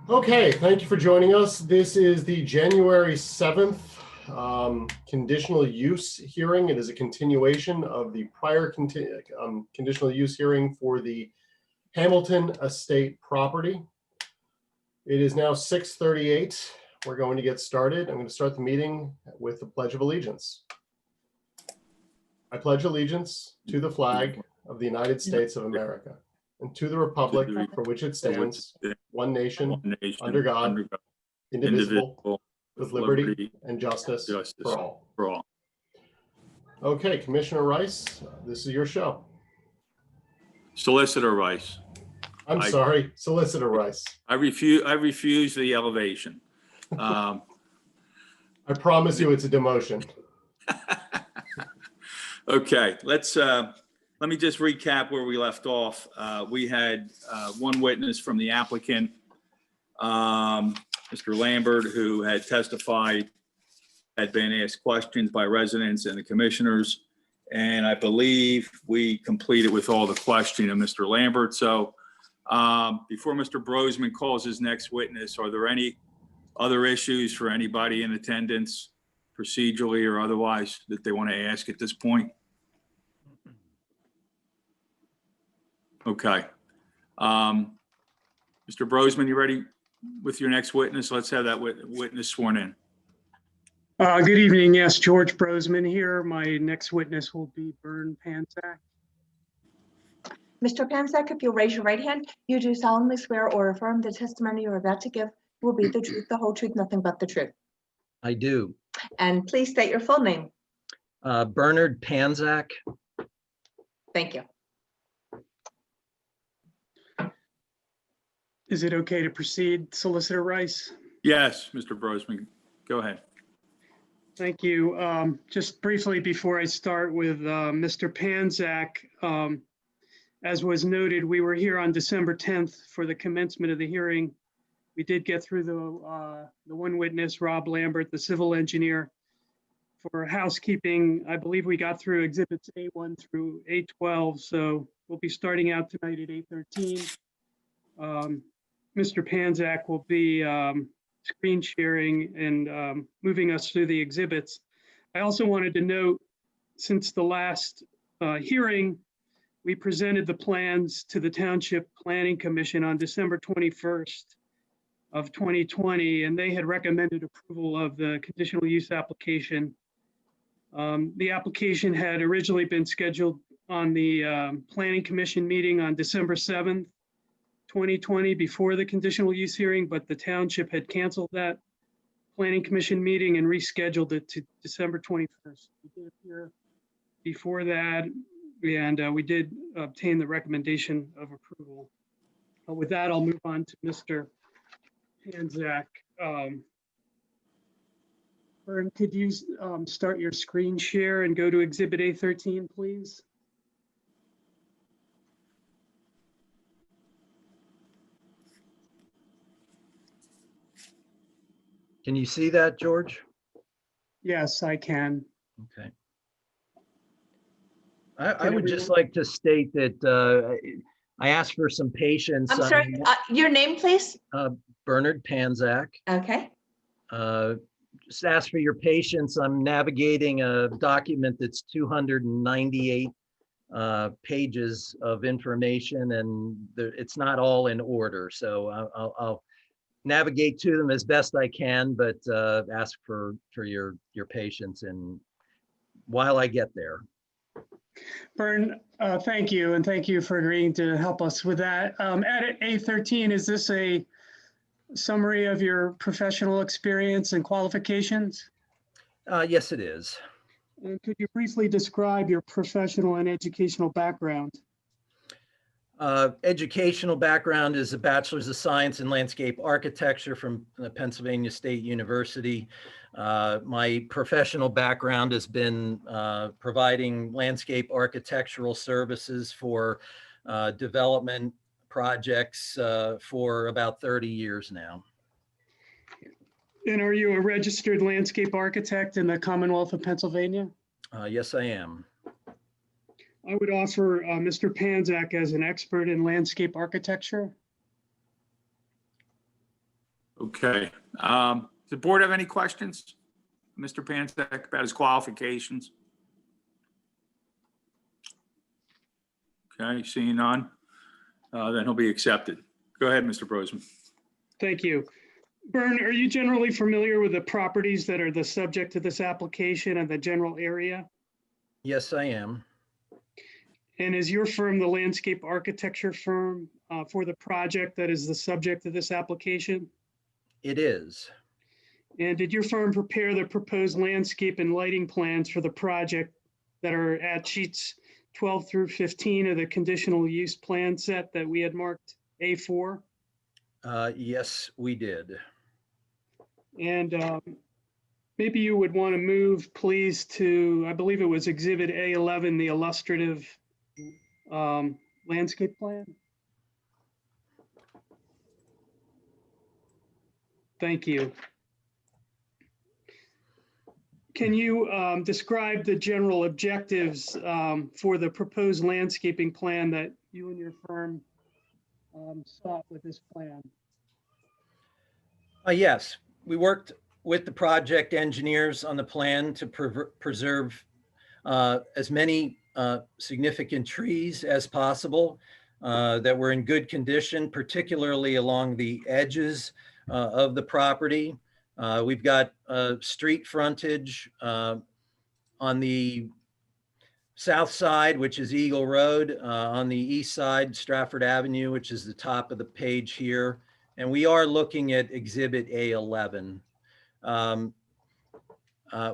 Okay, thank you for joining us. This is the January 7th conditional use hearing. It is a continuation of the prior conditional use hearing for the Hamilton Estate property. It is now 6:38. We're going to get started. I'm going to start the meeting with the Pledge of Allegiance. I pledge allegiance to the flag of the United States of America and to the republic for which it stands, one nation, under God, indivisible, with liberty and justice for all. Okay, Commissioner Rice, this is your show. Solicitor Rice. I'm sorry, Solicitor Rice. I refuse the elevation. I promise you it's a demotion. Okay, let me just recap where we left off. We had one witness from the applicant, Mr. Lambert, who had testified, had been asked questions by residents and the commissioners, and I believe we completed with all the questioning of Mr. Lambert. So before Mr. Brosman calls his next witness, are there any other issues for anybody in attendance, procedurally or otherwise, that they want to ask at this point? Okay. Mr. Brosman, you ready with your next witness? Let's have that witness sworn in. Good evening. Yes, George Brosman here. My next witness will be Bern Panzak. Mr. Panzak, if you'll raise your right hand, you do solemnly swear or affirm the testimony you're about to give will be the truth, the whole truth, nothing but the truth. I do. And please state your full name. Bernard Panzak. Thank you. Is it okay to proceed, Solicitor Rice? Yes, Mr. Brosman, go ahead. Thank you. Just briefly before I start with Mr. Panzak, as was noted, we were here on December 10th for the commencement of the hearing. We did get through the one witness, Rob Lambert, the civil engineer. For housekeeping, I believe we got through exhibits A1 through A12, so we'll be starting out tonight at 8:13. Mr. Panzak will be screen sharing and moving us through the exhibits. I also wanted to note, since the last hearing, we presented the plans to the Township Planning Commission on December 21st of 2020, and they had recommended approval of the conditional use application. The application had originally been scheduled on the Planning Commission meeting on December 7th, 2020, before the conditional use hearing, but the Township had canceled that Planning Commission meeting and rescheduled it to December 21st. We did appear before that, and we did obtain the recommendation of approval. With that, I'll move on to Mr. Panzak. Bern, could you start your screen share and go to Exhibit A13, please? Can you see that, George? Yes, I can. Okay. I would just like to state that I asked for some patience. I'm sorry, your name, please? Bernard Panzak. Okay. Just ask for your patience. I'm navigating a document that's 298 pages of information, and it's not all in order. So I'll navigate to them as best I can, but ask for your patience and while I get there. Bern, thank you, and thank you for agreeing to help us with that. At A13, is this a summary of your professional experience and qualifications? Yes, it is. And could you briefly describe your professional and educational background? Educational background is a Bachelor's of Science in Landscape Architecture from Pennsylvania State University. My professional background has been providing landscape architectural services for development projects for about 30 years now. And are you a registered landscape architect in the Commonwealth of Pennsylvania? Yes, I am. I would offer Mr. Panzak as an expert in landscape architecture. Okay. Does the board have any questions? Mr. Panzak, about his qualifications? Okay, seeing none, then he'll be accepted. Go ahead, Mr. Brosman. Thank you. Bern, are you generally familiar with the properties that are the subject of this application and the general area? Yes, I am. And is your firm the landscape architecture firm for the project that is the subject of this application? It is. And did your firm prepare the proposed landscape and lighting plans for the project that are at sheets 12 through 15 of the conditional use plan set that we had marked A4? Yes, we did. And maybe you would want to move, please, to, I believe it was Exhibit A11, the illustrative landscape plan. Thank you. Can you describe the general objectives for the proposed landscaping plan that you and your firm sought with this plan? Yes, we worked with the project engineers on the plan to preserve as many significant trees as possible that were in good condition, particularly along the edges of the property. We've got street frontage on the south side, which is Eagle Road, on the east side, Stratford Avenue, which is the top of the page here. And we are looking at Exhibit A11.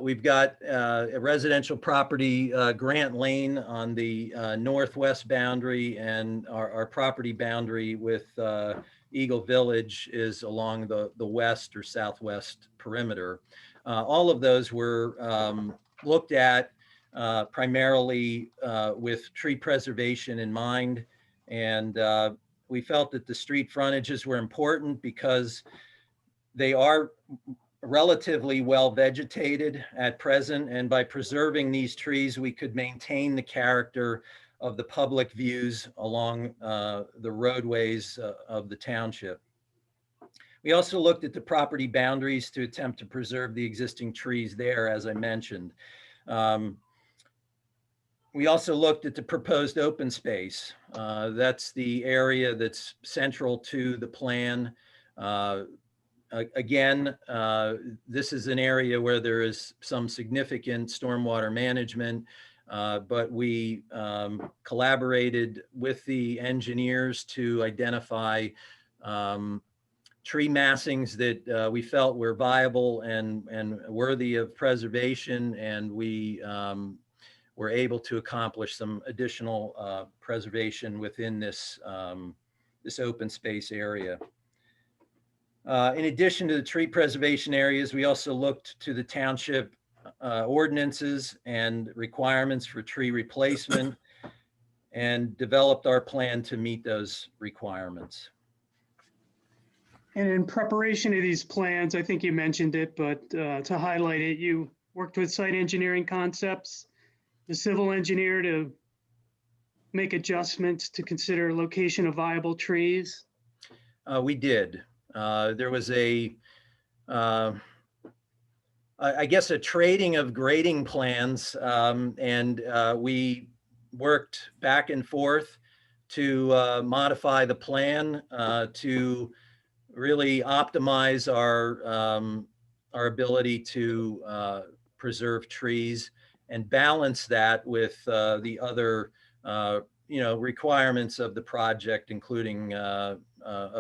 We've got a residential property, Grant Lane, on the northwest boundary, and our property boundary with Eagle Village is along the west or southwest perimeter. All of those were looked at primarily with tree preservation in mind. And we felt that the street frontages were important because they are relatively well vegetated at present. And by preserving these trees, we could maintain the character of the public views along the roadways of the township. We also looked at the property boundaries to attempt to preserve the existing trees there, as I mentioned. We also looked at the proposed open space. That's the area that's central to the plan. Again, this is an area where there is some significant stormwater management, but we collaborated with the engineers to identify tree massings that we felt were viable and worthy of preservation, and we were able to accomplish some additional preservation within this, this open space area. In addition to the tree preservation areas, we also looked to the township ordinances and requirements for tree replacement and developed our plan to meet those requirements. And in preparation of these plans, I think you mentioned it, but to highlight it, you worked with Site Engineering Concepts, the civil engineer, to make adjustments to consider location of viable trees. We did. There was a, I guess, a trading of grading plans, and we worked back and forth to modify the plan to really optimize our ability to preserve trees and balance that with the other requirements of the project, including a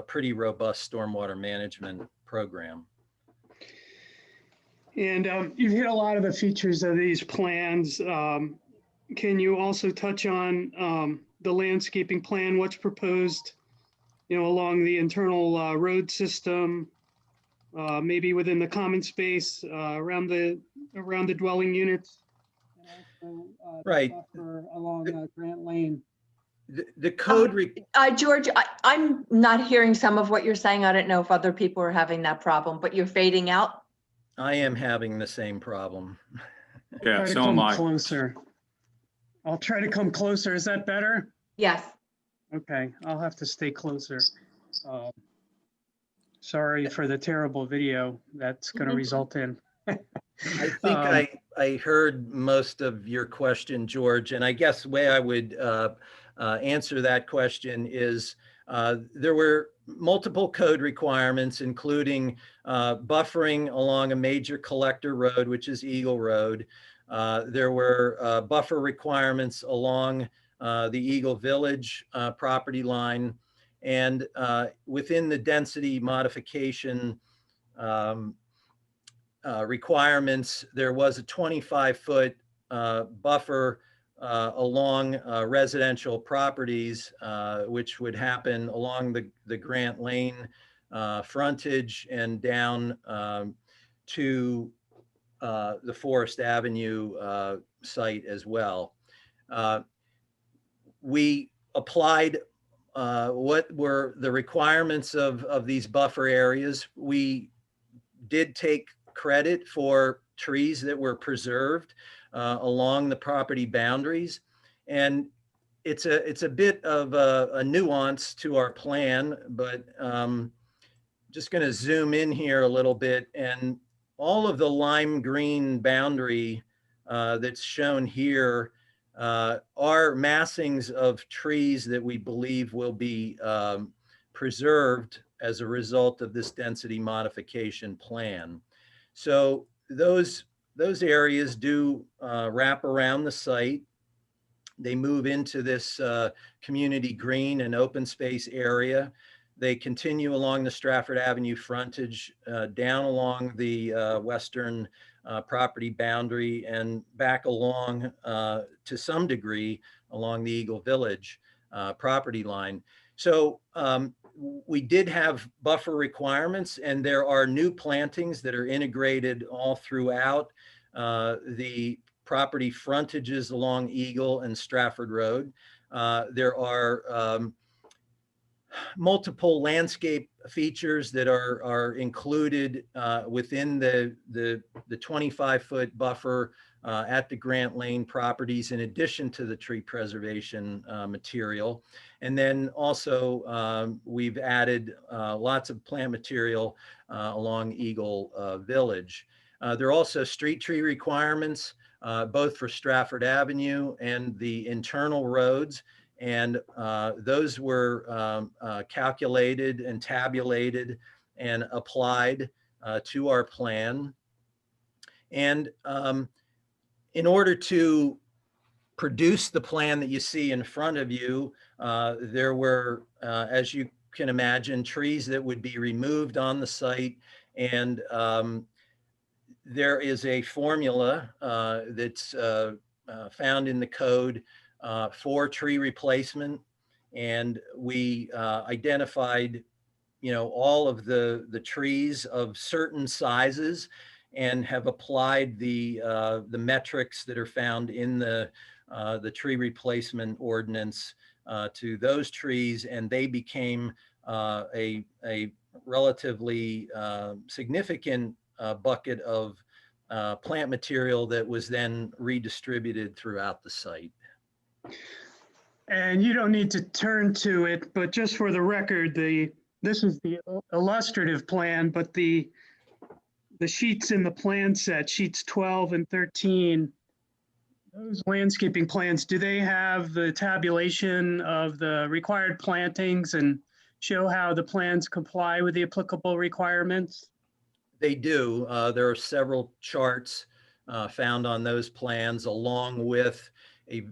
pretty robust stormwater management program. And you've hit a lot of the features of these plans. Can you also touch on the landscaping plan, what's proposed, along the internal road system, maybe within the common space, around the dwelling units? And also, right. Along Grant Lane. The code. George, I'm not hearing some of what you're saying. I don't know if other people are having that problem, but you're fading out. I am having the same problem. Yeah, so am I. Closer. I'll try to come closer. Is that better? Yes. Okay, I'll have to stay closer. Sorry for the terrible video that's going to result in. I think I heard most of your question, George, and I guess the way I would answer that question is there were multiple code requirements, including buffering along a major collector road, which is Eagle Road. There were buffer requirements along the Eagle Village property line, and within the density modification requirements, there was a 25-foot buffer along residential properties, which would happen along the Grant Lane frontage and down to the Forest Avenue site as well. We applied what were the requirements of these buffer areas. We did take credit for trees that were preserved along the property boundaries. And it's a bit of a nuance to our plan, but just going to zoom in here a little bit. And all of the lime green boundary that's shown here are massings of trees that we believe will be preserved as a result of this density modification plan. So those areas do wrap around the site. They move into this community green and open space area. They continue along the Stratford Avenue frontage, down along the western property boundary, and back along to some degree along the Eagle Village property line. So we did have buffer requirements, and there are new plantings that are integrated all throughout the property frontages along Eagle and Stratford Road. There are multiple landscape features that are included within the 25-foot buffer at the Grant Lane properties, in addition to the tree preservation material. And then also we've added lots of plant material along Eagle Village. There are also street tree requirements, both for Stratford Avenue and the internal roads. And those were calculated and tabulated and applied to our plan. And in order to produce the plan that you see in front of you, there were, as you can imagine, trees that would be removed on the site. And there is a formula that's found in the code for tree replacement, and we identified, all of the trees of certain sizes, and have applied the metrics that are found in the tree replacement ordinance to those trees, and they became a relatively significant bucket of plant material that was then redistributed throughout the site. And you don't need to turn to it, but just for the record, this is the illustrative plan, but the sheets in the plan set, sheets 12 and 13, those landscaping plans, do they have the tabulation of the required plantings and show how the plans comply with the applicable requirements? They do. There are several charts found on those plans, along with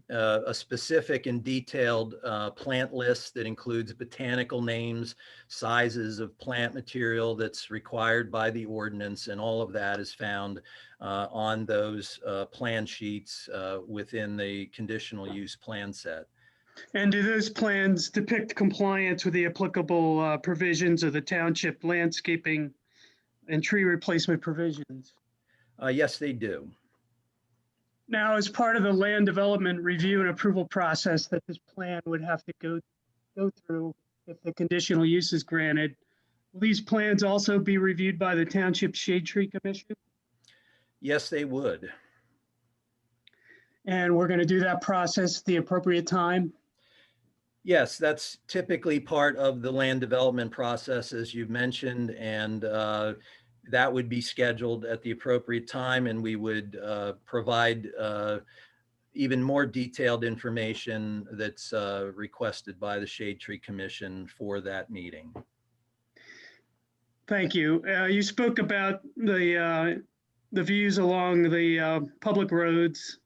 a specific and detailed plant list that includes botanical names, sizes of plant material that's required by the ordinance, and all of that is found on those plan sheets within the conditional use plan set. And do those plans depict compliance with the applicable provisions of the township landscaping and tree replacement provisions? Yes, they do. Now, as part of the land development review and approval process that this plan would have to go through if the conditional use is granted, will these plans also be reviewed by the Township Shade Tree Commission? Yes, they would. And we're going to do that process at the appropriate time? Yes, that's typically part of the land development process, as you've mentioned, and that would be scheduled at the appropriate time, and we would provide even more detailed information that's requested by the Shade Tree Commission for that meeting. Thank you. You spoke about the views along the public roads.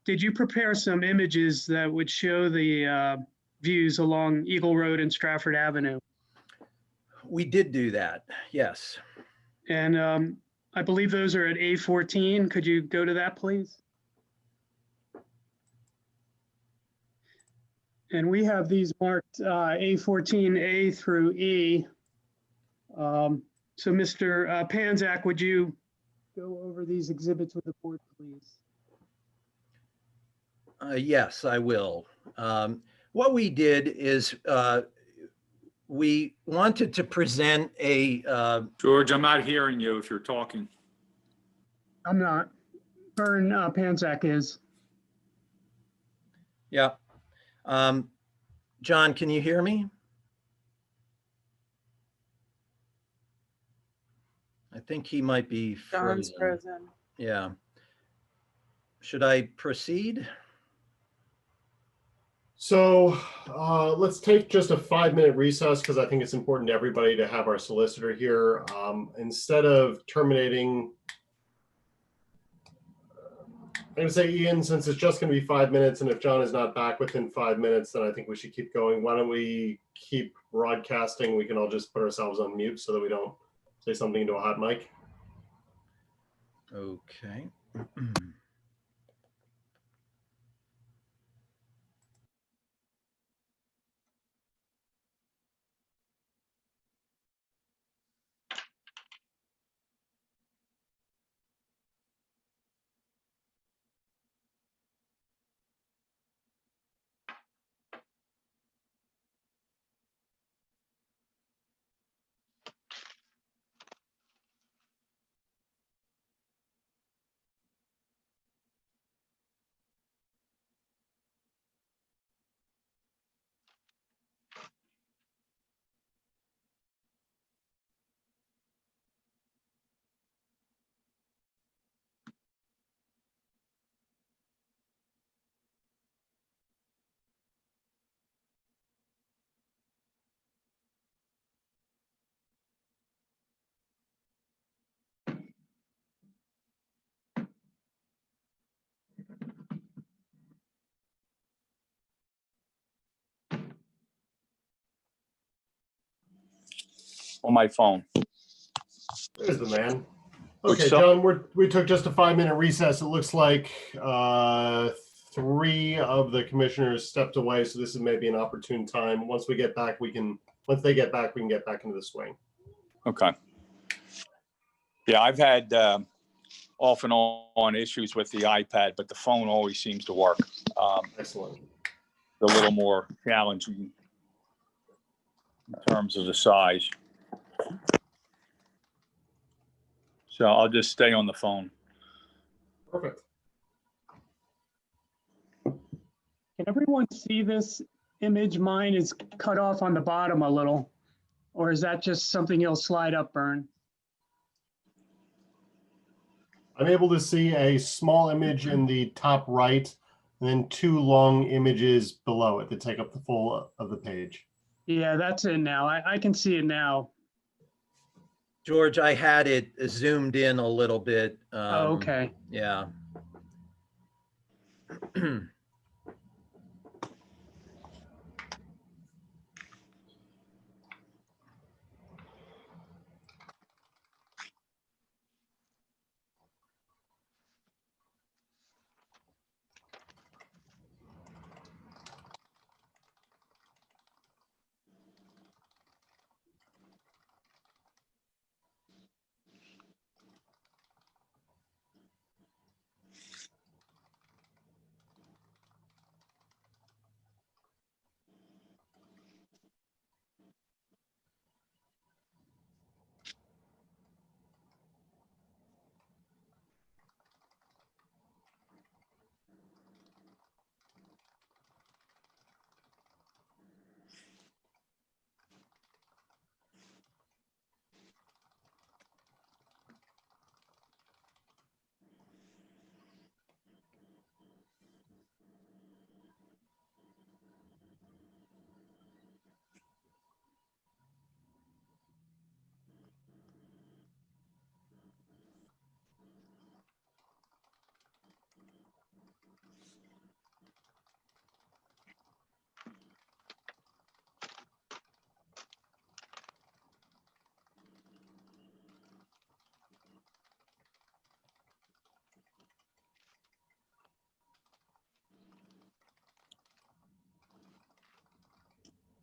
Did you prepare some images that would show the views along Eagle Road and Stratford Avenue? We did do that, yes. And I believe those are at A14. Could you go to that, please? And we have these marked A14A through E. So Mr. Panzak, would you go over these exhibits with the board, please? Yes, I will. What we did is we wanted to present a George, I'm not hearing you if you're talking. I'm not. Vern Panzak is. yeah. John, can you hear me? I think he might be John's frozen. frozen. Yeah. Should I proceed? So let's take just a 5-minute recess because I think it's important to everybody to have our solicitor here. Instead of terminating, I'm going to say, Ian, since it's just going to be 5 minutes, and if John is not back within 5 minutes, then I think we should keep going. Why don't we keep broadcasting? We can all just put ourselves on mute so that we don't say something into a hot mic. Okay. On my phone. There's the man. Which Okay, side? John, we took just a 5-minute recess. It looks like 3 of the commissioners stepped away, so this is maybe an opportune time. Once they get back, we can get back into the swing. Okay. Yeah, I've had off and on issues with the iPad, but the phone always seems to work. Excellent. A little more challenging in terms of the size. So I'll just stay on the phone. Perfect. Can everyone see this image? Mine is cut off on the bottom a little. Or is that just something you'll slide up, Vern? I'm able to see a small image in the top right, and then 2 long images below it that take up the full of the page. Yeah, that's it now. I can see it now. George, I had it zoomed in a little bit. Oh, okay. Yeah.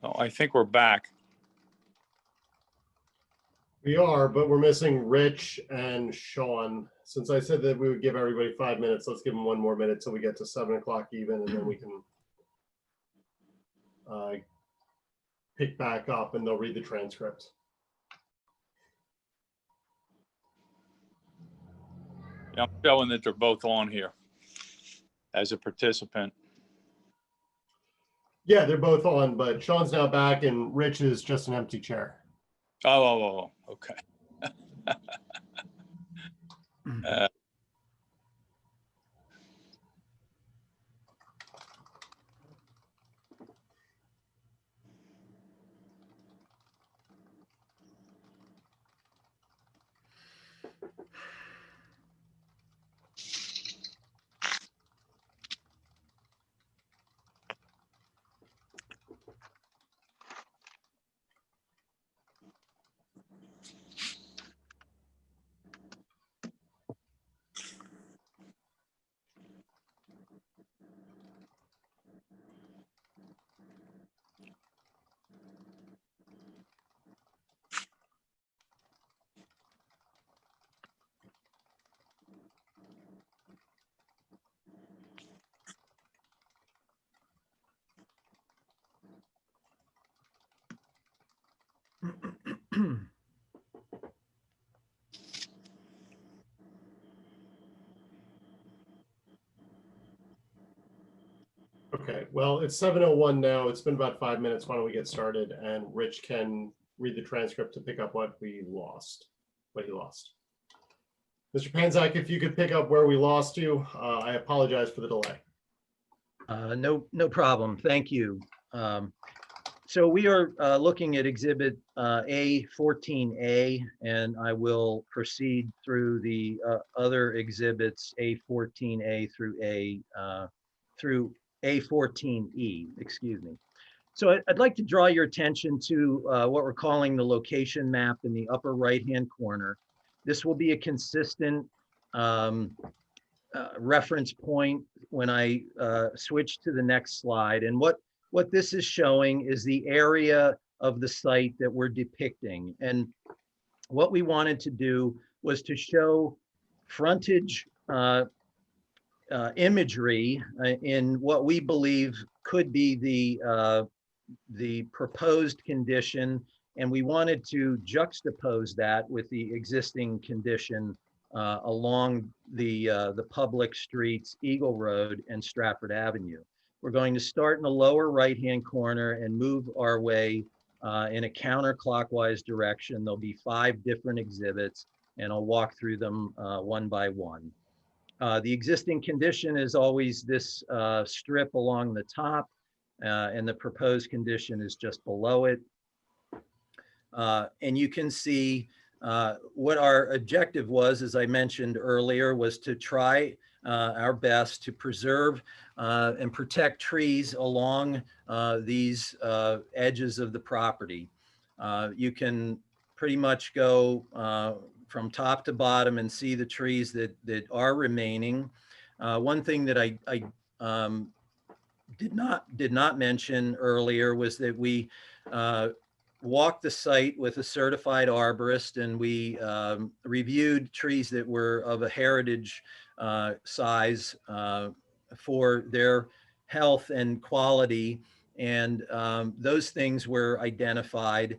Oh, I think we're back. We are, but we're missing Rich and Sean. Since I said that we would give everybody 5 minutes, let's give them 1 more minute till we get to 7 o'clock even, and then we can pick back up and they'll read the transcript. Yeah, I'm showing that they're both on here as a participant. Yeah, they're both on, but Sean's now back and Rich is just an empty chair. Oh, okay. Okay, well, it's 7:01 now. It's been about 5 minutes. Why don't we get started? And Rich can read the transcript to pick up what he lost. Mr. Panzak, if you could pick up where we lost you, I apologize for the delay. No problem. Thank you. So we are looking at Exhibit A14A, and I will proceed through the other exhibits A14A through A14E, excuse me. So I'd like to draw your attention to what we're calling the location map in the upper right-hand corner. This will be a consistent reference point when I switch to the next slide. And what this is showing is the area of the site that we're depicting. And what we wanted to do was to show frontage imagery in what we believe could be the proposed condition. And we wanted to juxtapose that with the existing condition along the public streets, Eagle Road and Stratford Avenue. We're going to start in the lower right-hand corner and move our way in a counterclockwise direction. There'll be 5 different exhibits, and I'll walk through them one by one. The existing condition is always this strip along the top, and the proposed condition is just below it. And you can see what our objective was, as I mentioned earlier, was to try our best to preserve and protect trees along these edges of the property. You can pretty much go from top to bottom and see the trees that are remaining. One thing that I did not mention earlier was that we walked the site with a certified arborist, and we reviewed trees that were of a heritage size for their health and quality. And those things were identified.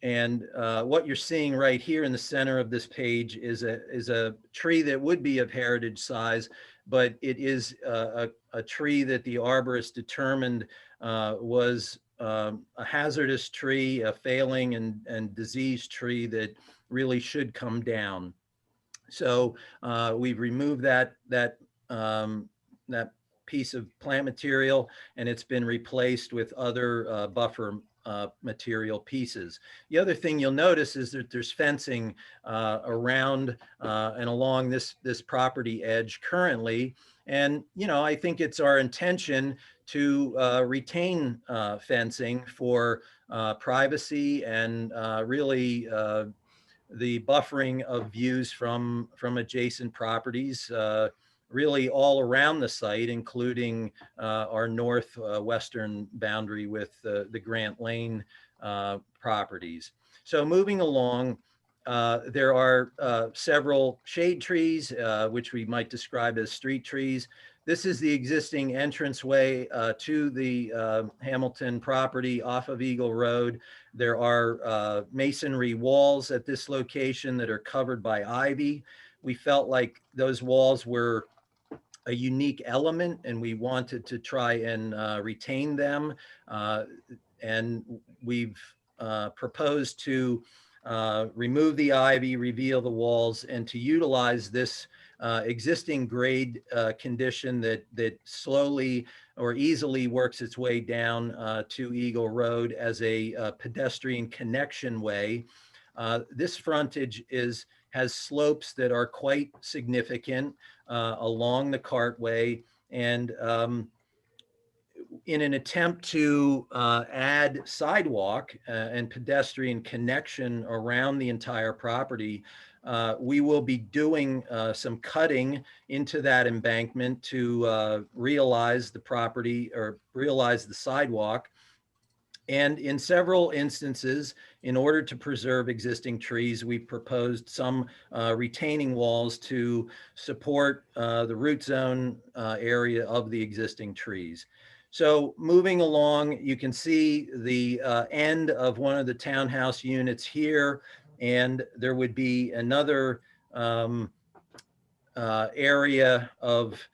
And what you're seeing right here in the center of this page is a tree that would be of heritage size, but it is a tree that the arborist determined was a hazardous tree, a failing and diseased tree that really should come down. So we've removed that piece of plant material, and it's been replaced with other buffer material pieces. The other thing you'll notice is that there's fencing around and along this property edge currently. And, you know, I think it's our intention to retain fencing for privacy and really the buffering of views from adjacent properties. really all around the site, including our northwestern boundary with the Grant Lane properties. So moving along, there are several shade trees, which we might describe as street trees. This is the existing entranceway to the Hamilton property off of Eagle Road. There are masonry walls at this location that are covered by ivy. We felt like those walls were a unique element and we wanted to try and retain them. And we've proposed to remove the ivy, reveal the walls, and to utilize this existing grade condition that slowly or easily works its way down to Eagle Road as a pedestrian connection way. This frontage has slopes that are quite significant along the cartway, and in an attempt to add sidewalk and pedestrian connection around the entire property, we will be doing some cutting into that embankment to realize the property or realize the sidewalk. And in several instances, in order to preserve existing trees, we proposed some retaining walls to support the root zone area of the existing trees. So moving along, you can see the end of one of the townhouse units here, and there would be another area of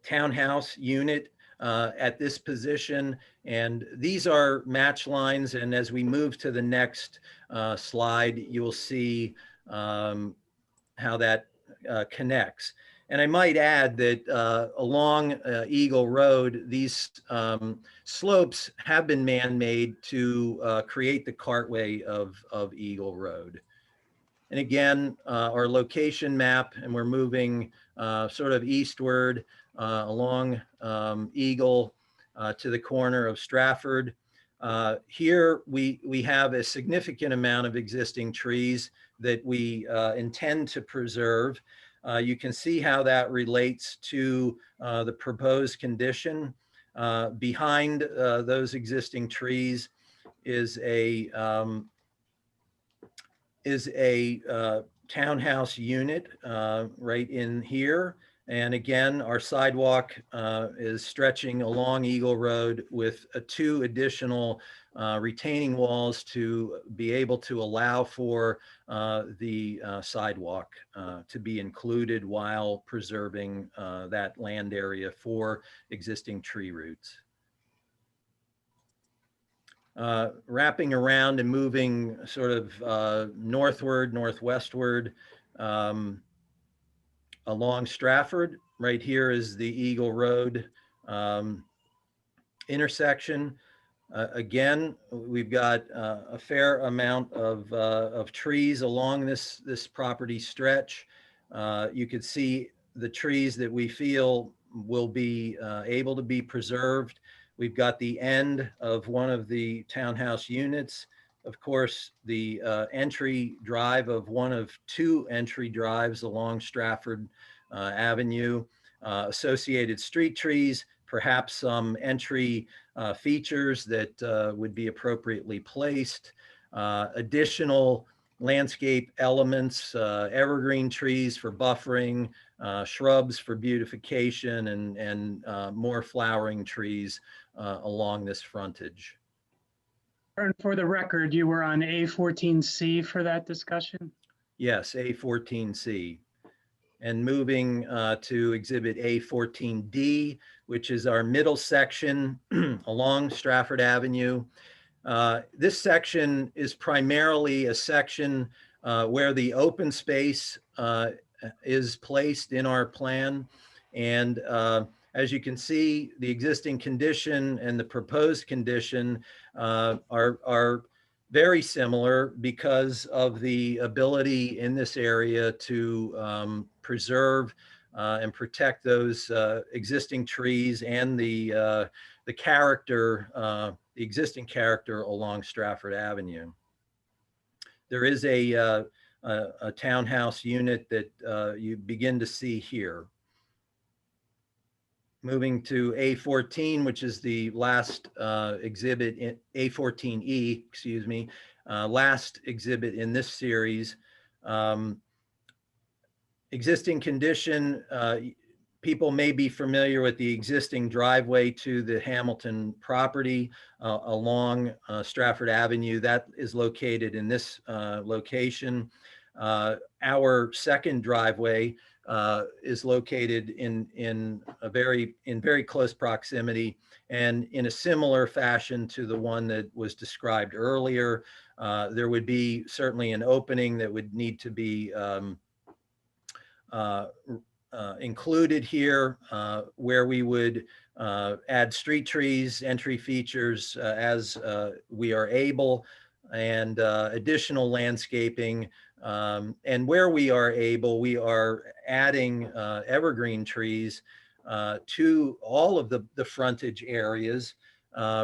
townhouse unit at this position. And these are match lines. And as we move to the next slide, you will see how that connects. And I might add that along Eagle Road, these slopes have been man-made to create the cartway of Eagle Road. And again, our location map, and we're moving sort of eastward along Eagle to the corner of Stratford. Here we have a significant amount of existing trees that we intend to preserve. You can see how that relates to the proposed condition. Behind those existing trees is a townhouse unit right in here. And again, our sidewalk is stretching along Eagle Road with 2 additional retaining walls to be able to allow for the sidewalk to be included while preserving that land area for existing tree roots. Wrapping around and moving sort of northward, northwestward along Stratford. Right here is the Eagle Road intersection. Again, we've got a fair amount of trees along this property stretch. You could see the trees that we feel will be able to be preserved. We've got the end of one of the townhouse units. Of course, the entry drive of one of 2 entry drives along Stratford Avenue, associated street trees, perhaps some entry features that would be appropriately placed, additional landscape elements, evergreen trees for buffering, shrubs for beautification, and more flowering trees along this frontage. And for the record, you were on A14C for that discussion? Yes, A14C. And moving to exhibit A14D, which is our middle section along Stratford Avenue. This section is primarily a section where the open space is placed in our plan. And as you can see, the existing condition and the proposed condition are very similar because of the ability in this area to preserve and protect those existing trees and the character, the existing character along Stratford Avenue. There is a a townhouse unit that you begin to see here. Moving to A14, which is the last exhibit, in A14E, excuse me, last exhibit in this series. Existing condition, people may be familiar with the existing driveway to the Hamilton property along Stratford Avenue. That is located in this location. Our second driveway is located in very close proximity and in a similar fashion to the one that was described earlier. There would be certainly an opening that would need to be included here, where we would add street trees, entry features as we are able, and additional landscaping. And where we are able, we are adding evergreen trees to all of the frontage areas,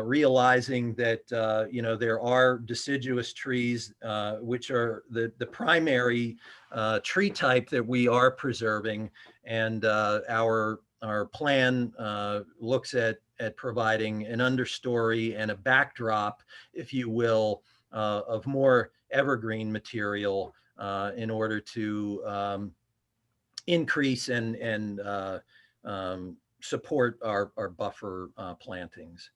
realizing that you know, there are deciduous trees, which are the primary tree type that we are preserving, and our plan looks at providing an understory and a backdrop, if you will, of more evergreen material in order to increase and support our buffer plantings.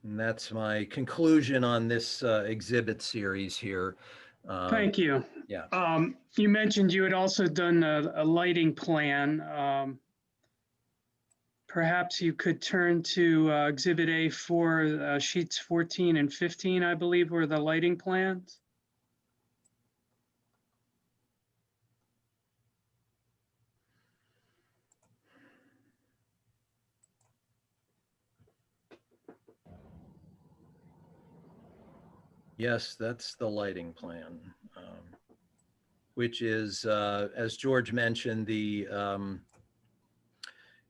And that's my conclusion on this exhibit series here. Thank you. Yeah. You mentioned you had also done a lighting plan. Perhaps you could turn to Exhibit A4, sheets 14 and 15, I believe, were the lighting plans. Yes, that's the lighting plan, which is, as George mentioned, the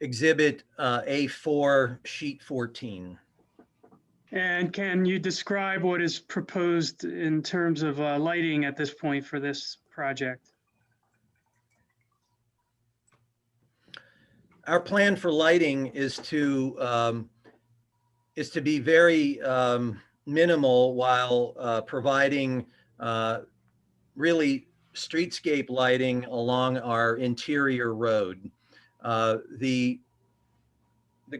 exhibit A4, sheet 14. And can you describe what is proposed in terms of lighting at this point for this project? Our plan for lighting is to be very minimal while providing really streetscape lighting along our interior road. The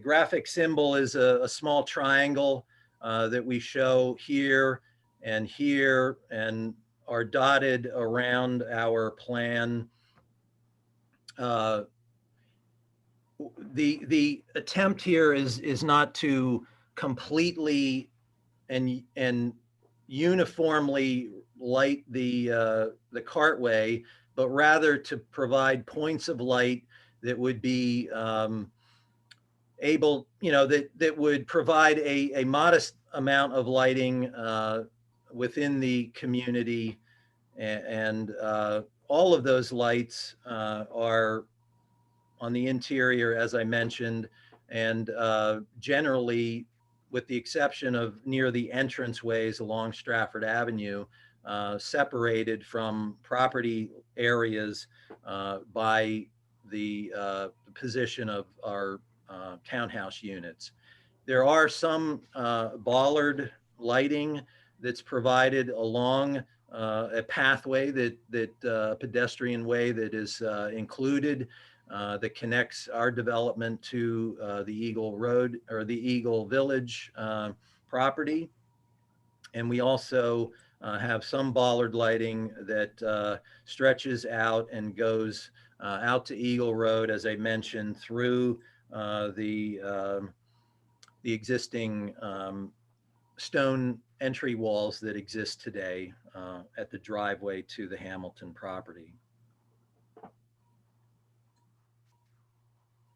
graphic symbol is a small triangle that we show here and are dotted around our plan. The attempt here is not to completely and uniformly light the cartway, but rather to provide points of light that would be able, you know, that would provide a modest amount of lighting within the community. And all of those lights are on the interior, as I mentioned, and generally, with the exception of near the entranceways along Stratford Avenue, separated from property areas by the position of our townhouse units. There are some bollard lighting that's provided along a pathway that pedestrian way that is included that connects our development to the Eagle Road or the Eagle Village property. And we also have some bollard lighting that stretches out and goes out to Eagle Road, as I mentioned, through the existing stone entry walls that exist today at the driveway to the Hamilton property.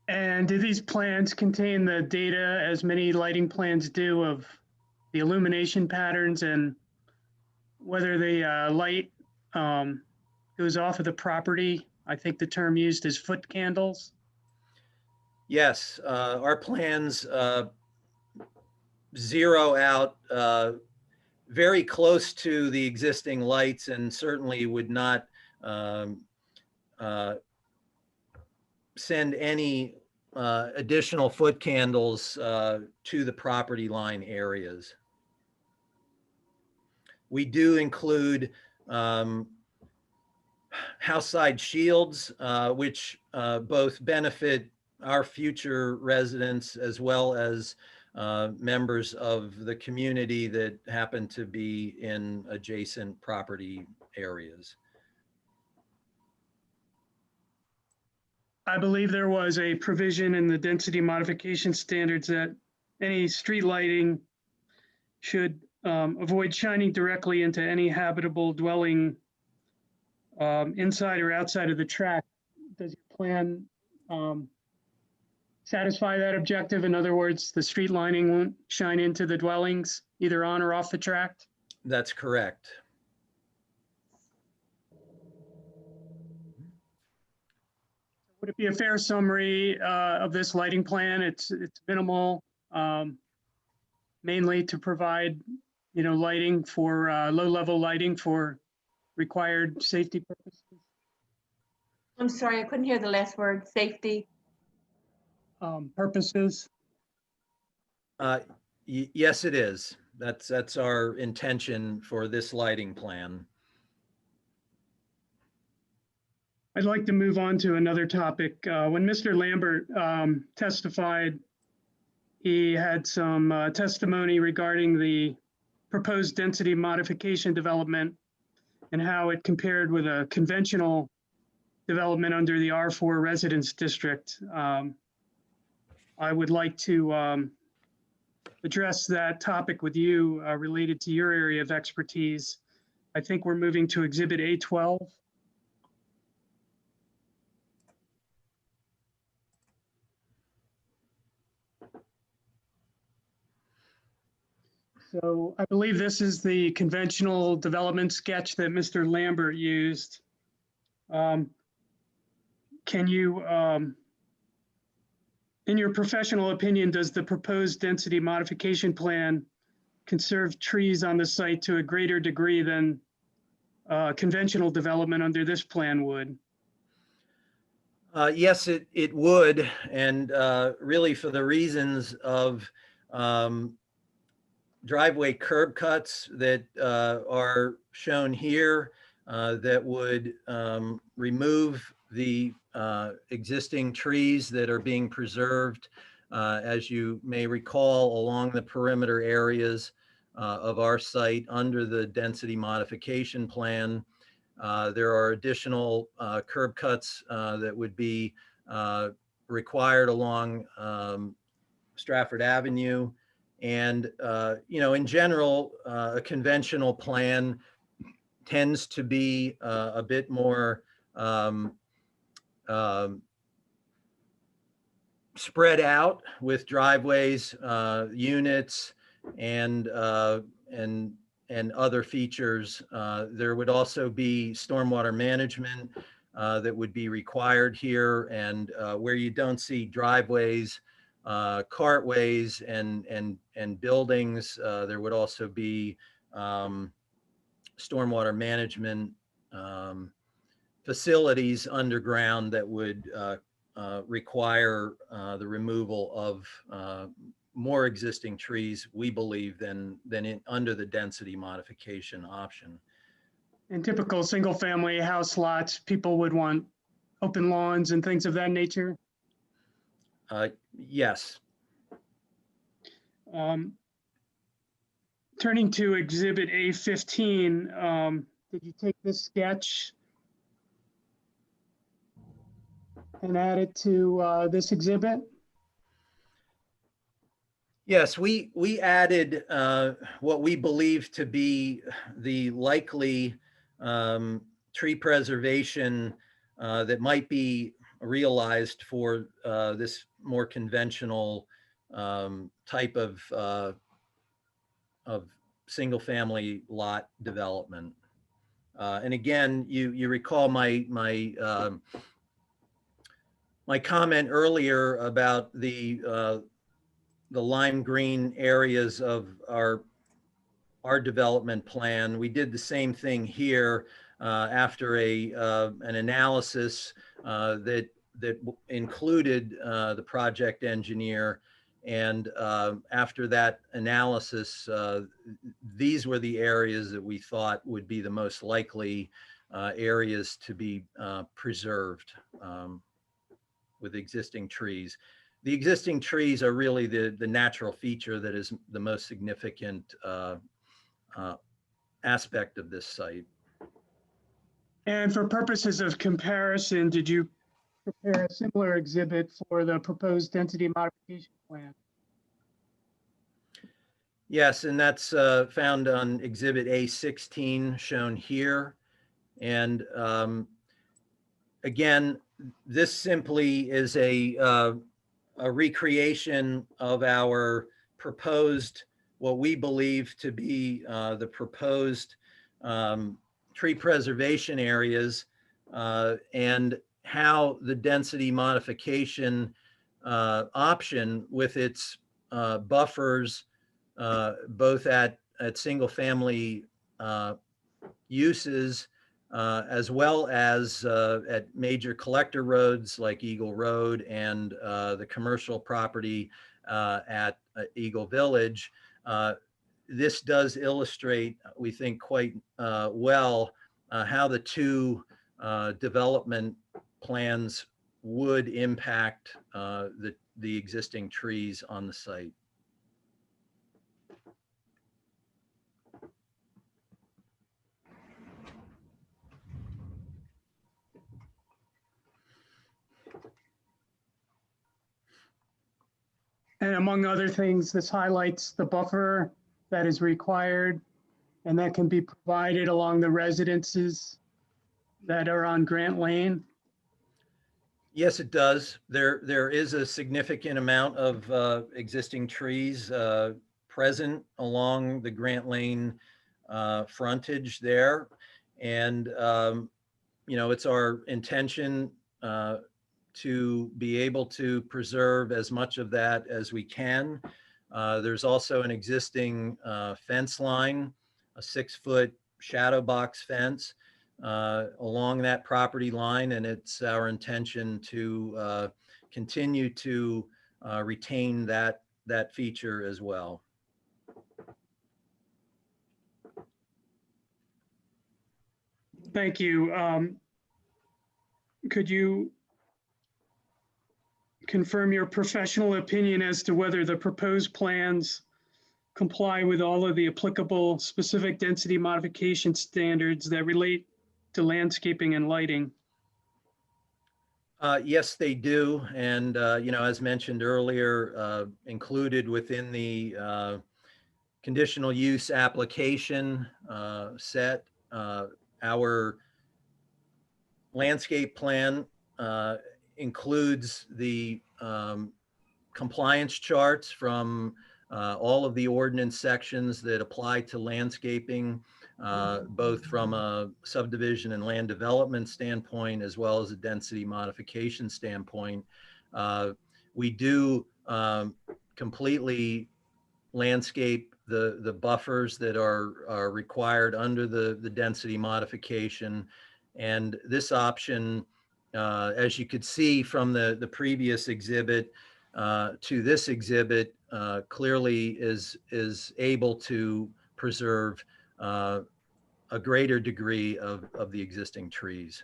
And do these plans contain the data, as many lighting plans do, of the illumination patterns and whether the light goes off of the property? I think the term used is foot candles. Yes, our plans zero out very close to the existing lights and certainly would not um, uh, send any additional foot candles to the property line areas. We do include house side shields, which both benefit our future residents as well as members of the community that happen to be in adjacent property areas. I believe there was a provision in the density modification standards that any street lighting should avoid shining directly into any habitable dwelling inside or outside of the tract. Does your plan satisfy that objective? In other words, the street lighting won't shine into the dwellings either on or off the tract? That's correct. Would it be a fair summary of this lighting plan? It's minimal, mainly to provide, lighting for low-level lighting for required safety purposes. I'm sorry, I couldn't hear the last word, safety. Purposes. Yes, it is. That's our intention for this lighting plan. I'd like to move on to another topic. When Mr. Lambert testified, he had some testimony regarding the proposed density modification development and how it compared with a conventional development under the R4 residence district. I would like to address that topic with you related to your area of expertise. I think we're moving to Exhibit A12. So I believe this is the conventional development sketch that Mr. Lambert used. Can you, in your professional opinion, does the proposed density modification plan conserve trees on the site to a greater degree than conventional development under this plan would? Yes, it would, and really for the reasons of driveway curb cuts that are shown here that would remove the existing trees that are being preserved, as you may recall, along the perimeter areas of our site under the density modification plan. There are additional curb cuts that would be required along Stratford Avenue. And, in general, a conventional plan tends to be a bit more spread out with driveways, units, and other features. There would also be stormwater management that would be required here, and where you don't see driveways, cartways and buildings, there would also be stormwater management facilities underground that would require the removal of more existing trees, we believe, than under the density modification option. In typical single-family house lots, people would want open lawns and things of that nature? Yes. Turning to Exhibit A15, did you take this sketch and add it to this exhibit? Yes, we added what we believe to be the likely tree preservation that might be realized for this more conventional type of single family lot development. And again, you recall my my comment earlier about the lime green areas of our development plan, we did the same thing here after an analysis that included the project engineer. And after that analysis, these were the areas that we thought would be the most likely areas to be preserved with existing trees. The existing trees are really the natural feature that is the most significant aspect of this site. And for purposes of comparison, did you prepare a similar exhibit for the proposed density modification plan? Yes, and that's found on Exhibit A16 shown here. And again, this simply is a recreation of our proposed, what we believe to be the proposed tree preservation areas and how the density modification option with its buffers, both at single family uses as well as at major collector roads like Eagle Road and the commercial property at Eagle Village. This does illustrate, we think, quite well how the two development plans would impact the existing trees on the site. And among other things, this highlights the buffer that is required and that can be provided along the residences that are on Grant Lane. Yes, it does. There is a significant amount of existing trees present along the Grant Lane frontage there. And, it's our intention to be able to preserve as much of that as we can. There's also an existing fence line, a 6-foot shadow box fence along that property line, and it's our intention to continue to retain that feature as well. Thank you. Could you confirm your professional opinion as to whether the proposed plans comply with all of the applicable specific density modification standards that relate to landscaping and lighting? Yes, they do. And, as mentioned earlier, included within the conditional use application set, our landscape plan includes the compliance charts from all of the ordinance sections that apply to landscaping, both from a subdivision and land development standpoint, as well as a density modification standpoint. We do completely landscape the buffers that are required under the density modification. And this option, as you could see from the previous exhibit to this exhibit, clearly is able to preserve a greater degree of the existing trees.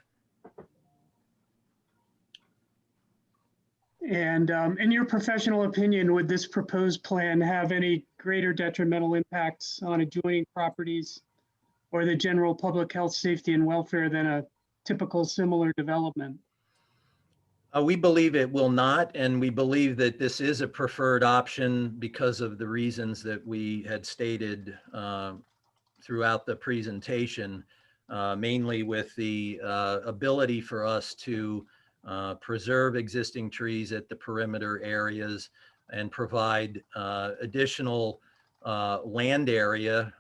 And in your professional opinion, would this proposed plan have any greater detrimental impacts on adjoining properties or the general public health, safety, and welfare than a typical similar development? We believe it will not, and we believe that this is a preferred option because of the reasons that we had stated throughout the presentation, mainly with the ability for us to preserve existing trees at the perimeter areas and provide additional land area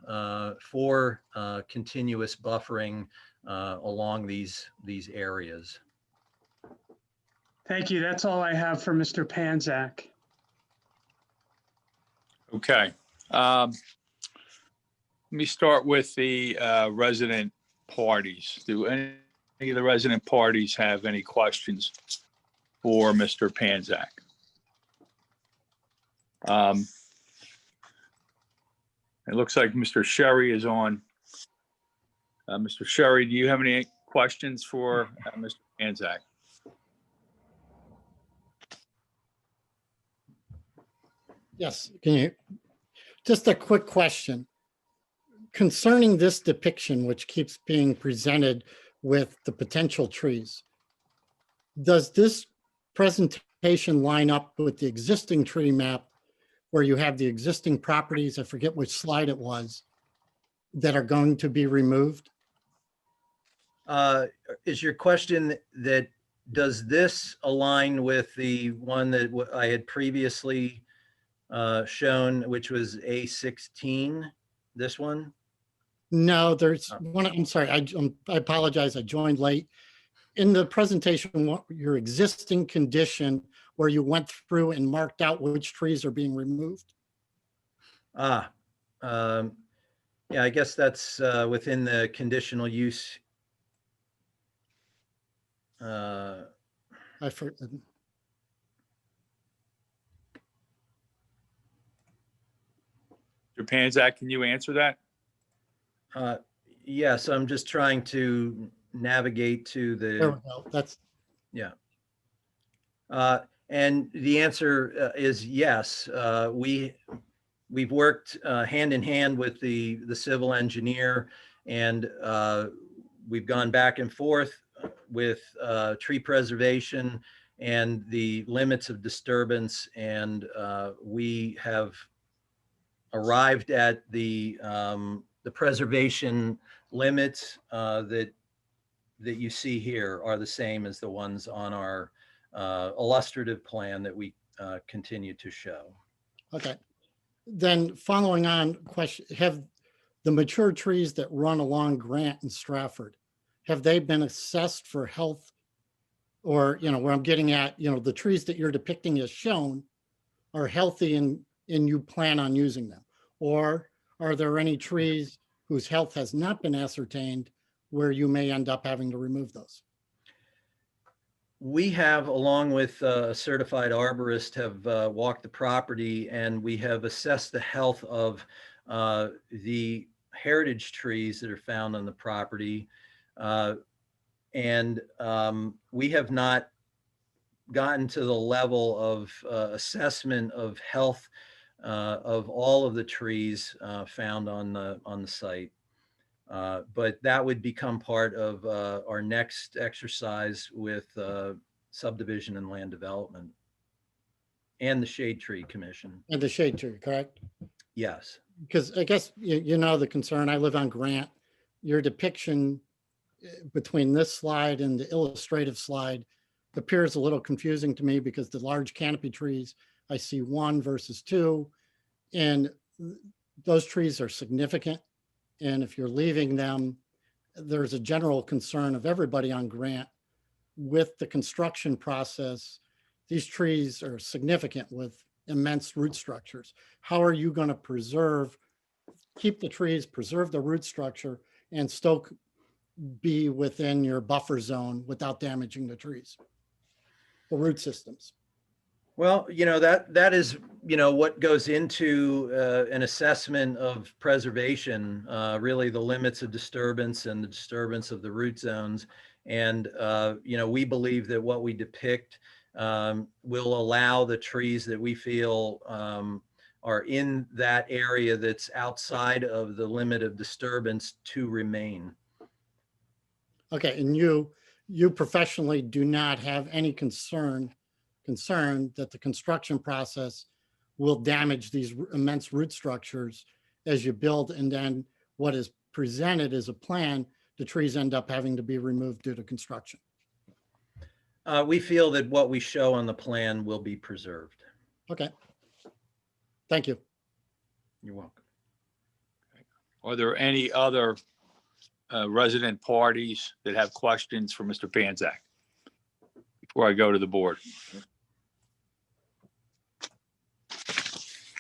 for continuous buffering along these areas. Thank you. That's all I have for Mr. Panzak. Okay. Let me start with the resident parties. Do any of the resident parties have any questions for Mr. Panzak? It looks like Mr. Sherry is on. Mr. Sherry, do you have any questions for Mr. Panzak? Yes, can you, just a quick question. Concerning this depiction, which keeps being presented with the potential trees, does this presentation line up with the existing tree map where you have the existing properties, I forget which slide it was, that are going to be removed? Is your question that, does this align with the one that I had previously shown, which was A16, this one? No, there's one, I'm sorry, I apologize, I joined late. In the presentation, your existing condition where you went through and marked out which trees are being removed. Yeah, I guess that's within the conditional use. I for- Mr. Panzak, can you answer that? Yes, I'm just trying to navigate to There we the, go. That's, yeah. And the answer is yes. We've worked hand in hand with the civil engineer, and we've gone back and forth with tree preservation and the limits of disturbance, and we have arrived at the preservation limits that you see here are the same as the ones on our illustrative plan that we continue to show. okay. Then following on question, have the mature trees that run along Grant and Stratford, have they been assessed for health? Or, where I'm getting at, the trees that you're depicting as shown are healthy and you plan on using them? Or are there any trees whose health has not been ascertained where you may end up having to remove those? We have, along with a certified arborist, have walked the property, and we have assessed the health of the heritage trees that are found on the property. And we have not gotten to the level of assessment of health of all of the trees found on the site. But that would become part of our next exercise with subdivision and land development and the Shade Tree Commission. And the shade tree, correct? Yes. Because I guess, the concern, I live on Grant, your depiction between this slide and the illustrative slide appears a little confusing to me because the large canopy trees, I see 1 versus 2, and those trees are significant. And if you're leaving them, there's a general concern of everybody on Grant with the construction process. These trees are significant with immense root structures. How are you going to keep the trees, preserve the root structure, and still be within your buffer zone without damaging the trees, the root systems? Well, that is, what goes into an assessment of preservation, really the limits of disturbance and the disturbance of the root zones. And, we believe that what we depict will allow the trees that we feel are in that area that's outside of the limit of disturbance to remain. Okay, and you professionally do not have any concern that the construction process will damage these immense root structures as you build, and then what is presented as a plan, the trees end up having to be removed due to construction? We feel that what we show on the plan will be preserved. Okay. Thank you. You're welcome. Are there any other resident parties that have questions for Mr. Panzak? before I go to the board?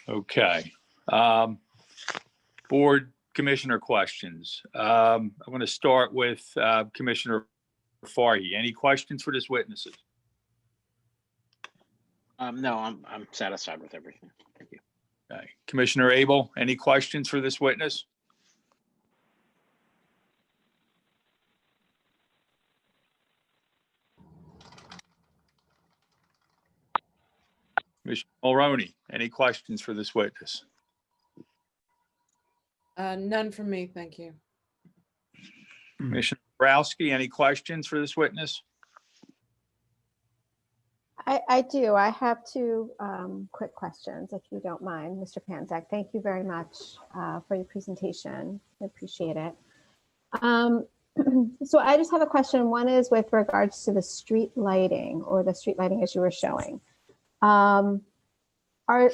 Okay. Board commissioner questions. I'm going to start with Commissioner Farhi. Any questions for this witnesses? No, I'm satisfied with everything. Thank you. Okay. Commissioner Abel, any questions for this witness? Commissioner Mulroney, any questions for this witness? None from me, thank you. Commissioner Borowski, any questions for this witness? I do. I have two quick questions, if you don't mind, Mr. Panzak. Thank you very much for your presentation. I appreciate it. So I just have a question. One is with regards to the street lighting or the street lighting as you were showing.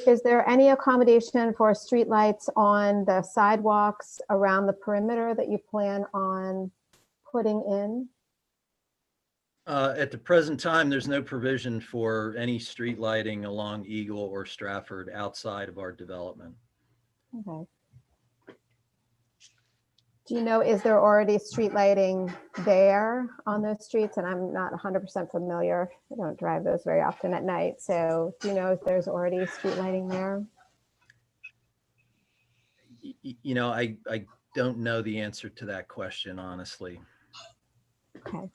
Is there any accommodation for street lights on the sidewalks around the perimeter that you plan on putting in? At the present time, there's no provision for any street lighting along Eagle or Stratford outside of our development. Okay. Do you know, is there already street lighting there on those streets? And I'm not 100% familiar. I don't drive those very often at night. So do you know if there's already street lighting there? You know, I don't know the answer to that question, honestly. Okay.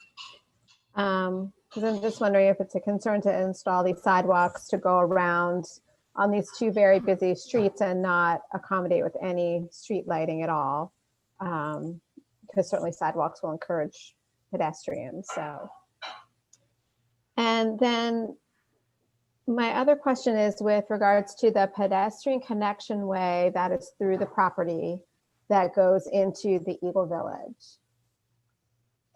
Because I'm just wondering if it's a concern to install these sidewalks to go around on these two very busy streets and not accommodate with any street lighting at all. Because certainly sidewalks will encourage pedestrians. So, and then my other question is with regards to the pedestrian connection way that is through the property that goes into the Eagle Village.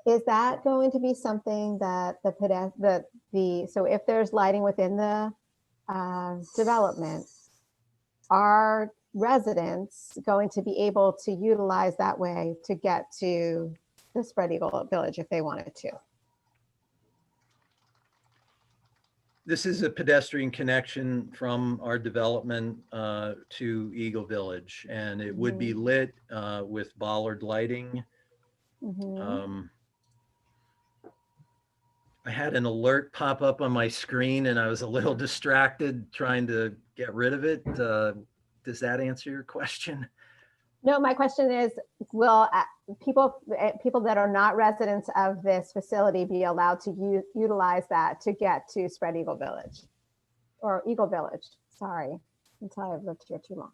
Is that going to be something that so if there's lighting within the development, are residents going to be able to utilize that way to get to the Spread Eagle Village if they wanted to? This is a pedestrian connection from our development to Eagle Village, and it would be lit with bollard lighting. I had an alert pop up on my screen and I was a little distracted trying to get rid of it. Does that answer your question? No, my question is, will people that are not residents of this facility be allowed to utilize that to get to Spread Eagle Village or Eagle Village? Sorry, until I've lived here too long.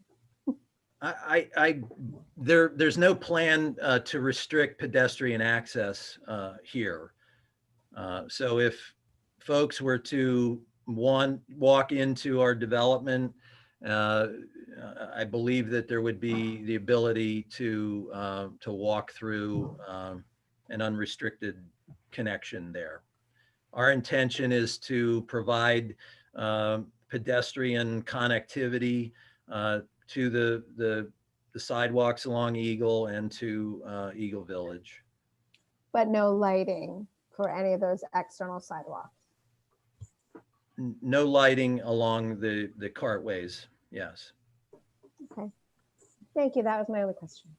There's no plan to restrict pedestrian access here. So if folks were to walk into our development, I believe that there would be the ability to walk through an unrestricted connection there. Our intention is to provide pedestrian connectivity to the sidewalks along Eagle and to Eagle Village. But no lighting for any of those external sidewalks? No lighting along the cartways, yes. Okay, thank you. That was my only question.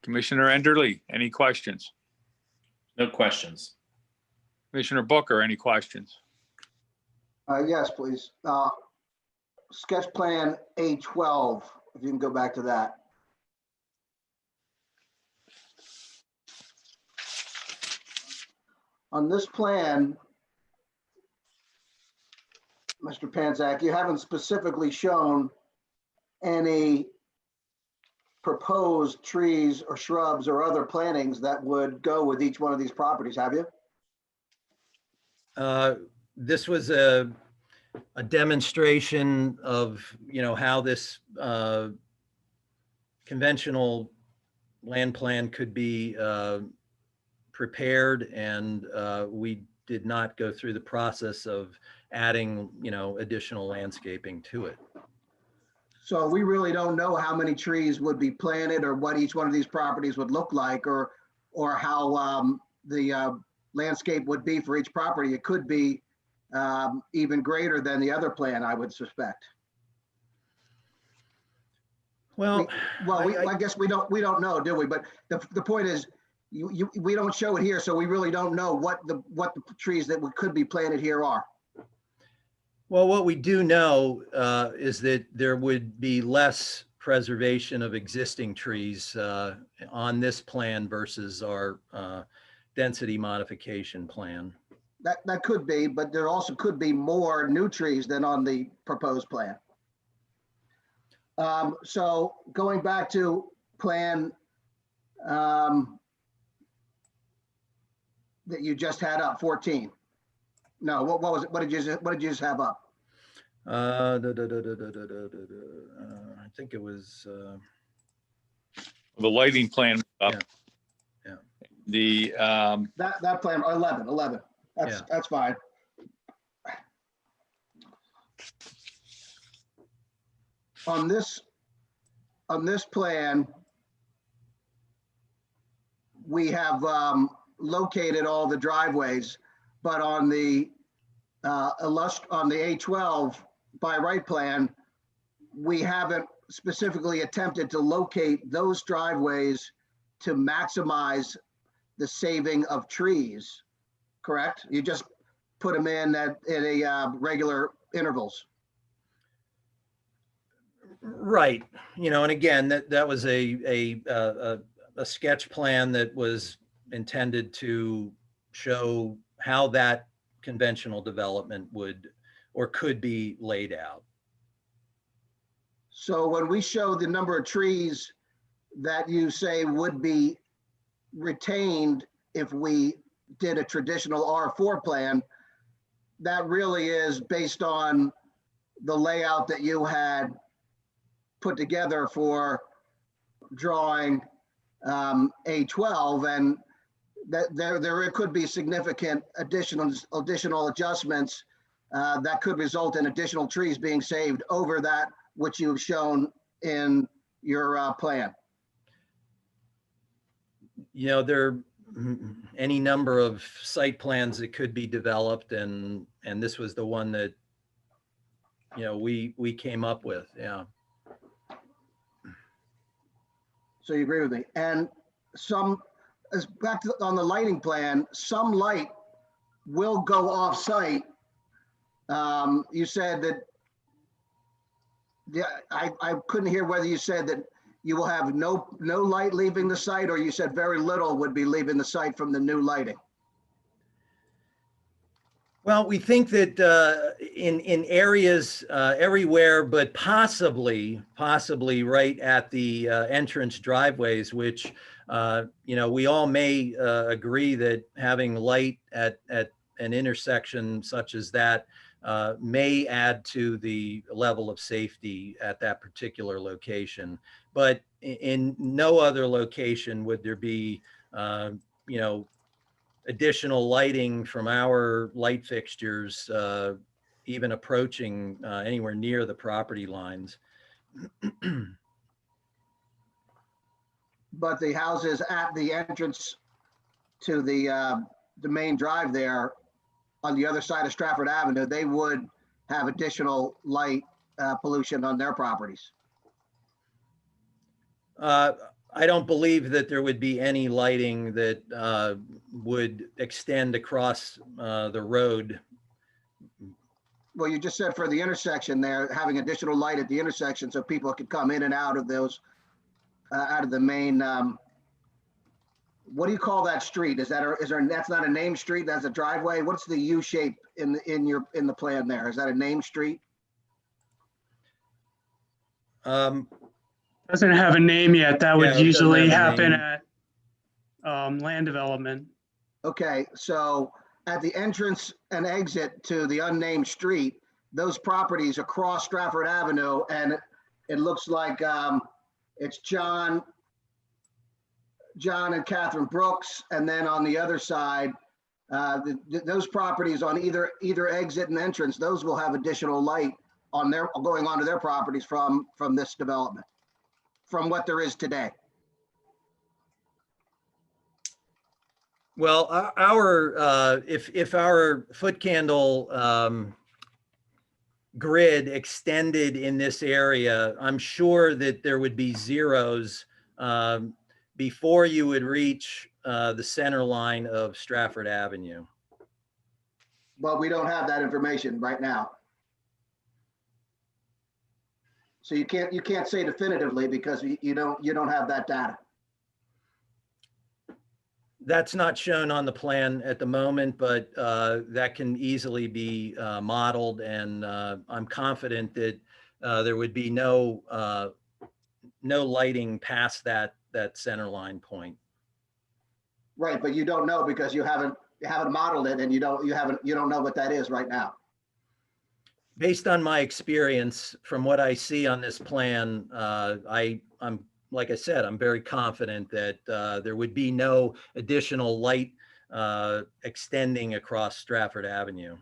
Commissioner Enderle, any questions? No questions. Commissioner Booker, any questions? Yes, please. Sketch plan A12, if you can go back to that. On this plan, Mr. Panzak, you haven't specifically shown any proposed trees or shrubs or other plantings that would go with each one of these properties, have you? This was a demonstration of, how this conventional land plan could be prepared, and we did not go through the process of adding, additional landscaping to it. So we really don't know how many trees would be planted or what each one of these properties would look like, or how the landscape would be for each property. It could be even greater than the other plan, I would suspect. Well, I guess we don't know, do we? But the point is, we don't show it here, so we really don't know what the trees that could be planted here are. well, what we do know is that there would be less preservation of existing trees on this plan versus our density modification plan. That could be, but there also could be more new trees than on the proposed plan. So going back to plan that you just had up, 14. No, what was it? What did you just have up? I think it was, The lighting plan. Yeah. The, That plan, 11. That's fine. On this plan, we have located all the driveways, but on the A12 by right plan, we haven't specifically attempted to locate those driveways to maximize the saving of trees, correct? You just put them in at a regular intervals. right. And again, that was a sketch plan that was intended to show how that conventional development would or could be laid out. So when we show the number of trees that you say would be retained if we did a traditional R4 plan, that really is based on the layout that you had put together for drawing A12, and that there could be significant additional adjustments that could result in additional trees being saved over that which you've shown in your plan. There are any number of site plans that could be developed, and this was the one that we came up with. Yeah. So you agree with me? And back on the lighting plan, some light will go off site. You said that, I couldn't hear whether you said that you will have no light leaving the site, or you said very little would be leaving the site from the new lighting. Well, we think that in areas everywhere, but possibly right at the entrance driveways, which we all may agree that having light at an intersection such as that may add to the level of safety at that particular location. But in no other location would there be additional lighting from our light fixtures, even approaching anywhere near the property lines. But the houses at the entrance to the main drive there on the other side of Stratford Avenue, they would have additional light pollution on their properties. I don't believe that there would be any lighting that would extend across the road. Well, you just said for the intersection there, having additional light at the intersection so people could come in and out of those, out of the main, what do you call that street? That's not a named street, that's a driveway? What's the U shape in the plan there? Is that a named street? Doesn't have a name yet. That would Yeah, it doesn't usually have a happen name. at land development. Okay, so at the entrance and exit to the unnamed street, those properties across Stratford Avenue, and it looks like it's John and Catherine Brooks, and then on the other side, those properties on either exit and entrance, those will have additional light on going onto their properties from this development, from what there is today. Well, if our foot candle grid extended in this area, I'm sure that there would be zeros before you would reach the center line of Stratford Avenue. But we don't have that information right now. So you can't say definitively because you don't have that data. That's not shown on the plan at the moment, but that can easily be modeled, and I'm confident that there would be no lighting past that center line point. Right, but you don't know because you haven't modeled it, and you don't know what that is right now. Based on my experience, from what I see on this plan, I'm like I said, I'm very confident that there would be no additional light extending across Stratford Avenue.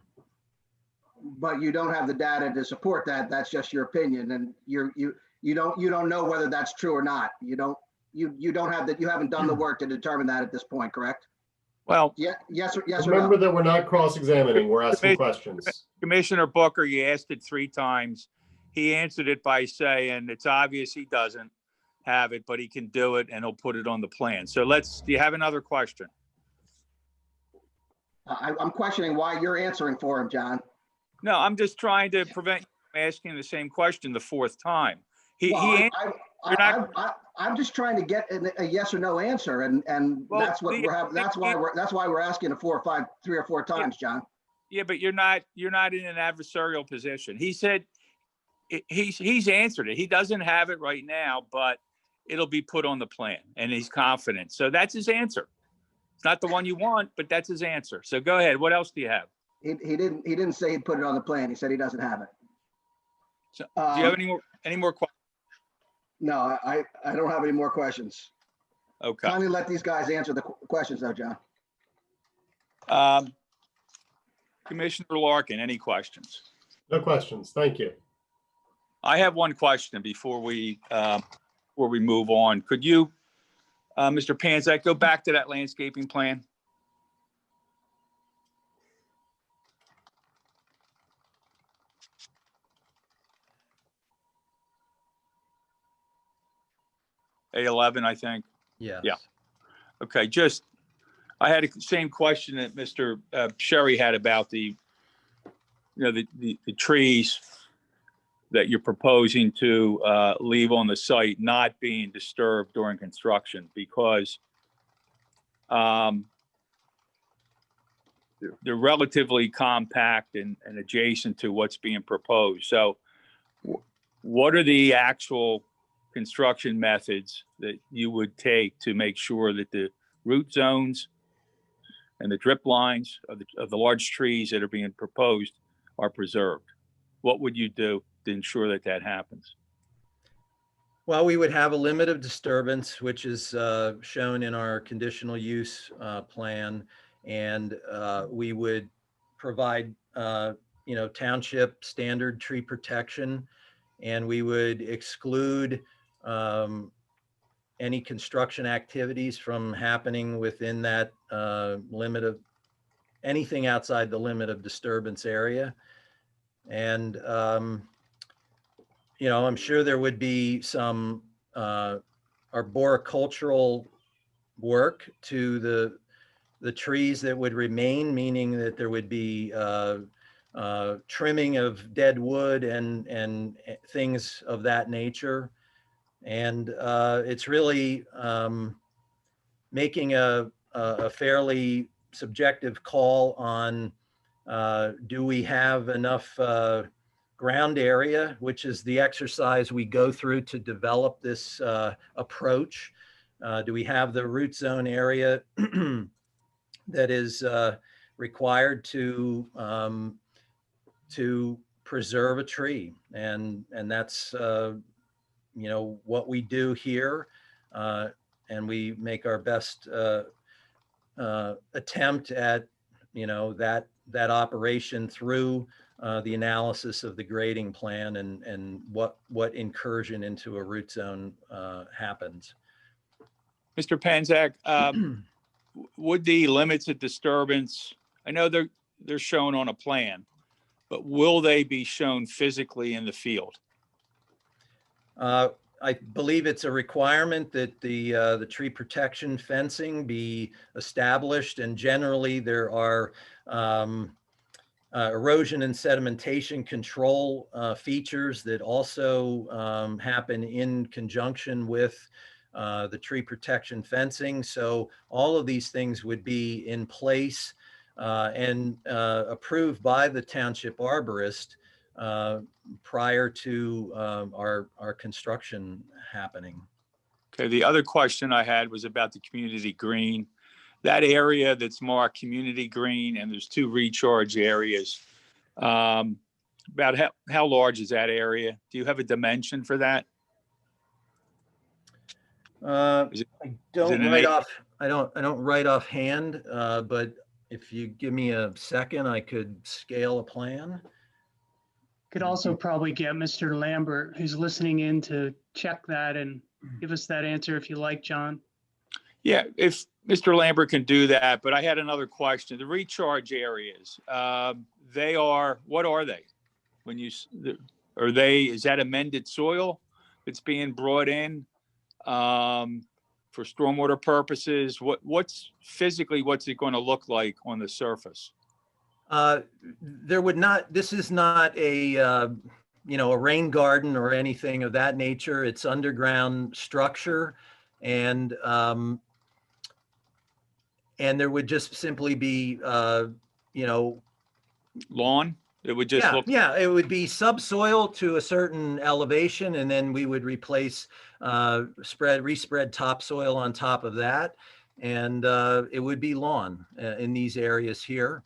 But you don't have the data to support that. That's just your opinion, and you don't know whether that's true or not. You haven't done the work to determine that at this point, correct? Well, Yeah, yes or no? Remember that we're not cross-examining, we're asking questions. Commissioner Booker, you asked it 3 times. He answered it by saying it's obvious he doesn't have it, but he can do it and he'll put it on the plan. So do you have another question? I'm questioning why you're answering for him, John. No, I'm just trying to prevent you from asking the same question the 4th time. I'm just trying to get a yes or no answer, and Well, that's what we're having. That's why we're asking 3 or 4 times, John. Yeah, but you're not in an adversarial position. He said he's answered it. He doesn't have it right now, but it'll be put on the plan, and he's confident. So that's his answer. It's not the one you want, but that's his answer. So go ahead. What else do you have? He didn't say he'd put it on the plan. He said he doesn't have it. So, do you have any more questions? No, I don't have any more questions. Okay. Finally, let these guys answer the questions, though, John. Commissioner Larkin, any questions? No questions, thank you. I have one question before we move on. Could you, Mr. Panzak, go back to that landscaping plan? A11, I think. Yes. Yeah. Okay. I had the same question that Mr. Sherry had about the trees that you're proposing to leave on the site not being disturbed during construction, because they're relatively compact and adjacent to what's being proposed. So what are the actual construction methods that you would take to make sure that the root zones and the drip lines of the large trees that are being proposed are preserved? What would you do to ensure that happens? Well, we would have a limit of disturbance, which is shown in our conditional use plan, and we would provide, township standard tree protection, and we would exclude any construction activities from happening within that limit of anything outside the limit of disturbance area. And I'm sure there would be some arboricultural work to the trees that would remain, meaning that there would be trimming of dead wood and things of that nature. And it's really making a fairly subjective call on do we have enough ground area, which is the exercise we go through to develop this approach. Do we have the root zone area that is required to preserve a tree? And that's what we do here, and we make our best attempt at that operation through the analysis of the grading plan and what incursion into a root zone happens. Mr. Panzak, would the limits of disturbance, I know they're shown on a plan, but will they be shown physically in the field? I believe it's a requirement that the tree protection fencing be established, and generally there are erosion and sedimentation control features that also happen in conjunction with the tree protection fencing. So all of these things would be in place and approved by the township arborist prior to our construction happening. Okay, the other question I had was about the community green. That area that's marked community green, and there's 2 recharge areas. About how large is that area? Do you have a dimension for that? I don't an write eight? off. I don't write offhand, but if you give me a second, I could scale a plan. Could also probably get Mr. Lambert, who's listening in, to check that and give us that answer if you like, John. Yeah, if Mr. Lambert can do that, but I had another question. The recharge areas, what are they? Is that amended soil that's being brought in for stormwater purposes? What's it going to look like on the surface? This is not a rain garden or anything of that nature. It's underground structure, and there would just simply be lawn. It would just look. Yeah, it would be subsoil to a certain elevation, and then we would replace respread topsoil on top of that, and it would be lawn in these areas here.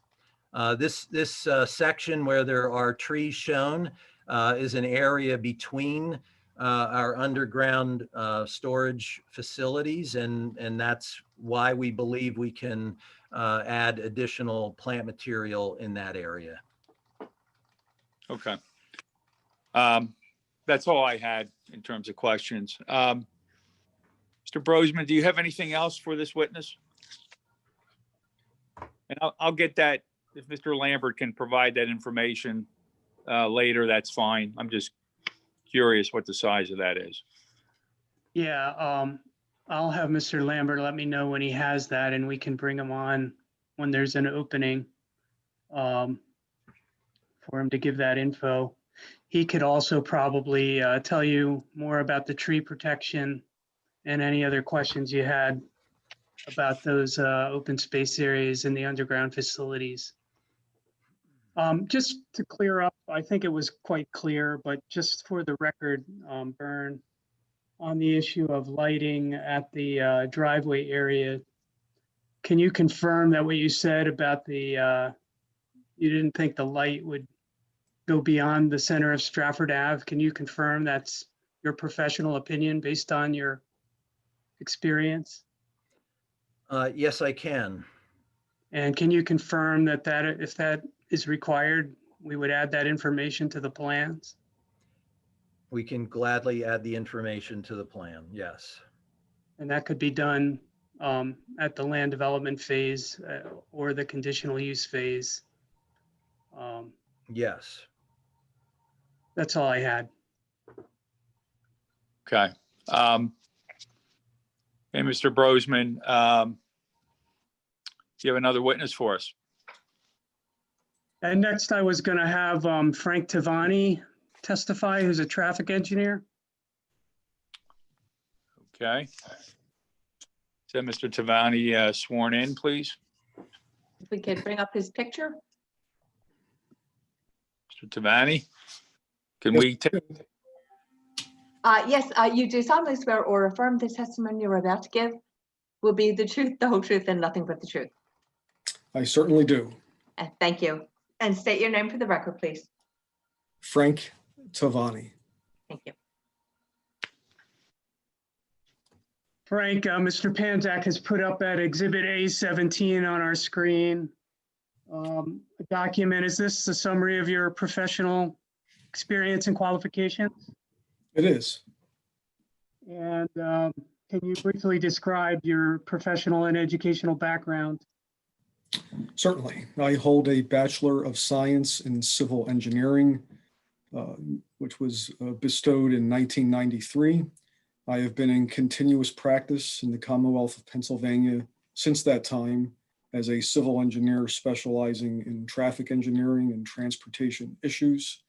This section where there are trees shown is an area between our underground storage facilities, and that's why we believe we can add additional plant material in that area. Okay. That's all I had in terms of questions. Mr. Brosman, do you have anything else for this witness? And I'll get that. If Mr. Lambert can provide that information later, that's fine. I'm just curious what the size of that is. Yeah, I'll have Mr. Lambert let me know when he has that, and we can bring him on when there's an opening for him to give that info. He could also probably tell you more about the tree protection and any other questions you had about those open space areas in the underground facilities. Just to clear up, I think it was quite clear, but just for the record, Bern, on the issue of lighting at the driveway area, can you confirm that what you said about you didn't think the light would go beyond the center of Stratford Ave? Can you confirm that's your professional opinion based on your experience? Yes, I can. And can you confirm that if that is required, we would add that information to the plans? We can gladly add the information to the plan, yes. And that could be done at the land development phase or the conditional use phase. Yes. That's all I had. Okay. And Mr. Brosman, do you have another witness for us? And next I was going to have Frank Tavani testify, who's a traffic engineer. Okay. So Mr. Tavani sworn in, please. If we could bring up his picture. Mr. Tavani, can we take? Yes, you do solemnly swear or affirm the testimony you're about to give will be the truth, the whole truth, and nothing but the truth. I certainly do. Thank you. And state your name for the record, please. Frank Tavani. Thank you. Frank, Mr. Panzak has put up at Exhibit A17 on our screen a document. Is this a summary of your professional experience and qualifications? It is. And can Can you briefly describe your professional and educational background? Certainly. I hold a Bachelor of Science in Civil Engineering, which was bestowed in 1993. I have been in continuous practice in the Commonwealth of Pennsylvania since that time as a civil engineer specializing in traffic engineering and transportation issues.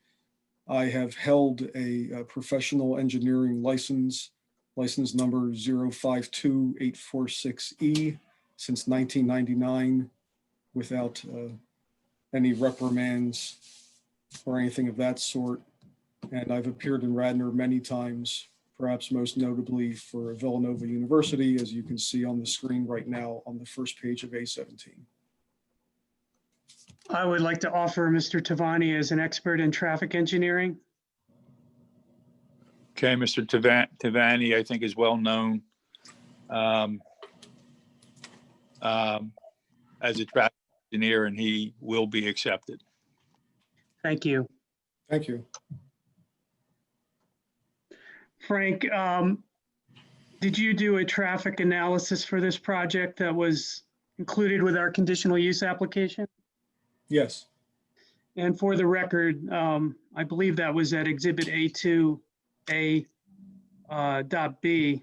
I have held a professional engineering license number 052846E since 1999 without any reprimands or anything of that sort. And I've appeared in Radnor many times, perhaps most notably for Villanova University, as you can see on the screen right now on the first page of A17. I would like to offer Mr. Tavani as an expert in traffic engineering. Okay, Mr. Tavani, I think is well known as a traffic engineer, and he will be accepted. Thank you. Thank you. Frank, did you do a traffic analysis for this project that was included with our conditional use application? Yes. And for the record, I believe that was at Exhibit A2A dot B.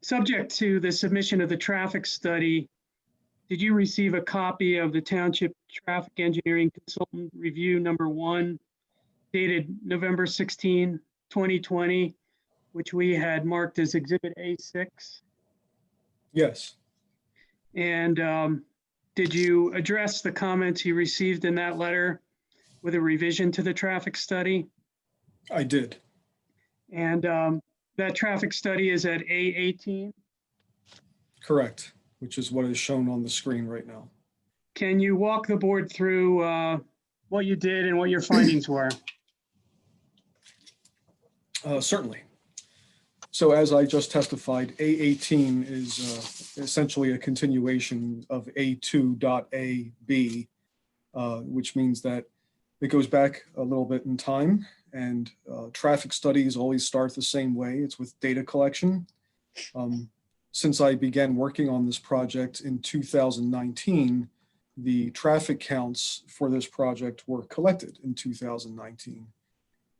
Subject to the submission of the traffic study, did you receive a copy of the Township Traffic Engineering Consultant Review Number 1 dated November 16, 2020, which we had marked as Exhibit A6? Yes. And did you address the comments you received in that letter with a revision to the traffic study? I did. And that traffic study is at A18. Correct, which is what is shown on the screen right now. Can you walk the board through what you did and what your findings were? Certainly. So as I just testified, A18 is essentially a continuation of A2.AB, which means that it goes back a little bit in time, and traffic studies always start the same way. It's with data collection. Since I began working on this project in 2019, the traffic counts for this project were collected in 2019,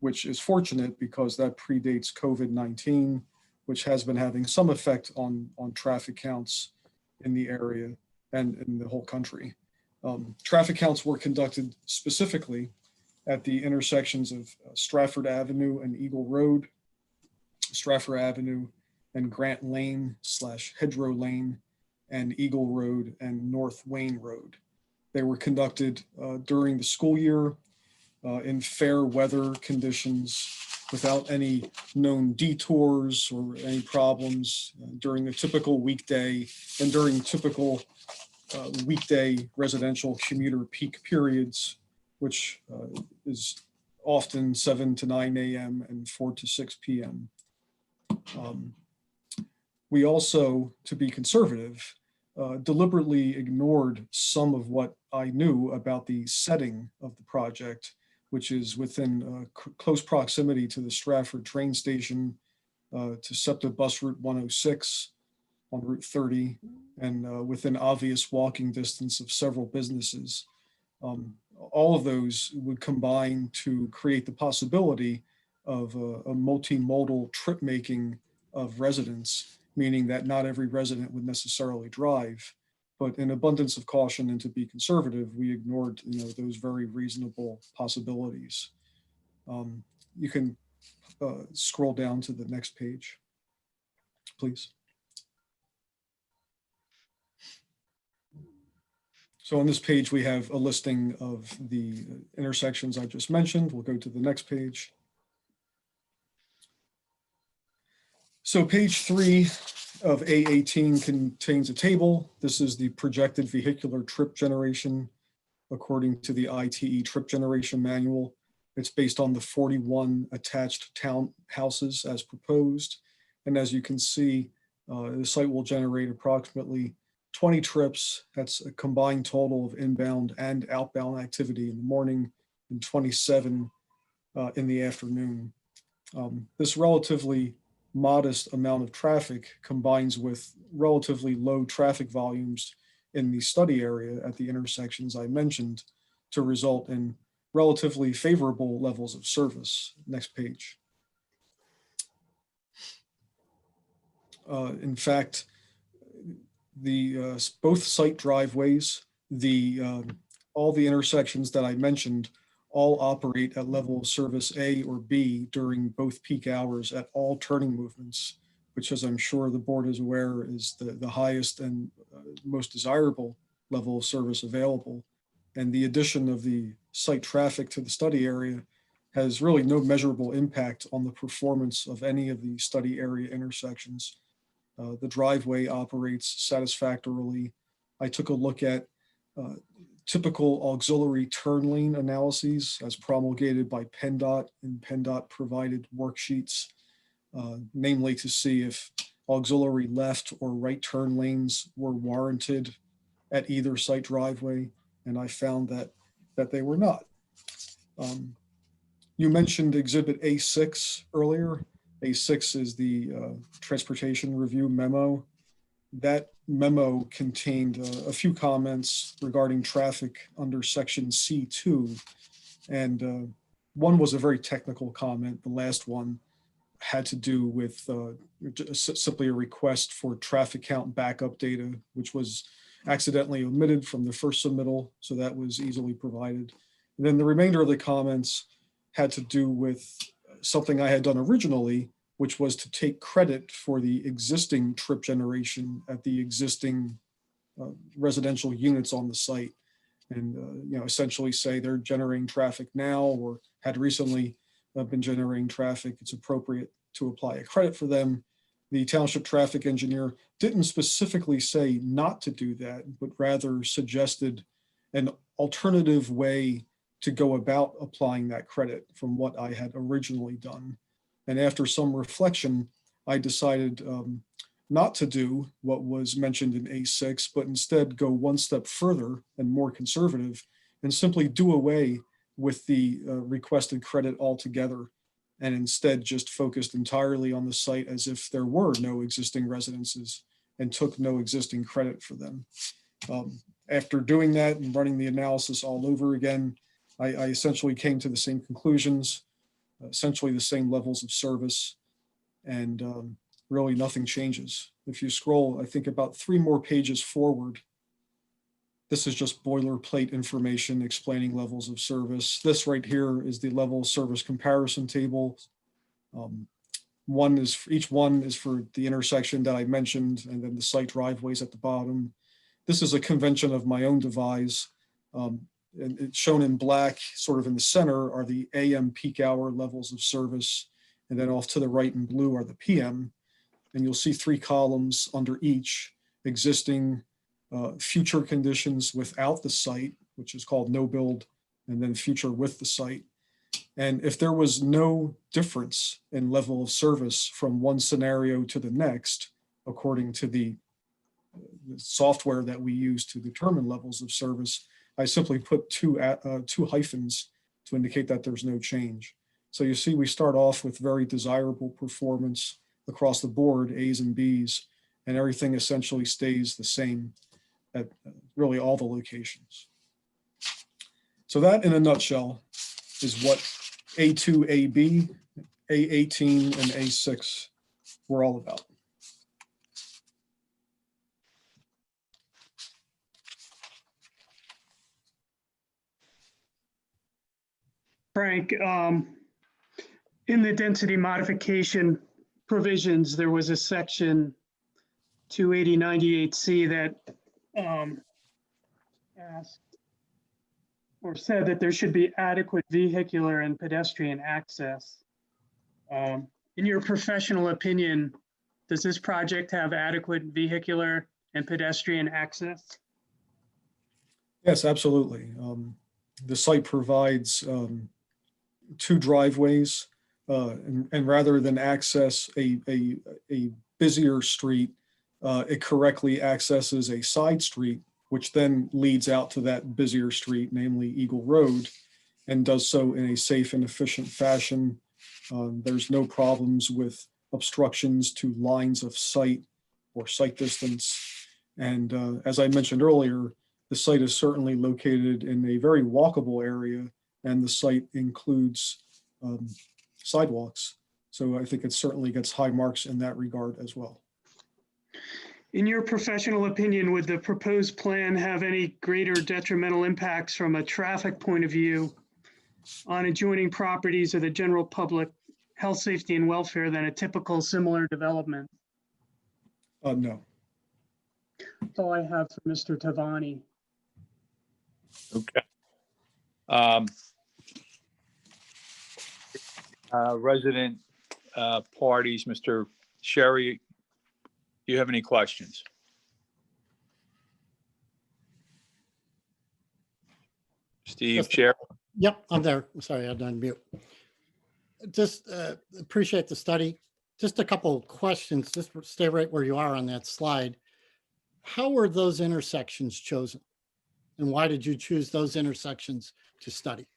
which is fortunate because that predates COVID-19, which has been having some effect on traffic counts in the area and in the whole country. Traffic counts were conducted specifically at the intersections of Stratford Avenue and Eagle Road, Stratford Avenue and Grant Lane / Hedgerow Lane, and Eagle Road and North Wayne Road. They were conducted during the school year in fair weather conditions without any known detours or any problems during a typical weekday and during typical weekday residential commuter peak periods, which is often 7 to 9 a.m. and 4 to 6 p.m. We also, to be conservative, deliberately ignored some of what I knew about the setting of the project, which is within close proximity to the Stratford train station, to SEPTA bus route 106 on Route 30, and within obvious walking distance of several businesses. All of those would combine to create the possibility of a multimodal trip making of residents, meaning that not every resident would necessarily drive. But in abundance of caution and to be conservative, we ignored those very reasonable possibilities. You can scroll down to the next page, please. So on this page, we have a listing of the intersections I just mentioned. We'll go to the next page. So page 3 of A18 contains a table. This is the projected vehicular trip generation according to the ITE trip generation manual. It's based on the 41 attached townhouses as proposed. And as you can see, the site will generate approximately 20 trips. That's a combined total of inbound and outbound activity in the morning and 27 in the afternoon. This relatively modest amount of traffic combines with relatively low traffic volumes in the study area at the intersections I mentioned to result in relatively favorable levels of service. Next page. In fact, the both site driveways, all the intersections that I mentioned all operate at level of service A or B during both peak hours at all turning movements, which, as I'm sure the board is aware, is the highest and most desirable level of service available. And the addition of the site traffic to the study area has really no measurable impact on the performance of any of the study area intersections. The driveway operates satisfactorily. I took a look at typical auxiliary turn lane analyses as promulgated by PennDOT and PennDOT provided worksheets, namely to see if auxiliary left or right turn lanes were warranted at either site driveway, and I found that they were not. You mentioned Exhibit A6 earlier. A6 is the transportation review memo. That memo contained a few comments regarding traffic under section C2. And one was a very technical comment. The last one had to do with simply a request for traffic count backup data, which was accidentally omitted from the first submittal. So that was easily provided. And then the remainder of the comments had to do with something I had done originally, which was to take credit for the existing trip generation at the existing residential units on the site. And essentially say they're generating traffic now or had recently been generating traffic. It's appropriate to apply a credit for them. The township traffic engineer didn't specifically say not to do that, but rather suggested an alternative way to go about applying that credit from what I had originally done. And after some reflection, I decided not to do what was mentioned in A6, but instead go one step further and more conservative and simply do away with the requested credit altogether, and instead just focused entirely on the site as if there were no existing residences and took no existing credit for them. After doing that and running the analysis all over again, I essentially came to the same conclusions, essentially the same levels of service, and really nothing changes. If you scroll, I think about 3 more pages forward, this is just boilerplate information explaining levels of service. This right here is the level of service comparison table. Each one is for the intersection that I mentioned, and then the site driveways at the bottom. This is a convention of my own devise. And it's shown in black, sort of in the center, are the AM peak hour levels of service. And then off to the right in blue are the PM. And you'll see 3 columns under each: existing, future conditions without the site, which is called no build, and then future with the site. And if there was no difference in level of service from one scenario to the next, according to the software that we use to determine levels of service, I simply put two hyphens to indicate that there's no change. So you see, we start off with very desirable performance across the board, A's and B's, and everything essentially stays the same at really all the locations. So that, in a nutshell, is what A2, AB, A18, and A6 were all about. Frank, in the density modification provisions, there was a section 28098C that asked or said that there should be adequate vehicular and pedestrian access. In your professional opinion, does this project have adequate vehicular and pedestrian access? Yes, absolutely. The site provides 2 driveways, and rather than access a busier street, it correctly accesses a side street, which then leads out to that busier street, namely Eagle Road, and does so in a safe and efficient fashion. There's no problems with obstructions to lines of sight or sight distance. And as I mentioned earlier, the site is certainly located in a very walkable area, and the site includes sidewalks. So I think it certainly gets high marks in that regard as well. In your professional opinion, would the proposed plan have any greater detrimental impacts from a traffic point of view on adjoining properties or the general public health, safety, and welfare than a typical similar development? No. That's all I have for Mr. Tavani. Okay. Resident parties, Mr. Sherry, do you have any questions? Steve, Yes, Chair? Yep, I'm there. Sorry, I had to unmute. Just appreciate the study. Just a couple of questions. Just stay right where you are on that slide. How were those intersections chosen? And why did you choose those intersections to study?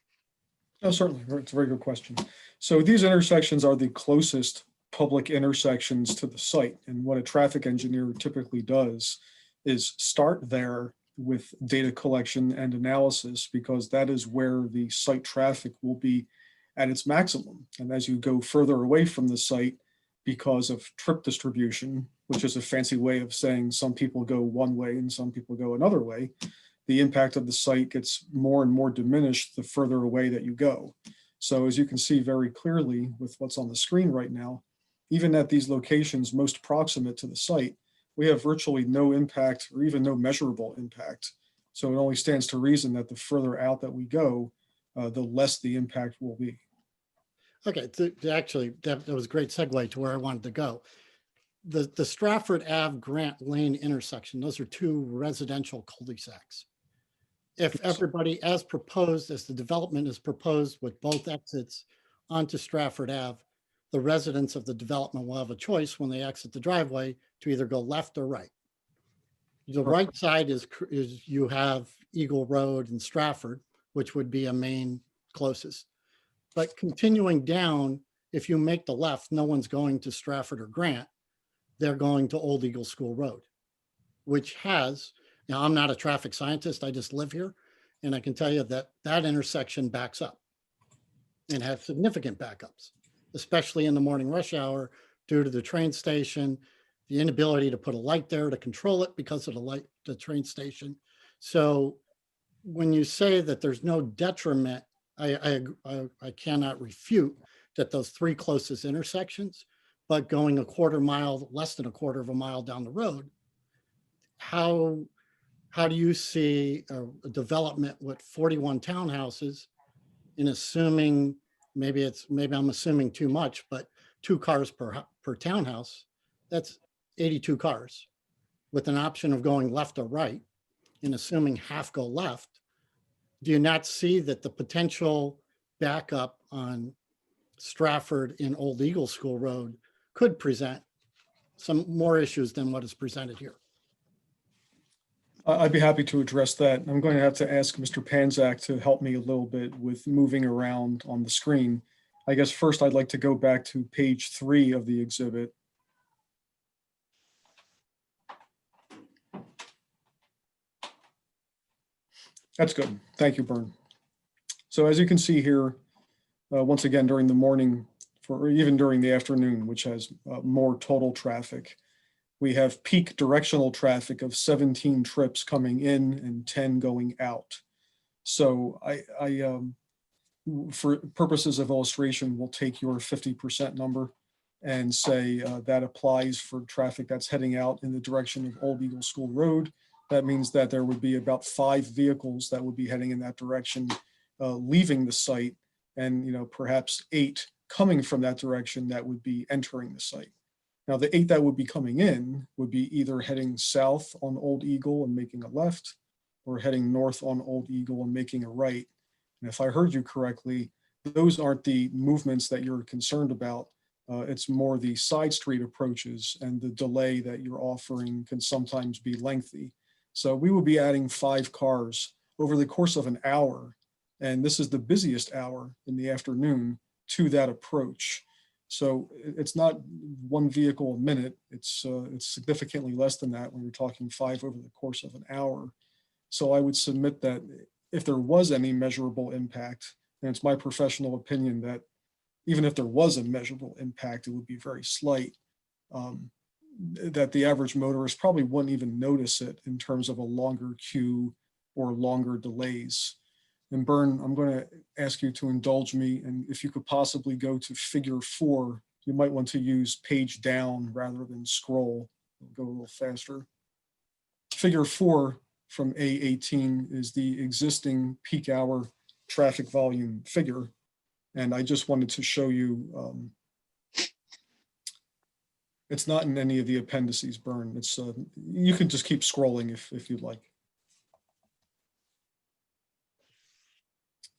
Oh, certainly. It's a very good question. So these intersections are the closest public intersections to the site. And what a traffic engineer typically does is start there with data collection and analysis, because that is where the site traffic will be at its maximum. And as you go further away from the site, because of trip distribution, which is a fancy way of saying some people go one way and some people go another way, the impact of the site gets more and more diminished the further away that you go. So as you can see very clearly with what's on the screen right now, even at these locations most proximate to the site, we have virtually no impact or even no measurable impact. So it only stands to reason that the further out that we go, the less the impact will be. Okay, actually, that was a great segue to where I wanted to go. The Stratford Ave Grant Lane intersection, those are two residential cul-de-sacs. If everybody, as proposed, as the development is proposed with both exits onto Stratford Ave, the residents of the development will have a choice when they exit the driveway to either go left or right. The right side is you have Eagle Road and Stratford, which would be a main closest. But continuing down, if you make the left, no one's going to Stratford or Grant. They're going to Old Eagle School Road, which has, now I'm not a traffic scientist, I just live here. And I can tell you that that intersection backs up and has significant backups, especially in the morning rush hour due to the train station, the inability to put a light there to control it because of the train station. So when you say that there's no detriment, I cannot refute that those three closest intersections, but going a quarter mile, less than a quarter of a mile down the road, how do you see a development with 41 townhouses in assuming, maybe I'm assuming too much, but 2 cars per townhouse, that's 82 cars with an option of going left or right, and assuming half go left. Do you not see that the potential backup on Stratford and Old Eagle School Road could present some more issues than what is presented here? I'd be happy to address that. I'm going to have to ask Mr. Panzak to help me a little bit with moving around on the screen. I guess first I'd like to go back to page 3 of the exhibit. That's good. Thank you, Bern. So as you can see here, once again, during the morning, or even during the afternoon, which has more total traffic, we have peak directional traffic of 17 trips coming in and 10 going out. So for purposes of illustration, we'll take your 50% number and say that applies for traffic that's heading out in the direction of Old Eagle School Road. That means that there would be about 5 vehicles that would be heading in that direction, leaving the site, and perhaps 8 coming from that direction that would be entering the site. Now, the 8 that would be coming in would be either heading south on Old Eagle and making a left, or heading north on Old Eagle and making a right. And if I heard you correctly, those aren't the movements that you're concerned about. It's more the side street approaches, and the delay that you're offering can sometimes be lengthy. So we will be adding 5 cars over the course of an hour, and this is the busiest hour in the afternoon, to that approach. So it's not one vehicle a minute. It's significantly less than that when you're talking 5 over the course of an hour. So I would submit that if there was any measurable impact, and it's my professional opinion that even if there was a measurable impact, it would be very slight, that the average motorist probably wouldn't even notice it in terms of a longer queue or longer delays. And Bern, I'm going to ask you to indulge me, and if you could possibly go to figure 4, you might want to use page down rather than scroll. Go a little faster. Figure 4 from A18 is the existing peak hour traffic volume figure. And I just wanted to show you, it's not in any of the appendices, Bern. It's, you can just keep scrolling if you'd like.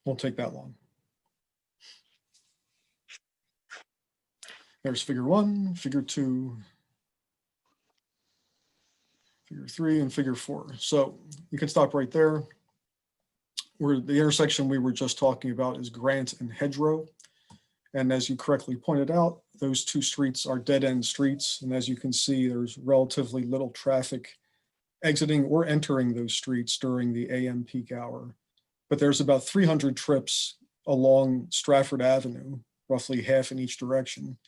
Won't take that long. There's figure 1, figure 2, figure 3, and figure 4. So you can stop right there. Where the intersection we were just talking about is Grant and Hedgerow. And as you correctly pointed out, those 2 streets are dead-end streets. And as you can see, there's relatively little traffic exiting or entering those streets during the AM peak hour. But there's about 300 trips along Stratford Avenue, roughly half in each direction.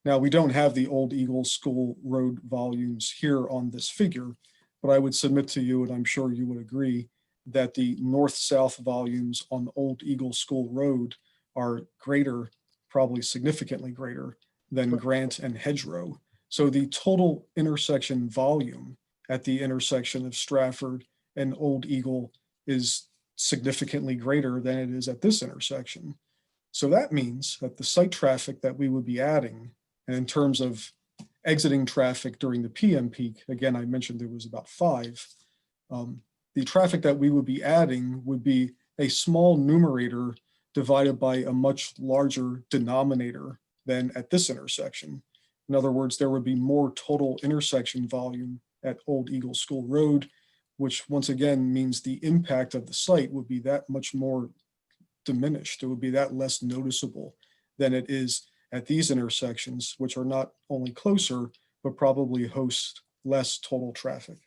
Now, we don't have the Old Eagle School Road volumes here on this figure, but I would submit to you, and I'm sure you would agree, that the north-south volumes on Old Eagle School Road are greater, probably significantly greater than Grant and Hedgerow. So the total intersection volume at the intersection of Stratford and Old Eagle is significantly greater than it is at this intersection. So that means that the site traffic that we would be adding, and in terms of exiting traffic during the PM peak, again, I mentioned there was about 5, the traffic that we would be adding would be a small numerator divided by a much larger denominator than at this intersection. In other words, there would be more total intersection volume at Old Eagle School Road, which once again means the impact of the site would be that much more diminished. It would be that less noticeable than it is at these intersections, which are not only closer, but probably host less total traffic.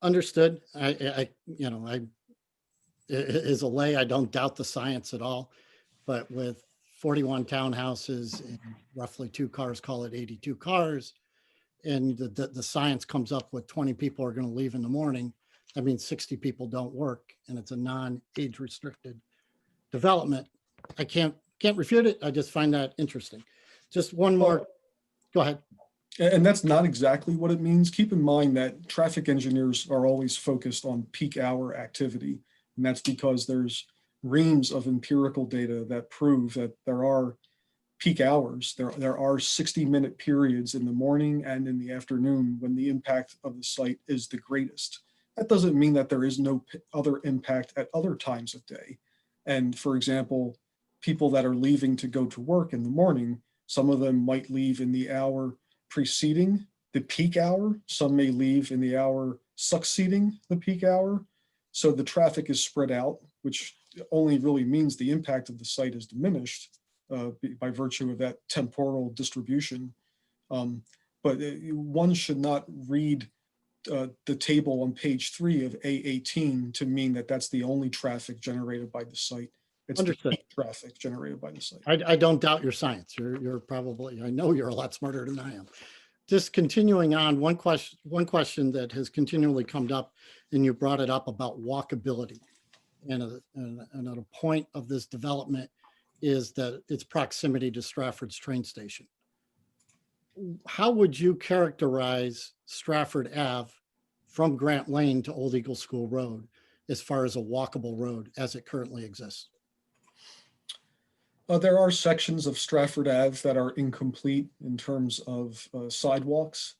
Understood. As a lay, I don't doubt the science at all, but with 41 townhouses and roughly 2 cars, call it 82 cars, and the science comes up with 20 people are going to leave in the morning, that means 60 people don't work, and it's a non-age restricted development. I can't refute it. I just find that interesting. Just one more. Go ahead. And that's not exactly what it means. Keep in mind that traffic engineers are always focused on peak hour activity. And that's because there's reams of empirical data that prove that there are peak hours. There are 60-minute periods in the morning and in the afternoon when the impact of the site is the greatest. That doesn't mean that there is no other impact at other times of day. And for example, people that are leaving to go to work in the morning, some of them might leave in the hour preceding the peak hour. Some may leave in the hour succeeding the peak hour. So the traffic is spread out, which only really means the impact of the site is diminished by virtue of that temporal distribution. But one should not read the table on page 3 of A18 to mean that that's the only traffic generated by the site. It's Understood. the peak traffic generated by the site. I don't doubt your science. You're probably, I know you're a lot smarter than I am. Just continuing on, one question that has continually come up, and you brought it up about walkability. And a point of this development is that its proximity to Stratford's train station. How would you characterize Stratford Ave from Grant Lane to Old Eagle School Road as far as a walkable road as it currently exists? There are sections of Stratford Ave that are incomplete in terms of sidewalks.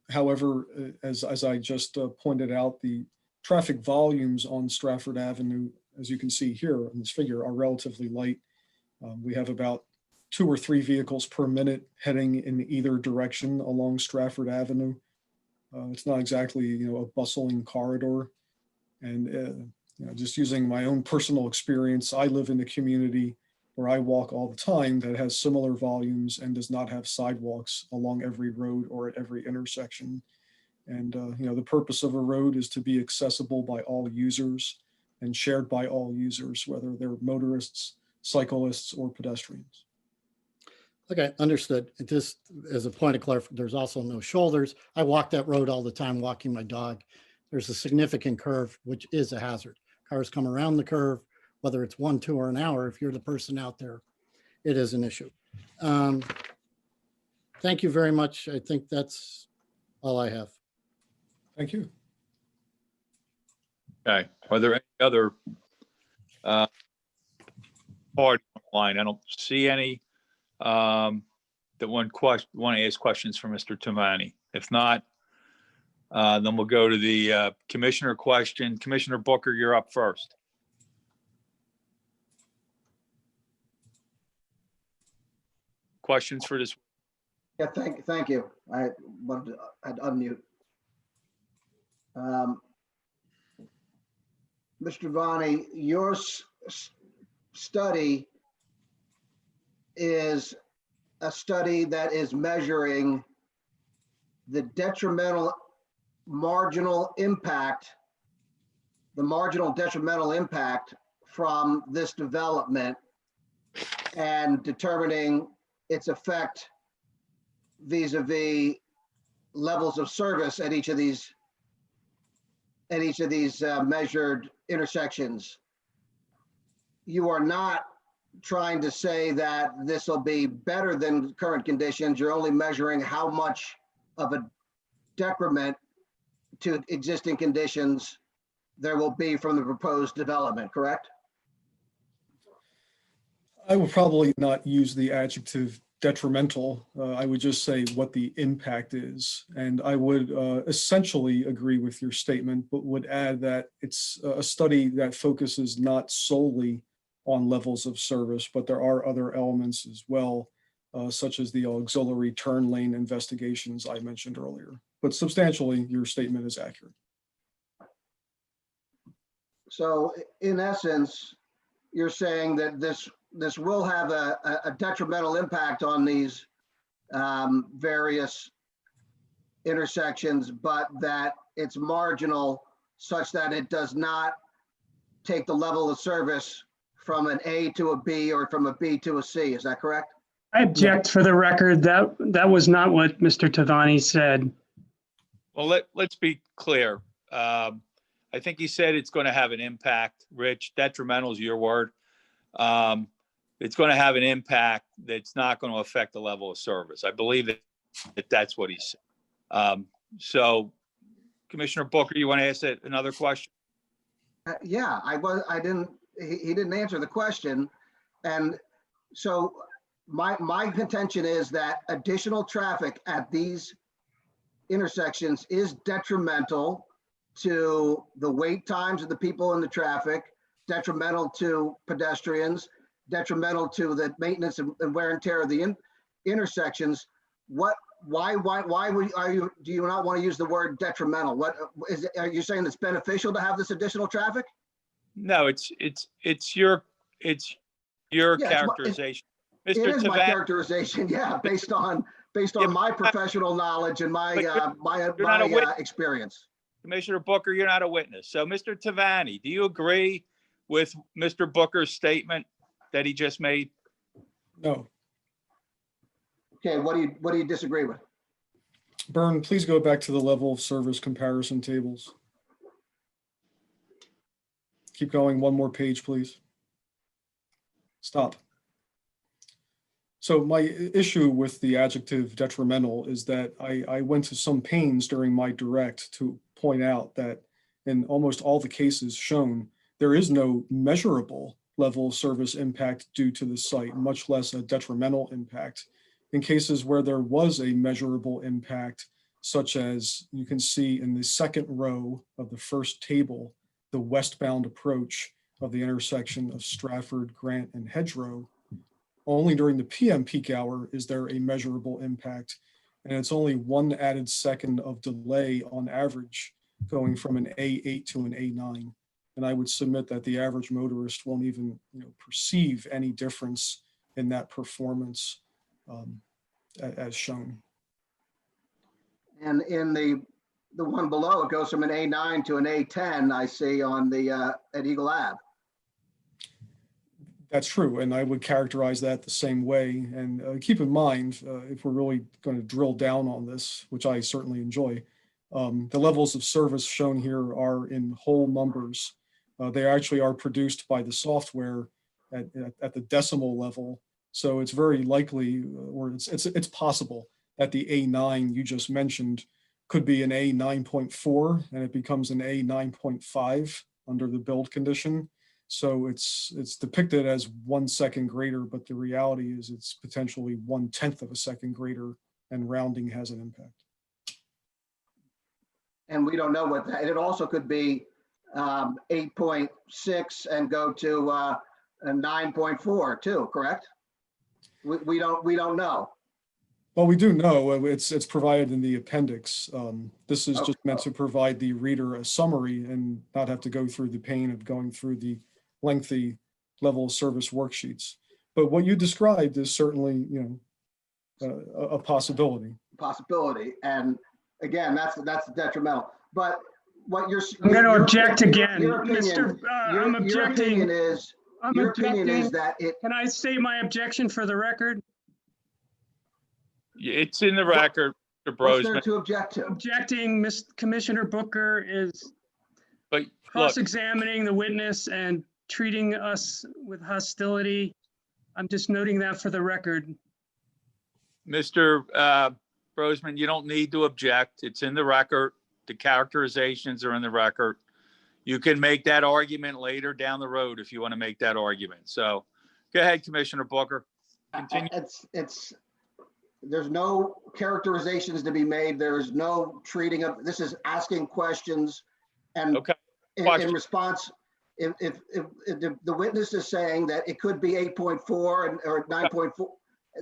However, as I just pointed out, the traffic volumes on Stratford Avenue, as you can see here in this figure, are relatively light. We have about 2 or 3 vehicles per minute heading in either direction along Stratford Avenue. It's not exactly, a bustling corridor. And just using my own personal experience, I live in the community where I walk all the time that has similar volumes and does not have sidewalks along every road or at every intersection. And the purpose of a road is to be accessible by all users and shared by all users, whether they're motorists, cyclists, or pedestrians. Okay, understood. Just as a point of clarification, there's also no shoulders. I walk that road all the time walking my dog. There's a significant curve, which is a hazard. Cars come around the curve, whether it's 1, 2, or an hour. If you're the person out there, it is an issue. Thank you very much. I think that's all I have. Thank you. Okay, are there any other party line? I don't see any that want to ask questions for Mr. Tavani. If not, then we'll go to the commissioner question. Commissioner Booker, you're up first. Questions for this? Yeah, thank you. I wanted to unmute. Mr. Vani, your study is a study that is measuring the detrimental marginal impact, the marginal detrimental impact from this development and determining its effect vis-a-vis levels of service at each of these measured intersections. You are not trying to say that this will be better than current conditions. You're only measuring how much of a decrement to existing conditions there will be from the proposed development, correct? I will probably not use the adjective detrimental. I would just say what the impact is. And I would essentially agree with your statement, but would add that it's a study that focuses not solely on levels of service, but there are other elements as well, such as the auxiliary turn lane investigations I mentioned earlier. But substantially, your statement is accurate. So in essence, you're saying that this will have a detrimental impact on these various intersections, but that it's marginal such that it does not take the level of service from an A to a B or from a B to a C. Is that correct? I object for the record. That was not what Mr. Tavani said. Well, let's be clear. I think he said it's going to have an impact. Rich, detrimental is your word. It's going to have an impact that's not going to affect the level of service. I believe that that's what he said. So, Commissioner Booker, you want to ask another question? Yeah, he didn't answer the question. And so my contention is that additional traffic at these intersections is detrimental to the wait times of the people in the traffic, detrimental to pedestrians, detrimental to the maintenance and wear and tear of the intersections. Why do you not want to use the word detrimental? What is it, are you saying it's beneficial to have this additional traffic? No, it's your characterization. It is my characterization, yeah, based on my professional knowledge and my experience. Commissioner Booker, you're not a witness. So, Mr. Tavani, do you agree with Mr. Booker's statement that he just made? No. Okay, what do you disagree with? Byrne, please go back to the level of service comparison tables. Keep going, one more page, please. Stop. So my issue with the adjective detrimental is that I went to some pains during my direct to point out that in almost all the cases shown, there is no measurable level of service impact due to the site, much less a detrimental impact. In cases where there was a measurable impact, such as you can see in the second row of the first table, the westbound approach of the intersection of Stratford, Grant, and Hedgerow, only during the PM peak hour is there a measurable impact, and it's only 1 added second of delay on average going from an A8 to an A9. And I would submit that the average motorist won't even perceive any difference in that performance as shown. And in the one below, it goes from an A9 to an A10, I see on the, at Eagle Ave. That's true, and I would characterize that the same way. And keep in mind, if we're really going to drill down on this, which I certainly enjoy, the levels of service shown here are in whole numbers. They actually are produced by the software at the decimal level. So it's very likely, or it's possible that the A9 you just mentioned could be an A9.4 and it becomes an A9.5 under the build condition. So it's depicted as 1 second greater, but the reality is it's potentially 1/10 of a second greater, and rounding has an impact. And we don't know what that, it also could be 8.6 and go to a 9.4 too, correct? We don't know. Well, we do know it's provided in the appendix. This is just meant to provide the reader a summary and not have to go through the pain of going through the lengthy level of service worksheets. But what you described is certainly, a possibility. Possibility, and again, that's detrimental. But what you're, I'm going to object again, your opinion, I'm objecting. Your opinion is that it. Can I state my objection for the record? It's in the record, Mr. What's there Brosman. to object to? Objecting, Commissioner Booker is But look, cross-examining the witness and treating us with hostility. I'm just noting that for the record. Mr. Brosman, you don't need to object. It's in the record. The characterizations are in the record. You can make that argument later down the road if you want to make that argument. So go ahead, Commissioner Booker. Continue. There's no characterizations to be made. There's no treating of, this is asking questions. And Okay. in response, if the witness is saying that it could be 8.4 or 9.4,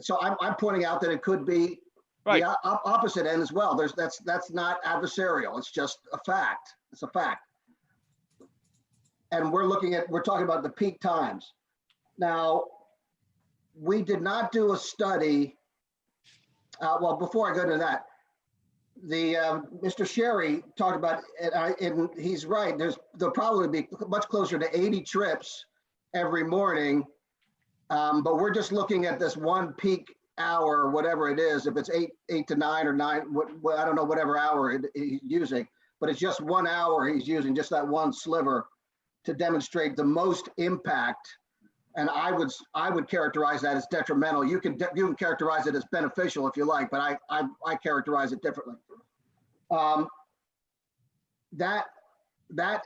so I'm pointing out that it could be Right. the opposite end as well. That's not adversarial. It's just a fact. It's a fact. And we're talking about the peak times. Now, we did not do a study. Well, before I go to that, Mr. Sherry talked about, and he's right, there'll probably be much closer to 80 trips every morning. But we're just looking at this one peak hour, whatever it is, if it's 8 to 9 or 9, I don't know, whatever hour he's using, but it's just 1 hour he's using, just that one sliver to demonstrate the most impact. And I would characterize that as detrimental. You can characterize it as beneficial if you like, but I characterize it differently. That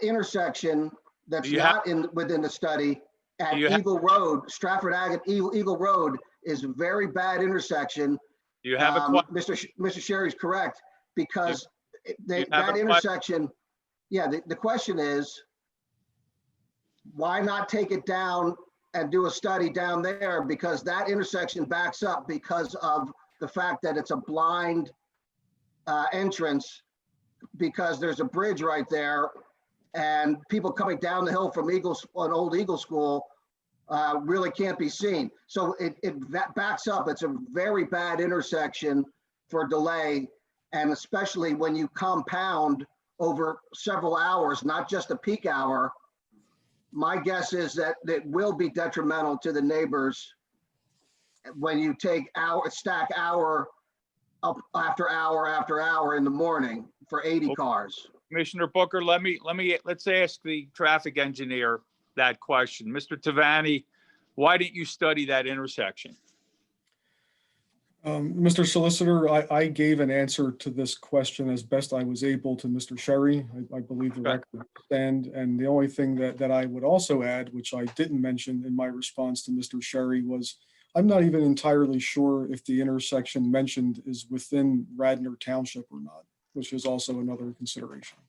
intersection that's not within the study at Eagle Road, Stratford Ave, Eagle Road is a very bad intersection. You have Mr. Sherry's correct, because that intersection, the question is, why not take it down and do a study down there? Because that intersection backs up because of the fact that it's a blind entrance, because there's a bridge right there, and people coming down the hill from Old Eagle School really can't be seen. So that backs up. It's a very bad intersection for delay, and especially when you compound over several hours, not just a peak hour. My guess is that it will be detrimental to the neighbors when you stack hour up after hour after hour in the morning for 80 cars. Commissioner Booker, let's ask the traffic engineer that question. Mr. Tavani, why didn't you study that intersection? Mr. Solicitor, I gave an answer to this question as best I was able to Mr. Sherry. I believe the record stand. And the only thing that I would also add, which I didn't mention in my response to Mr. Sherry, was I'm not even entirely sure if the intersection mentioned is within Radnor Township or not, which is also another consideration.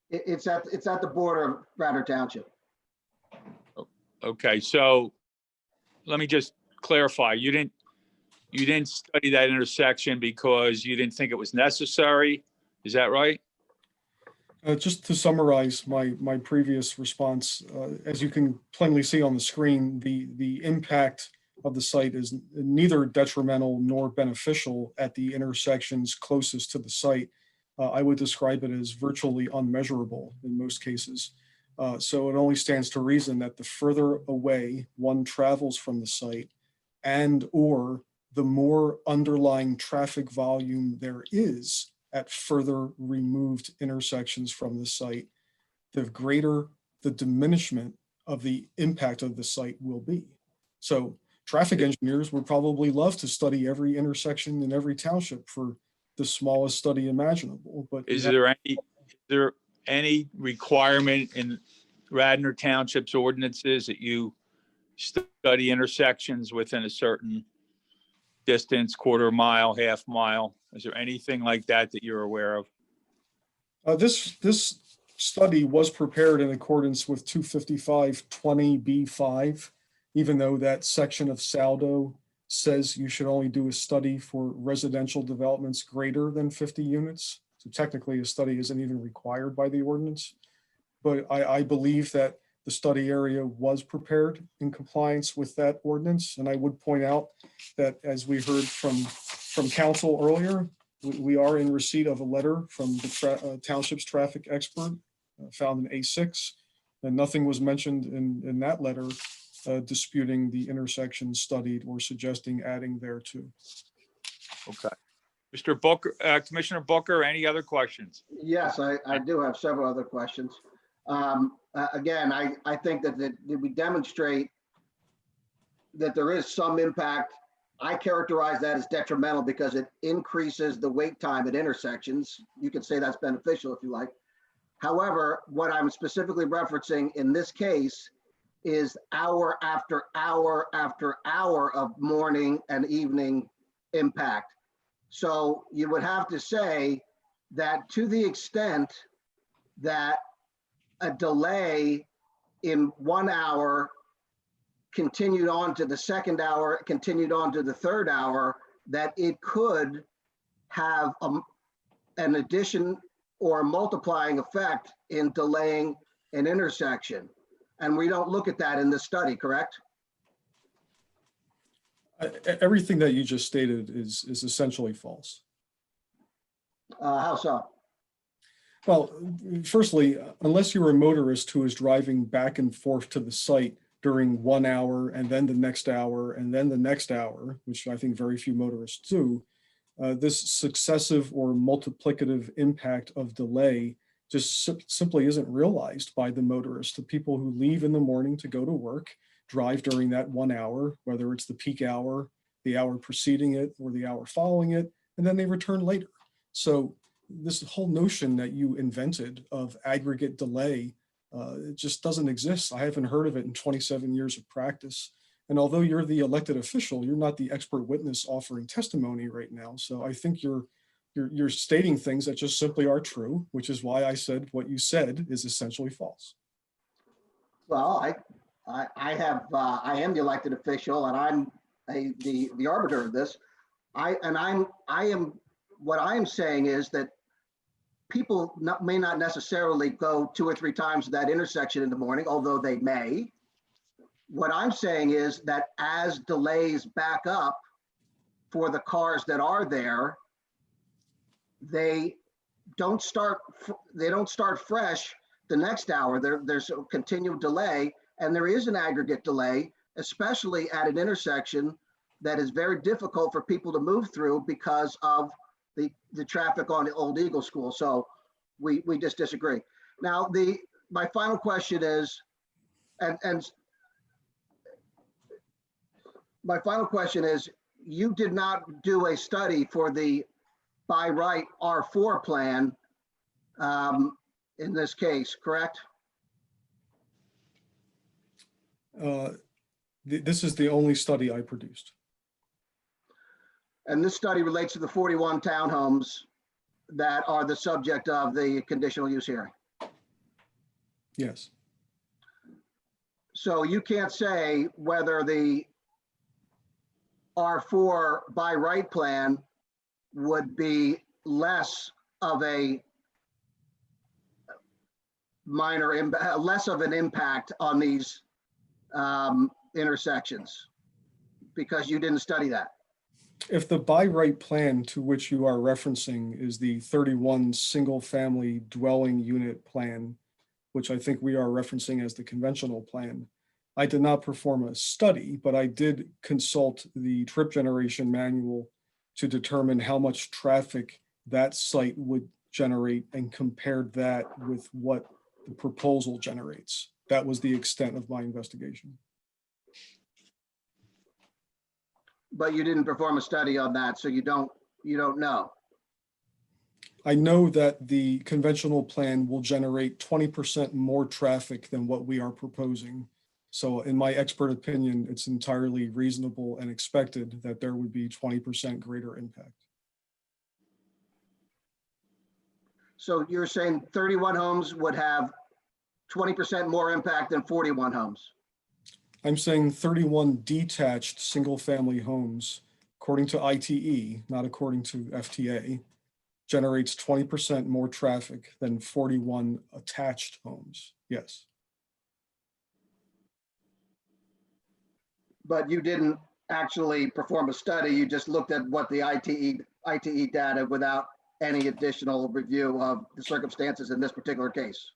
It's at the border of Radnor Township. Okay, so let me just clarify. You didn't study that intersection because you didn't think it was necessary. Is that right? Just to summarize my previous response, as you can plainly see on the screen, the impact of the site is neither detrimental nor beneficial at the intersections closest to the site. I would describe it as virtually unmeasurable in most cases. So it only stands to reason that the further away one travels from the site and or the more underlying traffic volume there is at further removed intersections from the site, the greater the diminishment of the impact of the site will be. So traffic engineers would probably love to study every intersection in every township for the smallest study imaginable, but Is there any requirement in Radnor Township's ordinances that you study intersections within a certain distance, quarter mile, half mile? Is there anything like that that you're aware of? This study was prepared in accordance with 255-20B5, even though that section of Saldo says you should only do a study for residential developments greater than 50 units. So technically a study isn't even required by the ordinance. But I believe that the study area was prepared in compliance with that ordinance. And I would point out that, as we heard from council earlier, we are in receipt of a letter from the township's traffic expert found in A6, and nothing was mentioned in that letter disputing the intersection studied or suggesting adding thereto. Okay. Mr. Booker, Commissioner Booker, any other questions? Yes, I do have several other questions. Again, I think that we demonstrate that there is some impact. I characterize that as detrimental because it increases the wait time at intersections. You could say that's beneficial if you like. However, what I'm specifically referencing in this case is hour after hour after hour of morning and evening impact. So you would have to say that to the extent that a delay in 1 hour continued on to the second hour, continued on to the third hour, that it could have an addition or a multiplying effect in delaying an intersection. And we don't look at that in this study, correct? Everything that you just stated is essentially false. How so? Well, firstly, unless you're a motorist who is driving back and forth to the site during 1 hour and then the next hour and then the next hour, which I think very few motorists do, this successive or multiplicative impact of delay just simply isn't realized by the motorist. The people who leave in the morning to go to work drive during that 1 hour, whether it's the peak hour, the hour preceding it, or the hour following it, and then they return later. So this whole notion that you invented of aggregate delay, it just doesn't exist. I haven't heard of it in 27 years of practice. And although you're the elected official, you're not the expert witness offering testimony right now. So I think you're stating things that just simply are true, which is why I said what you said is essentially false. Well, I am the elected official, and I'm the arbiter of this. What I'm saying is that people may not necessarily go 2 or 3 times to that intersection in the morning, although they may. What I'm saying is that as delays back up for the cars that are there, they don't start fresh the next hour. There's a continued delay, and there is an aggregate delay, especially at an intersection that is very difficult for people to move through because of the traffic on the Old Eagle School. So we just disagree. Now, my final question is, my final question is, you did not do a study for the by right R4 plan in this case, correct? This is the only study I produced. And this study relates to the 41 townhomes that are the subject of the conditional use hearing. Yes. So you can't say whether the R4 by right plan would be less of a less of an impact on these intersections because you didn't study that. If the by right plan to which you are referencing is the 31 single family dwelling unit plan, which I think we are referencing as the conventional plan, I did not perform a study, but I did consult the trip generation manual to determine how much traffic that site would generate and compared that with what the proposal generates. That was the extent of my investigation. But you didn't perform a study on that, so you don't know. I know that the conventional plan will generate 20% more traffic than what we are proposing. So in my expert opinion, it's entirely reasonable and expected that there would be 20% greater impact. So you're saying 31 homes would have 20% more impact than 41 homes? I'm saying 31 detached single-family homes, according to ITE, not according to FTA, generates 20% more traffic than 41 attached homes. Yes. But you didn't actually perform a study. You just looked at what the ITE data without any additional review of the circumstances in this particular case.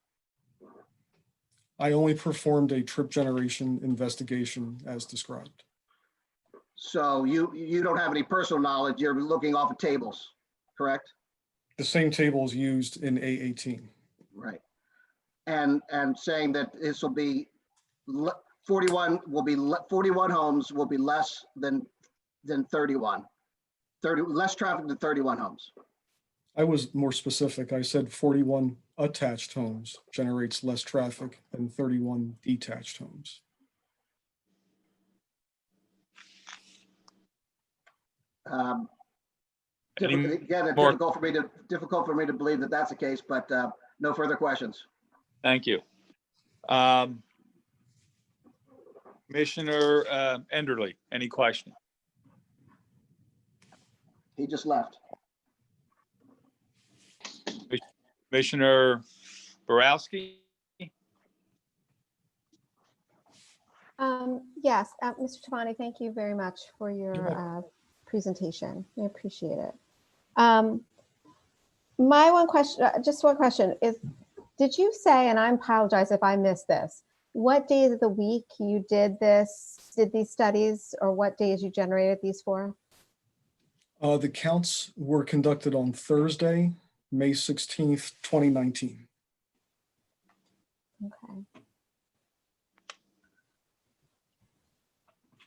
I only performed a trip generation investigation as described. So you don't have any personal knowledge. You're looking off of tables, correct? The same tables used in A18. Right. And saying that this will be 41 homes will be less than 31. Less traffic than 31 homes. I was more specific. I said 41 attached homes generates less traffic than 31 detached homes. Again, it's difficult for me to believe that that's the case, but no further questions. Thank you. Commissioner Enderle, any question? He just left. Commissioner Borowski? Yes, Mr. Tavani, thank you very much for your presentation. I appreciate it. My one question, just one question is, did you say, and I apologize if I missed this, what days of the week you did these studies, or what days you generated these for? The counts were conducted on Thursday, May 16th, 2019. Okay.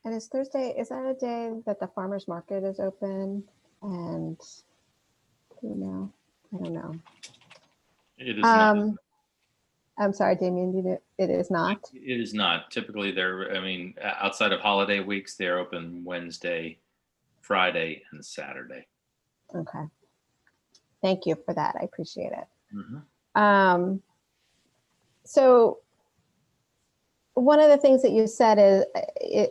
And is Thursday, is that a day that the farmer's market is open? And, you know, I don't know. It is not. I'm sorry, Damien, it is not? It is not. Typically they're, I mean, outside of holiday weeks, they're open Wednesday, Friday, and Saturday. Okay. Thank you for that. I appreciate it. Mm-hmm. So one of the things that you said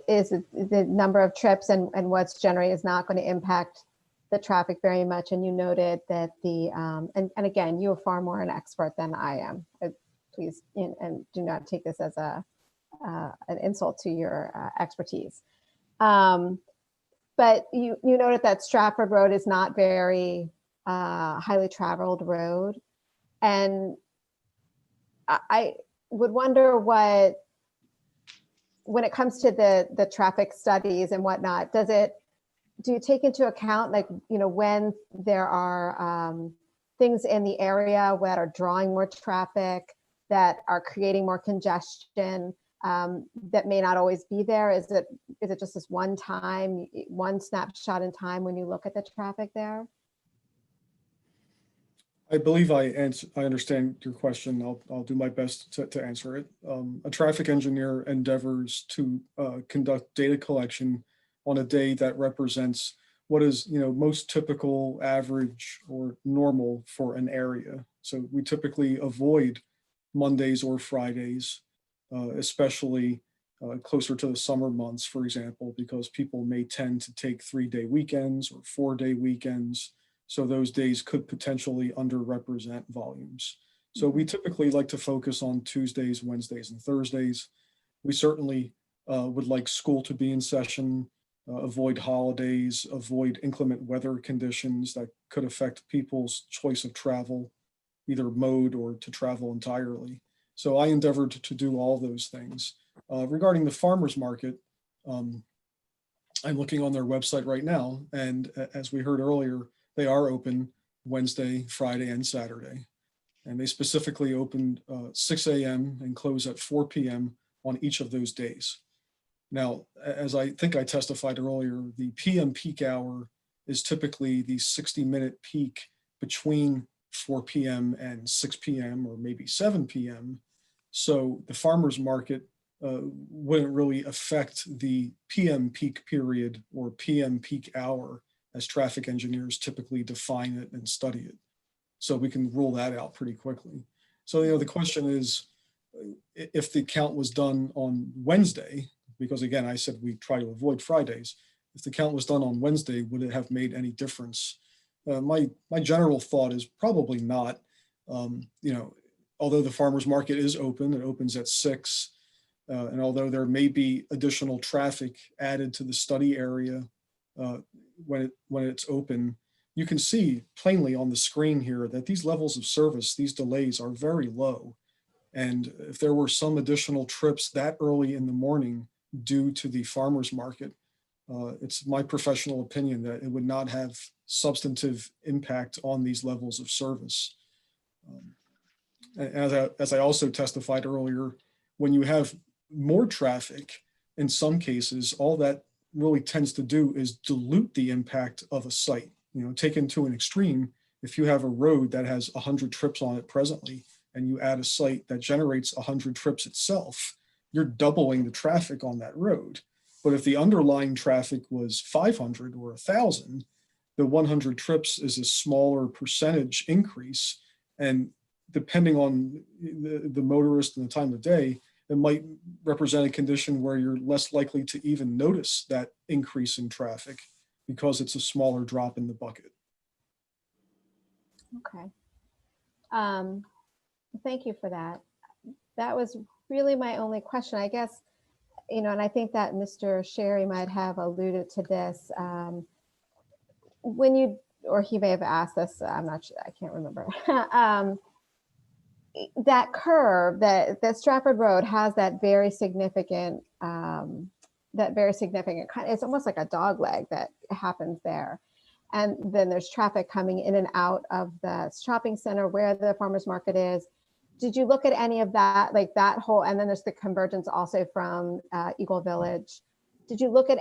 is the number of trips and what's generated is not going to impact the traffic very much. And you noted that and again, you are far more an expert than I am. Please, and do not take this as an insult to your expertise. But you noted that Stratford Road is not very highly traveled road. And I would wonder when it comes to the traffic studies and whatnot, do you take into account, like, when there are things in the area that are drawing more traffic, that are creating more congestion, that may not always be there? Is it just this one snapshot in time when you look at the traffic there? I believe I understand your question. I'll do my best to answer it. A traffic engineer endeavors to conduct data collection on a day that represents what is, most typical, average, or normal for an area. So we typically avoid Mondays or Fridays, especially closer to the summer months, for example, because people may tend to take 3-day weekends or 4-day weekends. So those days could potentially underrepresent volumes. So we typically like to focus on Tuesdays, Wednesdays, and Thursdays. We certainly would like school to be in session, avoid holidays, avoid inclement weather conditions that could affect people's choice of travel, either mode or to travel entirely. So I endeavored to do all those things. Regarding the farmers market, I'm looking on their website right now, and as we heard earlier, they are open Wednesday, Friday, and Saturday. And they specifically opened 6 a.m. and close at 4 p.m. on each of those days. Now, as I think I testified earlier, the PM peak hour is typically the 60-minute peak between 4 p.m. and 6 p.m. or maybe 7 p.m. So the farmers market wouldn't really affect the PM peak period or PM peak hour as traffic engineers typically define it and study it. So we can rule that out pretty quickly. So, the question is, if the count was done on Wednesday, because again, I said we try to avoid Fridays, if the count was done on Wednesday, would it have made any difference? My general thought is probably not. Although the farmers market is open, it opens at 6, and although there may be additional traffic added to the study area when it's open, you can see plainly on the screen here that these levels of service, these delays are very low. And if there were some additional trips that early in the morning due to the farmers market, it's my professional opinion that it would not have substantive impact on these levels of service. As I also testified earlier, when you have more traffic, in some cases, all that really tends to do is dilute the impact of a site. Taken to an extreme, if you have a road that has 100 trips on it presently, and you add a site that generates 100 trips itself, you're doubling the traffic on that road. But if the underlying traffic was 500 or 1,000, the 100 trips is a smaller percentage increase. And depending on the motorist and the time of day, it might represent a condition where you're less likely to even notice that increase in traffic because it's a smaller drop in the bucket. Okay. Thank you for that. That was really my only question, I guess, and I think that Mr. Sherry might have alluded to this. Or he may have asked this, I'm not sure, I can't remember. That curve, that Stratford Road has that very significant, it's almost like a dog leg that happens there. And then there's traffic coming in and out of the shopping center where the farmers market is. Did you look at any of that, like that whole, and then there's the convergence also from Eagle Village. Did you look at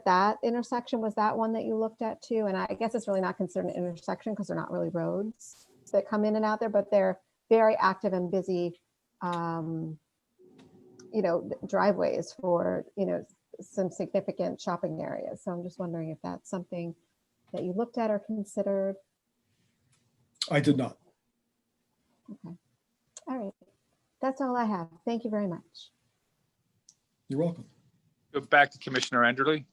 that intersection? Was that one that you looked at too? And I guess it's really not considered an intersection because they're not really roads that come in and out there, but they're very active and busy, driveways for, some significant shopping areas. So I'm just wondering if that's something that you looked at or considered. I did not. Okay. All right. That's all I have. Thank you very much. You're welcome. Go back to Commissioner Enderle.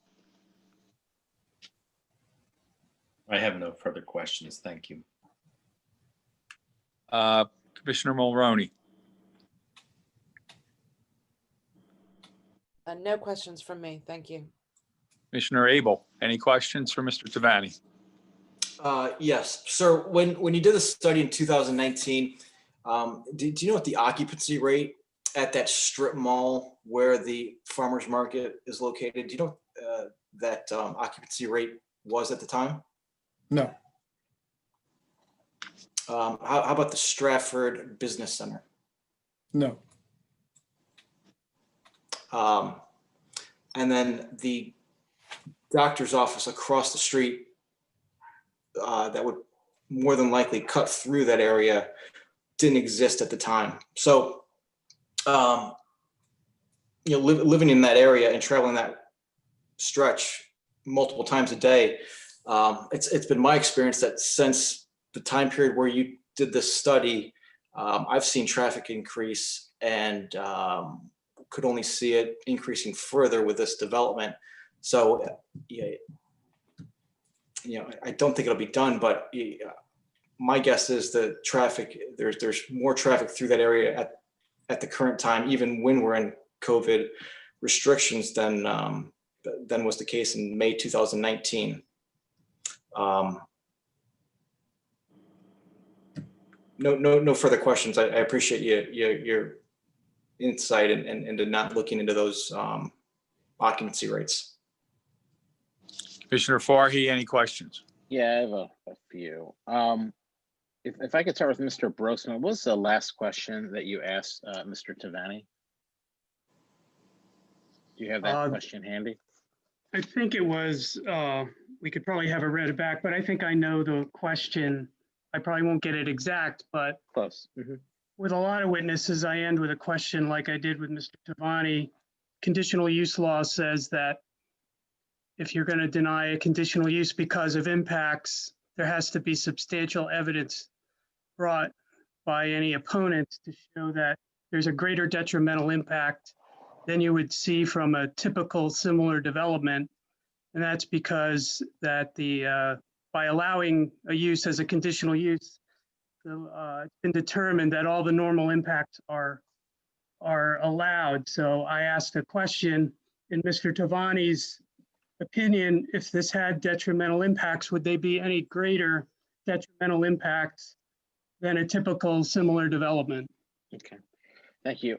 I have no further questions. Thank you. Commissioner Mulroney. No questions from me. Thank you. Commissioner Abel, any questions for Mr. Tavani? Yes, sir. When you did the study in 2019, do you know what the occupancy rate at that strip mall where the farmers market is located? Do you know that occupancy rate was at the time? No. How about the Stratford Business Center? No. And then the doctor's office across the street that would more than likely cut through that area didn't exist at the time. So, living in that area and traveling that stretch multiple times a day, it's been my experience that since the time period where you did this study, I've seen traffic increase and could only see it increasing further with this development. So, I don't think it'll be done, but my guess is the traffic, there's more traffic through that area at the current time, even when we're in COVID restrictions than was the case in May 2019. No further questions. I appreciate your insight and into not looking into those occupancy rates. Commissioner Farhi, any questions? Yeah, I have a few. If I could start with Mr. Brosman, what was the last question that you asked Mr. Tavani? Do you have that question handy? I think it was, we could probably have it read back, but I think I know the question. I probably won't get it exact, but Close. with a lot of witnesses, I end with a question like I did with Mr. Tavani. Conditional use law says that if you're going to deny a conditional use because of impacts, there has to be substantial evidence brought by any opponents to show that there's a greater detrimental impact than you would see from a typical similar development. And that's because that by allowing a use as a conditional use, it's been determined that all the normal impacts are allowed. So I asked a question in Mr. Tavani's opinion, if this had detrimental impacts, would they be any greater detrimental impacts than a typical similar development? Okay, thank you.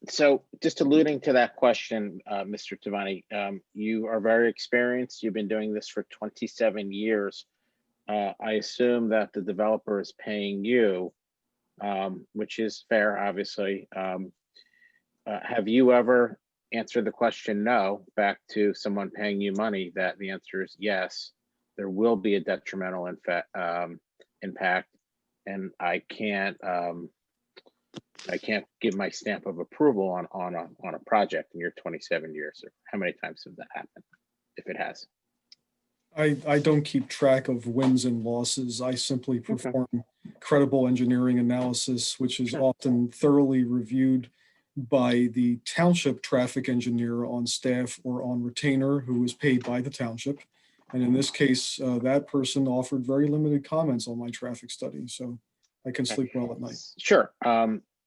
So just alluding to that question, Mr. Tavani, you are very experienced. You've been doing this for 27 years. I assume that the developer is paying you, which is fair, obviously. Have you ever answered the question no back to someone paying you money that the answer is yes, there will be a detrimental impact, and I can't give my stamp of approval on a project in your 27 years? Or how many times have that happened, if it has? I don't keep track of wins and losses. I simply perform credible engineering analysis, which is often thoroughly reviewed by the township traffic engineer on staff or on retainer who is paid by the township. And in this case, that person offered very limited comments on my traffic study, so I can sleep well at night. Sure.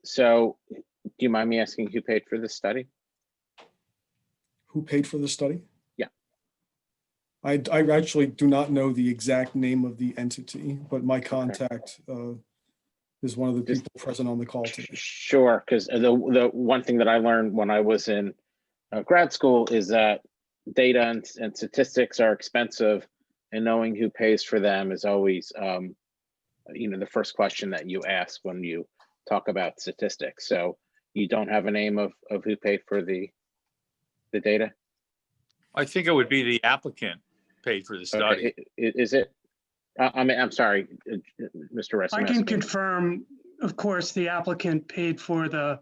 So do you mind me asking who paid for the study? Who paid for the study? Yeah. I actually do not know the exact name of the entity, but my contact is one of the people present on the call today. Sure, because the one thing that I learned when I was in grad school is that data and statistics are expensive, and knowing who pays for them is always, the first question that you ask when you talk about statistics. So you don't have a name of who paid for the data? I think it would be the applicant paid for the study. Okay. Is it? I'm sorry, Mr. Ress. I can confirm, of course, the applicant paid for the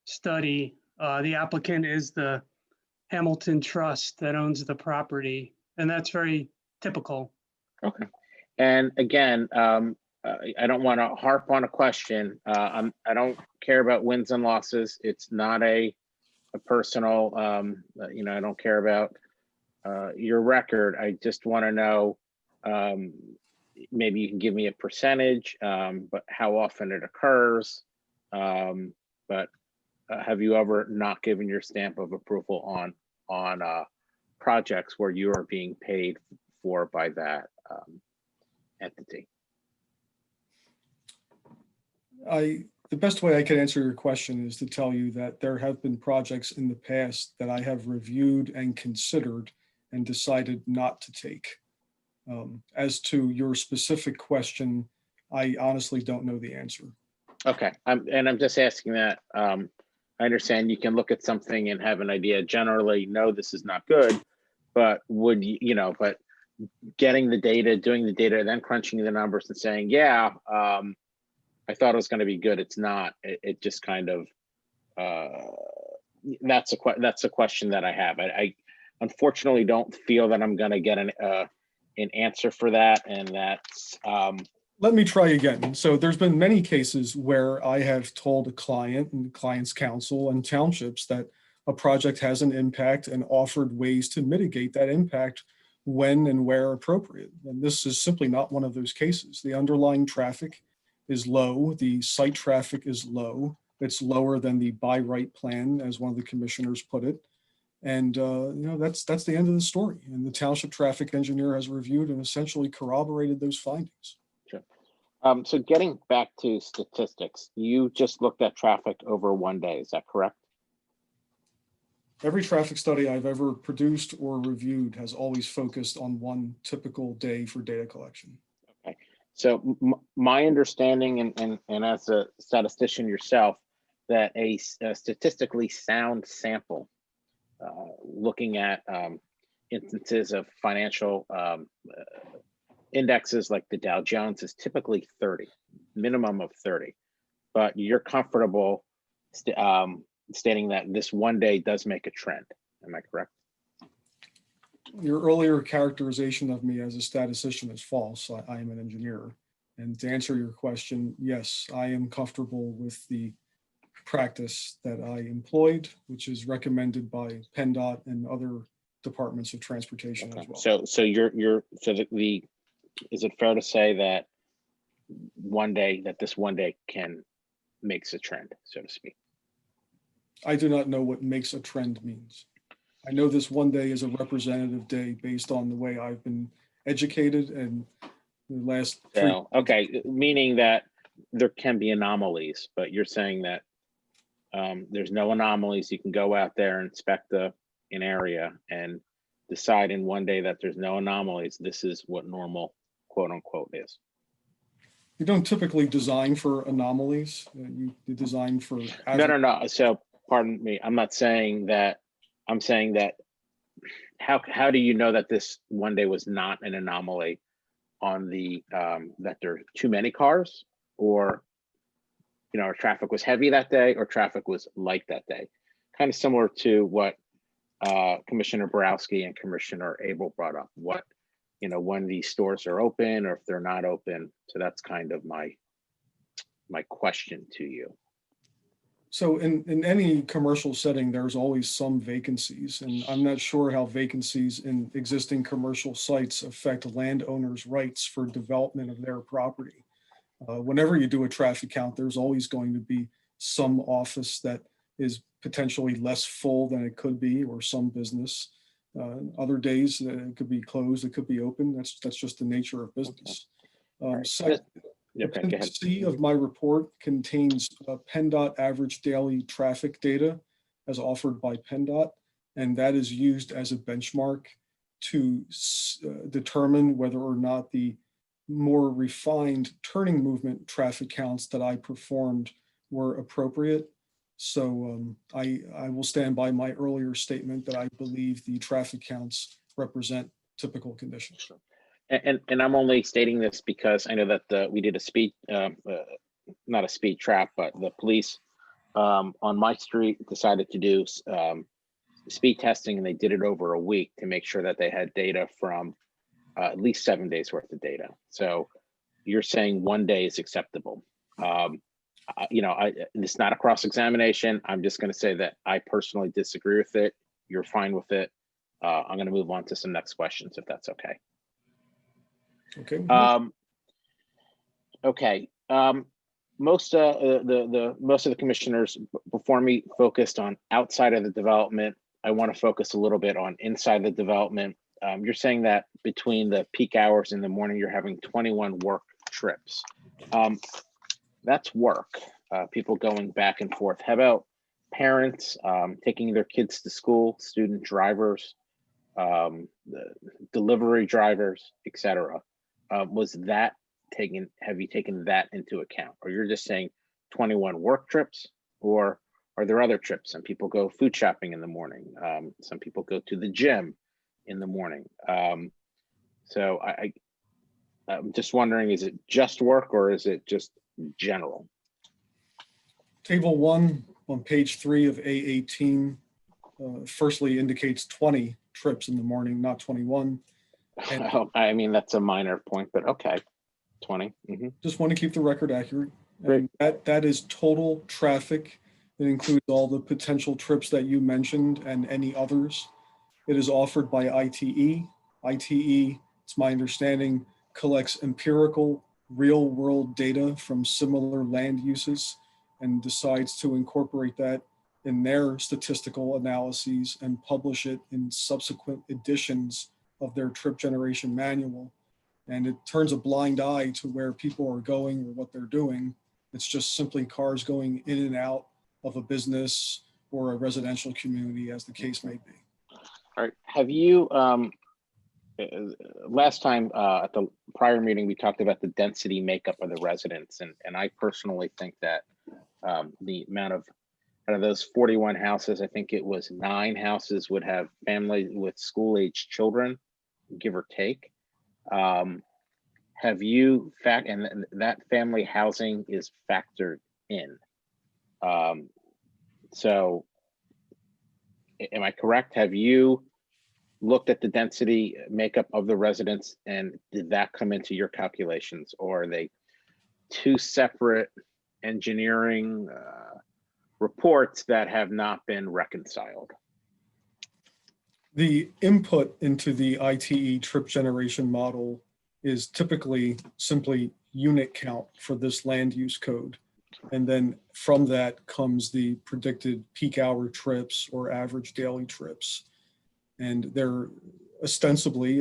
study. The applicant is the Hamilton Trust that owns the property, and that's very typical. Okay. And again, I don't want to harp on a question. I don't care about wins and losses. It's not a personal, I don't care about your record. I just want to know, maybe you can give me a percentage, but how often it occurs. But have you ever not given your stamp of approval on projects where you are being paid for by that entity? The best way I can answer your question is to tell you that there have been projects in the past that I have reviewed and considered and decided not to take. As to your specific question, I honestly don't know the answer. Okay, I'm just asking that. I understand you can look at something and have an idea. Generally, no, this is not good, but would but getting the data, doing the data, then crunching the numbers and saying, yeah, I thought it was going to be good. It's not. It just kind of. That's a question that I have. I unfortunately don't feel that I'm going to get an answer for that, and that's. Let me try again. So there's been many cases where I have told a client and client's counsel and townships that a project has an impact and offered ways to mitigate that impact when and where appropriate. And this is simply not one of those cases. The underlying traffic is low. The site traffic is low. It's lower than the by right plan, as one of the commissioners put it. And that's the end of the story. And the township traffic engineer has reviewed and essentially corroborated those findings. Sure. So getting back to statistics, you just looked at traffic over one day, is that correct? Every traffic study I've ever produced or reviewed has always focused on one typical day for data collection. Okay. So my understanding, and as a statistician yourself, that a statistically sound sample, looking at instances of financial indexes like the Dow Jones, is typically 30, minimum of 30. But you're comfortable stating that this one day does make a trend. Am I correct? Your earlier characterization of me as a statistician is false. I am an engineer. And to answer your question, yes, I am comfortable with the practice that I employed, which is recommended by PennDOT and other departments of transportation as well. So is it fair to say that this one day makes a trend, so to speak? I do not know what makes a trend means. I know this one day is a representative day based on the way I've been educated and the last three. So, okay, meaning that there can be anomalies, but you're saying that there's no anomalies. You can go out there and inspect an area and decide in one day that there's no anomalies. This is what normal, quote unquote, is. You don't typically design for anomalies. You design for. No. So pardon me. I'm not saying that. I'm saying that. How do you know that this one day was not an anomaly on the that there are too many cars, or traffic was heavy that day or traffic was light that day? Kind of similar to what Commissioner Borowski and Commissioner Abel brought up. What when these stores are open or if they're not open. So that's kind of my question to you. So in any commercial setting, there's always some vacancies, and I'm not sure how vacancies in existing commercial sites affect landowners' rights for development of their property. Whenever you do a traffic count, there's always going to be some office that is potentially less full than it could be, or some business. Other days it could be closed, it could be open. That's just the nature of business. Appendix C of my report contains PennDOT average daily traffic data as offered by PennDOT, and that is used as a benchmark to determine whether or not the more refined turning movement traffic counts that I performed were appropriate. So I will stand by my earlier statement that I believe the traffic counts represent typical conditions. And I'm only stating this because I know that we did a speed, not a speed trap, but the police on my street decided to do speed testing, and they did it over a week to make sure that they had data from at least 7 days worth of data. So you're saying one day is acceptable. It's not a cross-examination. I'm just going to say that I personally disagree with it. You're fine with it. I'm going to move on to some next questions, if that's okay. Okay. Okay. Most of the commissioners before me focused on outside of the development. I want to focus a little bit on inside the development. You're saying that between the peak hours in the morning, you're having 21 work trips. That's work. People going back and forth. How about parents taking their kids to school, student drivers, the delivery drivers, etc.? Was that taken? Have you taken that into account, or you're just saying 21 work trips, or are there other trips? Some people go food shopping in the morning. Some people go to the gym in the morning. So I'm just wondering, is it just work or is it just general? Table 1 on page 3 of A18 firstly indicates 20 trips in the morning, not 21. And I mean, that's a minor point, but okay, 20. Just want to keep the record accurate. Great. And that is total traffic. It includes all the potential trips that you mentioned and any others. It is offered by ITE. ITE, it's my understanding, collects empirical real world data from similar land uses and decides to incorporate that in their statistical analyses and publish it in subsequent editions of their trip generation manual. And it turns a blind eye to where people are going or what they're doing. It's just simply cars going in and out of a business or a residential community, as the case may be. All right, have you, last time at the prior meeting, we talked about the density makeup of the residents. And I personally think that the amount of, out of those 41 houses, I think it was 9 houses would have families with school-age children, give or take. Have you and that family housing is factored in? So am I correct? Have you looked at the density makeup of the residents, and did that come into your calculations, or are they two separate engineering reports that have not been reconciled? The input into the ITE trip generation model is typically simply unit count for this land use code. And then from that comes the predicted peak hour trips or average daily trips. And there ostensibly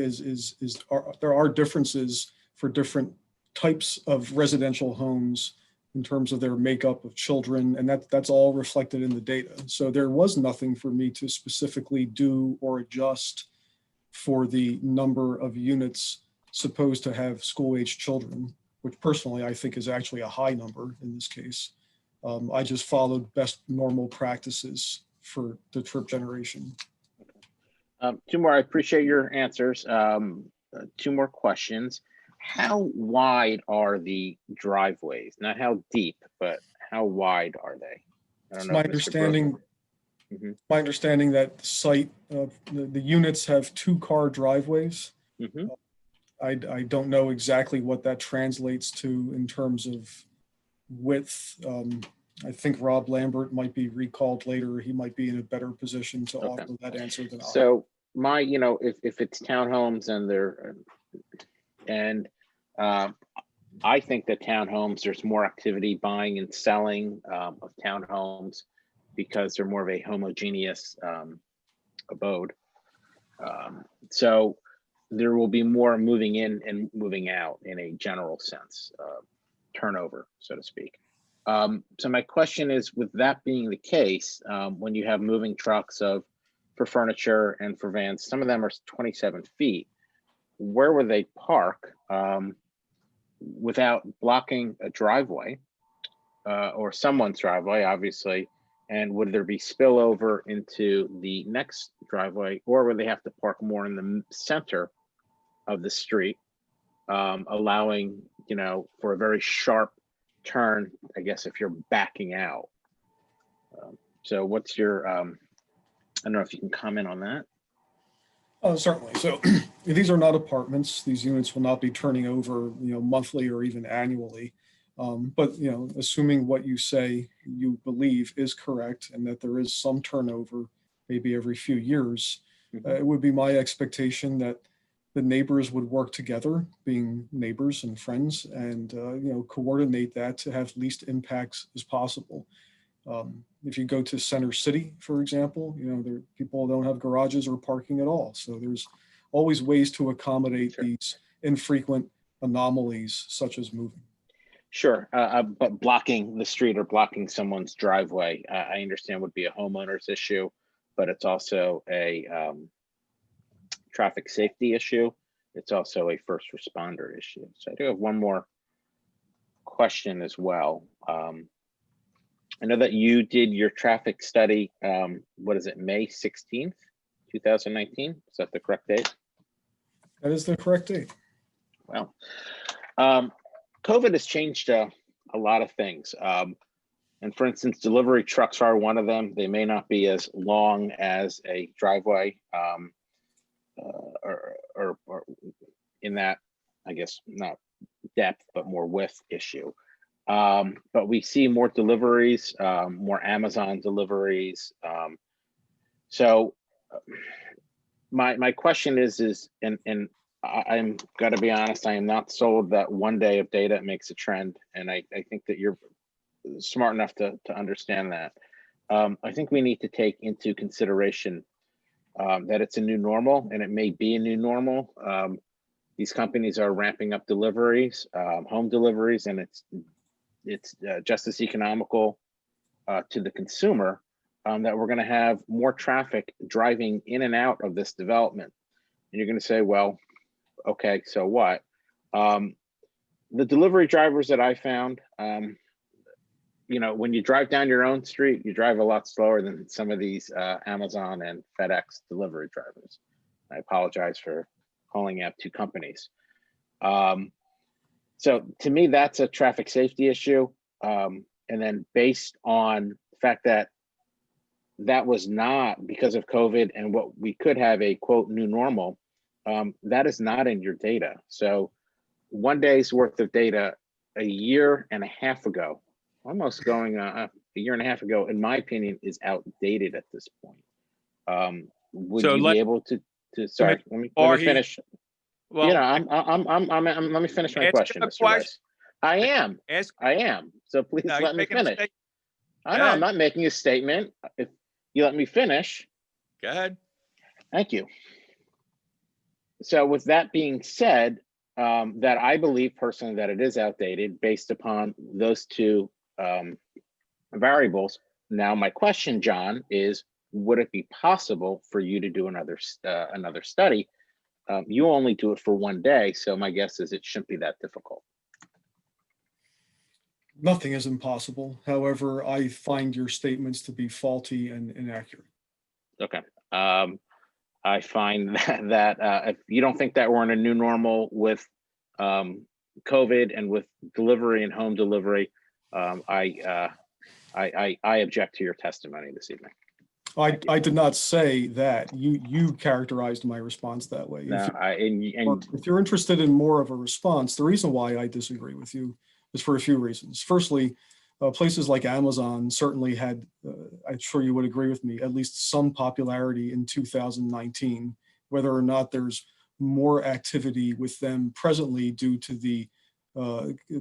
there are differences for different types of residential homes in terms of their makeup of children, and that's all reflected in the data. So there was nothing for me to specifically do or adjust for the number of units supposed to have school-age children, which personally I think is actually a high number in this case. I just followed best normal practices for the trip generation. 2 more, I appreciate your answers. 2 more questions. How wide are the driveways? Not how deep, but how wide are they? I don't It's know. my if Mr. understanding, Mhm. my understanding that the site, the units have 2-car driveways. Mhm. I don't know exactly what that translates to in terms of width. I think Rob Lambert might be recalled later. He might be in a better position to Okay. offer that answer than I. So my, if it's townhomes and they're, and I think that townhomes, there's more activity buying and selling of townhomes because they're more of a homogeneous abode. So there will be more moving in and moving out in a general sense, turnover, so to speak. So my question is, with that being the case, when you have moving trucks for furniture and for vans, some of them are 27 feet, where would they park without blocking a driveway or someone's driveway, obviously? And would there be spillover into the next driveway, or would they have to park more in the center of the street, allowing, for a very sharp turn, I guess, if you're backing out? So what's your, I don't know if you can comment on that. Certainly. So these are not apartments. These units will not be turning over, monthly or even annually. But, assuming what you say you believe is correct and that there is some turnover, maybe every few years, it would be my expectation that the neighbors would work together, being neighbors and friends, and, coordinate that to have least impacts as possible. If you go to Center City, for example, people don't have garages or parking at all. So there's always ways to accommodate these infrequent anomalies, such as moving. Sure, but blocking the street or blocking someone's driveway, I understand would be a homeowner's issue, but it's also a traffic safety issue. It's also a first responder issue. So I do have one more question as well. I know that you did your traffic study, what is it, May 16th, 2019? Is that the correct date? That is the correct date. Well, COVID has changed a lot of things. And for instance, delivery trucks are one of them. They may not be as long as a driveway or in that, I guess, not depth, but more width issue. But we see more deliveries, more Amazon deliveries. So my question is, and I'm gonna be honest, I am not sold that one day of data makes a trend. And I think that you're smart enough to understand that. I think we need to take into consideration that it's a new normal, and it may be a new normal. These companies are ramping up deliveries, home deliveries, and it's just as economical to the consumer that we're going to have more traffic driving in and out of this development. And you're going to say, well, okay, so what? The delivery drivers that I found, you know, when you drive down your own street, you drive a lot slower than some of these Amazon and FedEx delivery drivers. I apologize for calling out two companies. So to me, that's a traffic safety issue. And then based on the fact that that was not because of COVID and what we could have a quote new normal, that is not in your data. So one day's worth of data a year and a half ago, almost going a year and a half ago, in my opinion, is outdated at this point. Would So you be able to sorry, let me finish. Well, You know, I'm let me finish my question, Mr. Rice. I am. So please No, let me finish. I know ahead. I'm not making a statement. If you let me finish. Go ahead. Thank you. So with that being said, that I believe personally that it is outdated based upon those two variables. Now, my question, John, is would it be possible for you to do another study? You only do it for one day, so my guess is it shouldn't be that difficult. Nothing is impossible. However, I find your statements to be faulty and inaccurate. Okay. I find that if you don't think that we're in a new normal with COVID and with delivery and home delivery, I object to your testimony this evening. I did not say that. You characterized my response that way. No, If you're interested in more of a response, the reason why I disagree with you is for a few reasons. Firstly, places like Amazon certainly had, I'm sure you would agree with me, at least some popularity in 2019. Whether or not there's more activity with them presently due to the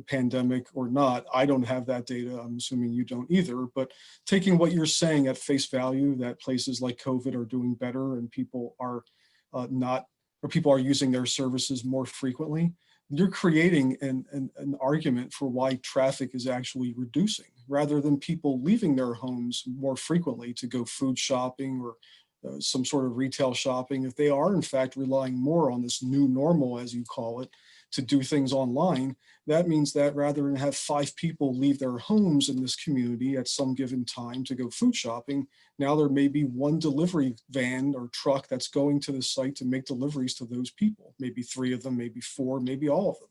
pandemic or not, I don't have that data. I'm assuming you don't either. But taking what you're saying at face value, that places like COVID are doing better and people are people are using their services more frequently, you're creating an argument for why traffic is actually reducing, rather than people leaving their homes more frequently to go food shopping or some sort of retail shopping. If they are in fact relying more on this new normal, as you call it, to do things online, that means that rather than have 5 people leave their homes in this community at some given time to go food shopping, now there may be one delivery van or truck that's going to the site to make deliveries to those people, maybe 3 of them, maybe 4, maybe all of them.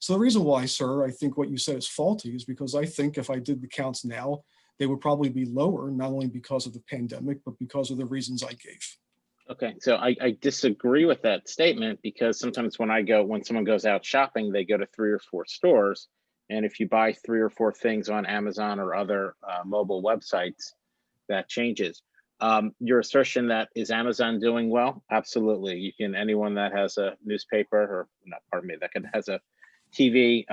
So the reason why, sir, I think what you said is faulty is because I think if I did the counts now, they would probably be lower, not only because of the pandemic, but because of the reasons I gave. Okay, so I disagree with that statement, because sometimes when someone goes out shopping, they go to 3 or 4 stores. And if you buy 3 or 4 things on Amazon or other mobile websites, that changes. Your assertion that is Amazon doing well? Absolutely. Anyone that has a newspaper, or not, pardon me, that has a TV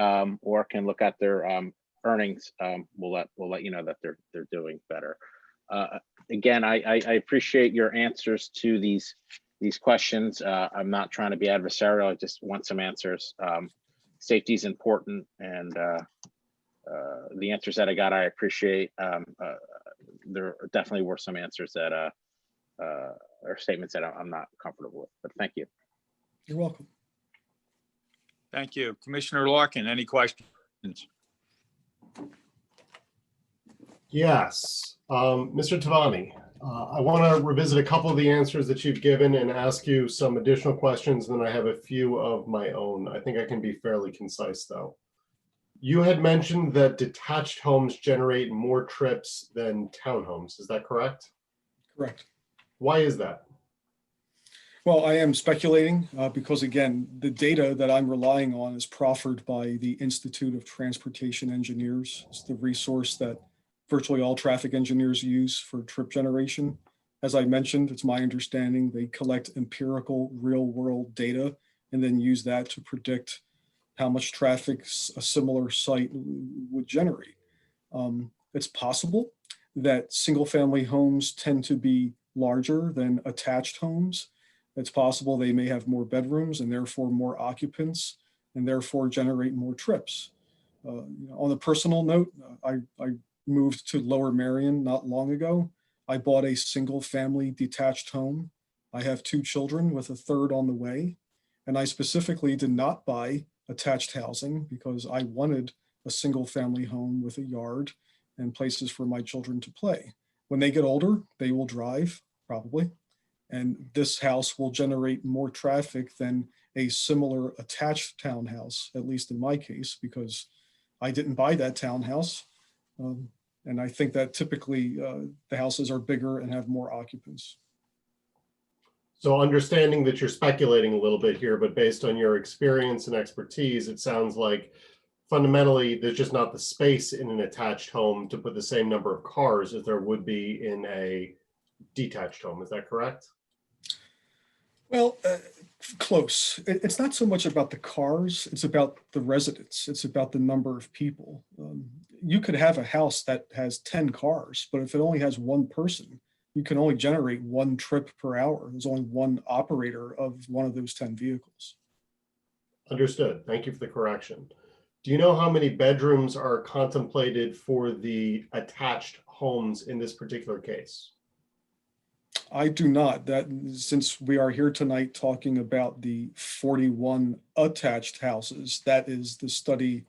or can look at their earnings, will let you know that they're doing better. Again, I appreciate your answers to these questions. I'm not trying to be adversarial. I just want some answers. Safety is important, and the answers that I got, I appreciate. There definitely were some answers that or statements that I'm not comfortable with, but thank you. You're welcome. Thank you. Commissioner Larkin, any questions? Yes. Mr. Tavani, I want to revisit a couple of the answers that you've given and ask you some additional questions. And then I have a few of my own. I think I can be fairly concise, though. You had mentioned that detached homes generate more trips than townhomes. Is that correct? Correct. Why is that? Well, I am speculating because, again, the data that I'm relying on is proffered by the Institute of Transportation Engineers. It's the resource that virtually all traffic engineers use for trip generation. As I mentioned, it's my understanding they collect empirical real-world data and then use that to predict how much traffic a similar site would generate. It's possible that single-family homes tend to be larger than attached homes. It's possible they may have more bedrooms and therefore more occupants and therefore generate more trips. On a personal note, I moved to Lower Merion not long ago. I bought a single-family detached home. I have 2 children with a third on the way. And I specifically did not buy attached housing because I wanted a single-family home with a yard and places for my children to play. When they get older, they will drive, probably. And this house will generate more traffic than a similar attached townhouse, at least in my case, because I didn't buy that townhouse. And I think that typically the houses are bigger and have more occupants. So understanding that you're speculating a little bit here, but based on your experience and expertise, it sounds like fundamentally there's just not the space in an attached home to put the same number of cars as there would be in a detached home. Is that correct? Well, close. It's not so much about the cars, it's about the residents. It's about the number of people. You could have a house that has 10 cars, but if it only has 1 person, you can only generate 1 trip per hour. There's only 1 operator of one of those 10 vehicles. Understood. Thank you for the correction. Do you know how many bedrooms are contemplated for the attached homes in this particular case? I do not. That since we are here tonight talking about the 41 attached houses, that is the study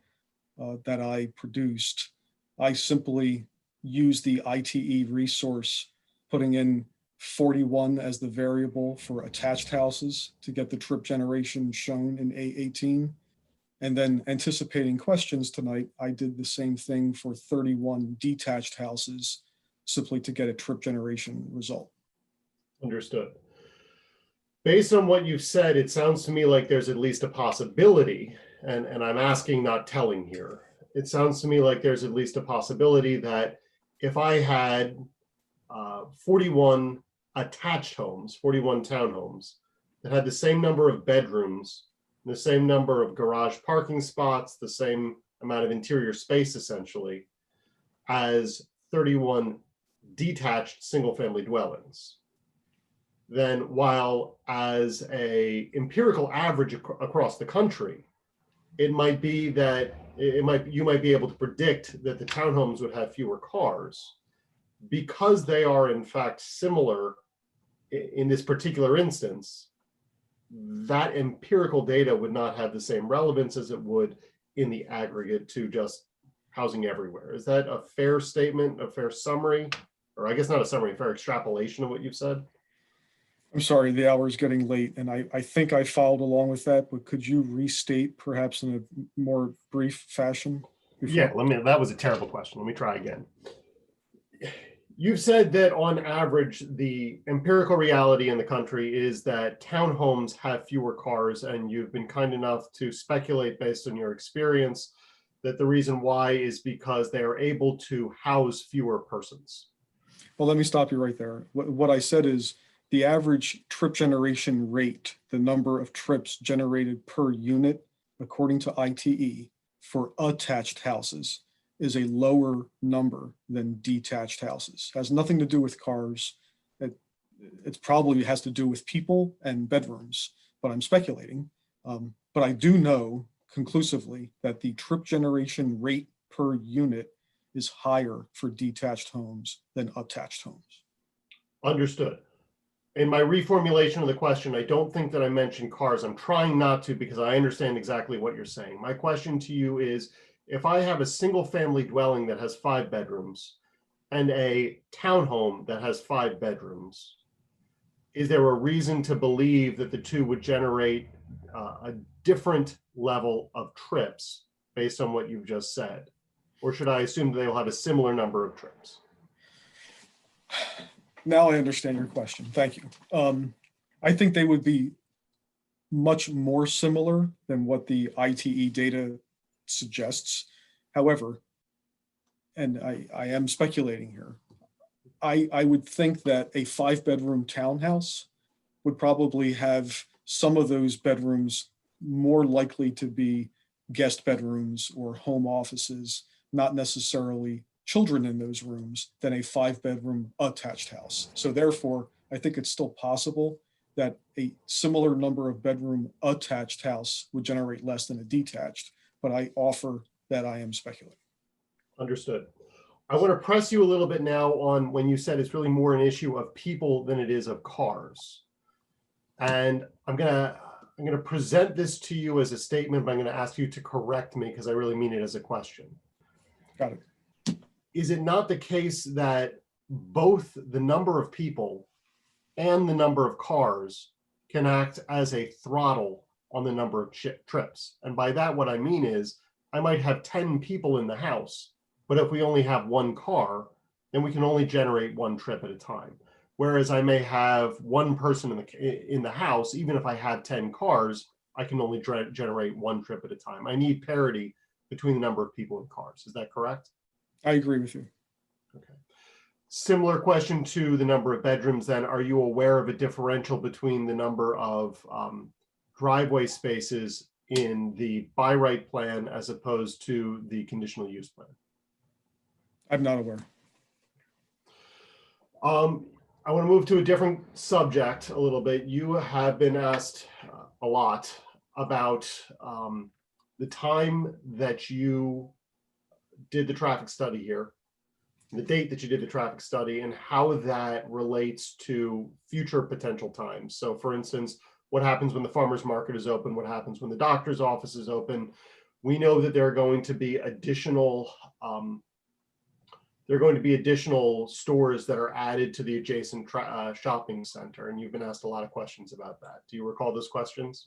that I produced. I simply use the ITE resource, putting in 41 as the variable for attached houses to get the trip generation shown in A18. And then anticipating questions tonight, I did the same thing for 31 detached houses, simply to get a trip generation result. Understood. Based on what you've said, it sounds to me like there's at least a possibility, and I'm asking, not telling here. It sounds to me like there's at least a possibility that if I had 41 attached homes, 41 townhomes that had the same number of bedrooms, the same number of garage parking spots, the same amount of interior space essentially as 31 detached single-family dwellings, then while as a empirical average across the country, it might be that you might be able to predict that the townhomes would have fewer cars because they are in fact similar in this particular instance. That empirical data would not have the same relevance as it would in the aggregate to just housing everywhere. Is that a fair statement, a fair summary, or I guess not a summary, a fair extrapolation of what you've said? I'm sorry, the hour is getting late, and I think I followed along with that, but could you restate perhaps in a more brief fashion? Yeah, that was a terrible question. Let me try again. You've said that on average, the empirical reality in the country is that townhomes have fewer cars, and you've been kind enough to speculate based on your experience that the reason why is because they are able to house fewer persons. Well, let me stop you right there. What I said is the average trip generation rate, the number of trips generated per unit, according to ITE, for attached houses is a lower number than detached houses. It has nothing to do with cars. It probably has to do with people and bedrooms, but I'm speculating. But I do know conclusively that the trip generation rate per unit is higher for detached homes than attached homes. Understood. In my reformulation of the question, I don't think that I mentioned cars. I'm trying not to because I understand exactly what you're saying. My question to you is, if I have a single family dwelling that has 5 bedrooms and a townhome that has 5 bedrooms, is there a reason to believe that the two would generate a different level of trips based on what you've just said? Or should I assume that they'll have a similar number of trips? Now I understand your question. Thank you. I think they would be much more similar than what the ITE data suggests. However, and I am speculating here, I would think that a 5-bedroom townhouse would probably have some of those bedrooms more likely to be guest bedrooms or home offices, not necessarily children in those rooms, than a 5-bedroom attached house. So therefore, I think it's still possible that a similar number of bedroom attached house would generate less than a detached, but I offer that I am speculating. Understood. I want to press you a little bit now on when you said it's really more an issue of people than it is of cars. And I'm gonna present this to you as a statement, but I'm going to ask you to correct me because I really mean it as a question. Got it. Is it not the case that both the number of people and the number of cars can act as a throttle on the number of trips? And by that, what I mean is I might have 10 people in the house, but if we only have one car, then we can only generate one trip at a time. Whereas I may have one person in the house, even if I have 10 cars, I can only generate one trip at a time. I need parity between the number of people and cars. Is that correct? I agree with you. Okay. Similar question to the number of bedrooms then. Are you aware of a differential between the number of driveway spaces in the by right plan as opposed to the conditional use plan? I'm not aware. I want to move to a different subject a little bit. You have been asked a lot about the time that you did the traffic study here, the date that you did the traffic study, and how that relates to future potential times. So for instance, what happens when the farmer's market is open? What happens when the doctor's office is open? We know that there are going to be additional stores that are added to the adjacent shopping center, and you've been asked a lot of questions about that. Do you recall those questions?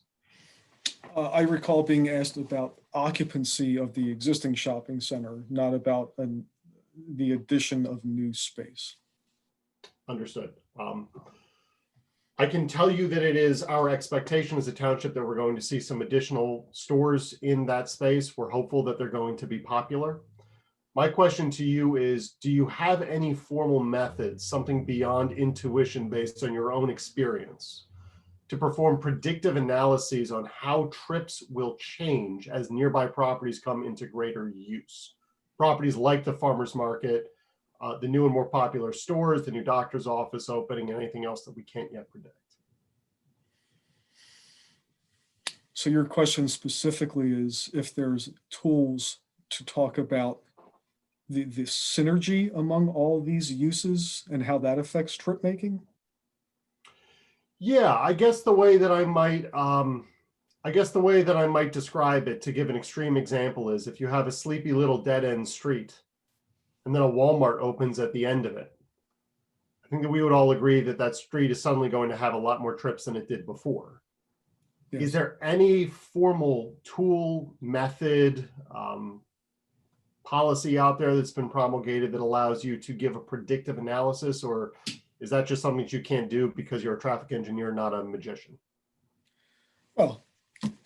I recall being asked about occupancy of the existing shopping center, not about the addition of new space. Understood. I can tell you that it is our expectation as a township that we're going to see some additional stores in that space. We're hopeful that they're going to be popular. My question to you is, do you have any formal methods, something beyond intuition based on your own experience, to perform predictive analyses on how trips will change as nearby properties come into greater use? Properties like the farmer's market, the new and more popular stores, the new doctor's office opening, and anything else that we can't yet predict. So your question specifically is if there's tools to talk about the synergy among all these uses and how that affects trip making? Yeah, I guess the way that I might describe it, to give an extreme example, is if you have a sleepy little dead end street and then a Walmart opens at the end of it, I think that we would all agree that that street is suddenly going to have a lot more trips than it did before. Yes. Is there any formal tool, method, policy out there that's been promulgated that allows you to give a predictive analysis, or is that just something that you can't do because you're a traffic engineer, not a magician? Well,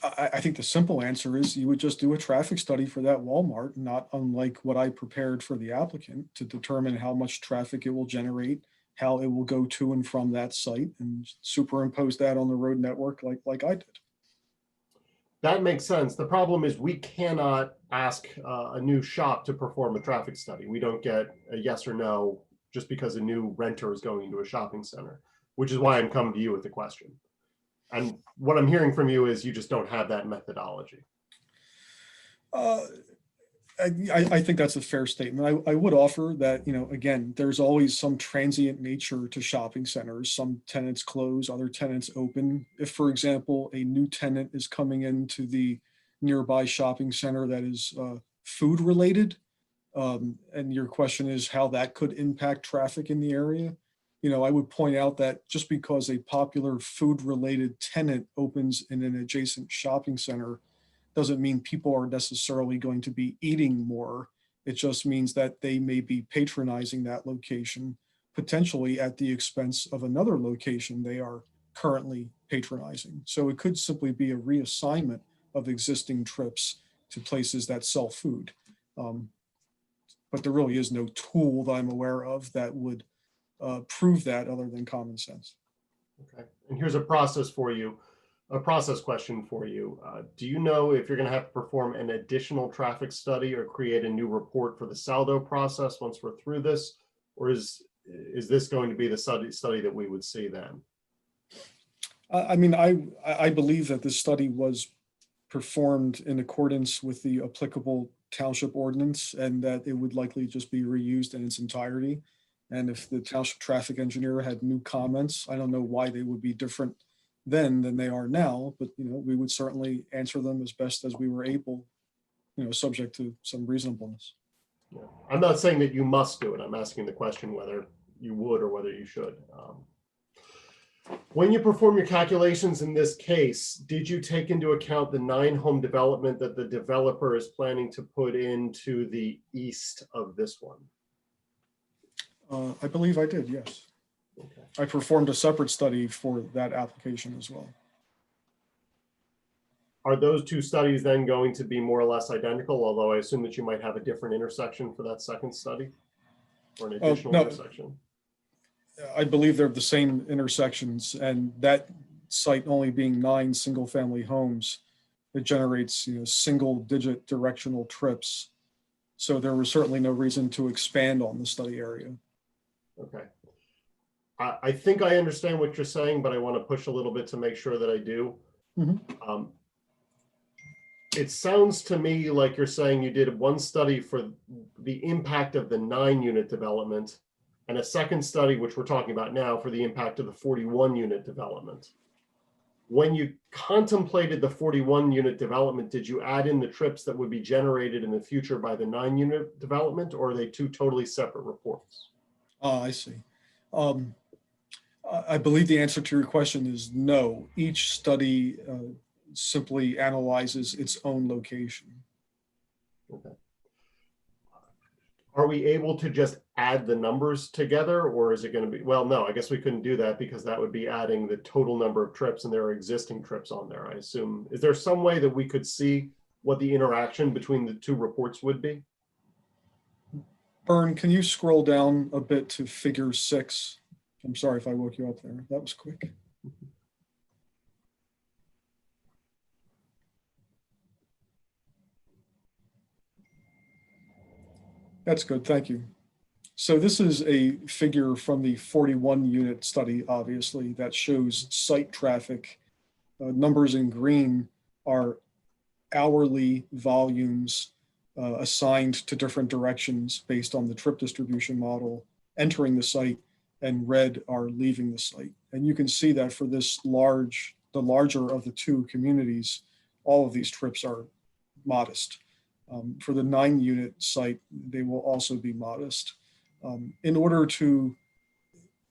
I think the simple answer is you would just do a traffic study for that Walmart, not unlike what I prepared for the applicant, to determine how much traffic it will generate, how it will go to and from that site, and superimpose that on the road network like I did. That makes sense. The problem is we cannot ask a new shop to perform a traffic study. We don't get a yes or no just because a new renter is going into a shopping center, which is why I'm coming to you with the question. And what I'm hearing from you is you just don't have that methodology. I think that's a fair statement. I would offer that, again, there's always some transient nature to shopping centers. Some tenants close, other tenants open. If, for example, a new tenant is coming into the nearby shopping center that is food related, and your question is how that could impact traffic in the area, I would point out that just because a popular food related tenant opens in an adjacent shopping center doesn't mean people are necessarily going to be eating more. It just means that they may be patronizing that location, potentially at the expense of another location they are currently patronizing. So it could simply be a reassignment of existing trips to places that sell food. But there really is no tool that I'm aware of that would prove that other than common sense. Okay, and here's a process for you, a process question for you. Do you know if you're going to have to perform an additional traffic study or create a new report for the saldo process once we're through this? Or is this going to be the study that we would see then? I mean, I believe that this study was performed in accordance with the applicable township ordinance and that it would likely just be reused in its entirety. And if the township traffic engineer had new comments, I don't know why they would be different then than they are now, but we would certainly answer them as best as we were able, subject to some reasonableness. Yeah. I'm not saying that you must do it. I'm asking the question whether you would or whether you should. When you perform your calculations in this case, did you take into account the 9-home development that the developer is planning to put into the east of this one? I believe I did, yes. Okay. I performed a separate study for that application as well. Are those two studies then going to be more or less identical, although I assume that you might have a different intersection for that second study or an additional no. intersection? I believe they're the same intersections, and that site only being 9 single-family homes, it generates single-digit directional trips. So there was certainly no reason to expand on the study area. Okay. I think I understand what you're saying, but I want to push a little bit to make sure that I do. Mm-hmm. It sounds to me like you're saying you did one study for the impact of the 9-unit development and a second study, which we're talking about now, for the impact of the 41-unit development. When you contemplated the 41-unit development, did you add in the trips that would be generated in the future by the 9-unit development, or are they two totally separate reports? I see. I believe the answer to your question is no. Each study simply analyzes its own location. Okay. Are we able to just add the numbers together, or is it going to be, well, no, I guess we couldn't do that because that would be adding the total number of trips and there are existing trips on there, I assume. Is there some way that we could see what the interaction between the two reports would be? Bern, can you scroll down a bit to figure 6? I'm sorry if I woke you up there. That was quick. That's good, thank you. So this is a figure from the 41-unit study, obviously, that shows site traffic. Numbers in green are hourly volumes assigned to different directions based on the trip distribution model entering the site, and red are leaving the site. And you can see that for this the larger of the two communities, all of these trips are modest. For the 9-unit site, they will also be modest. In order to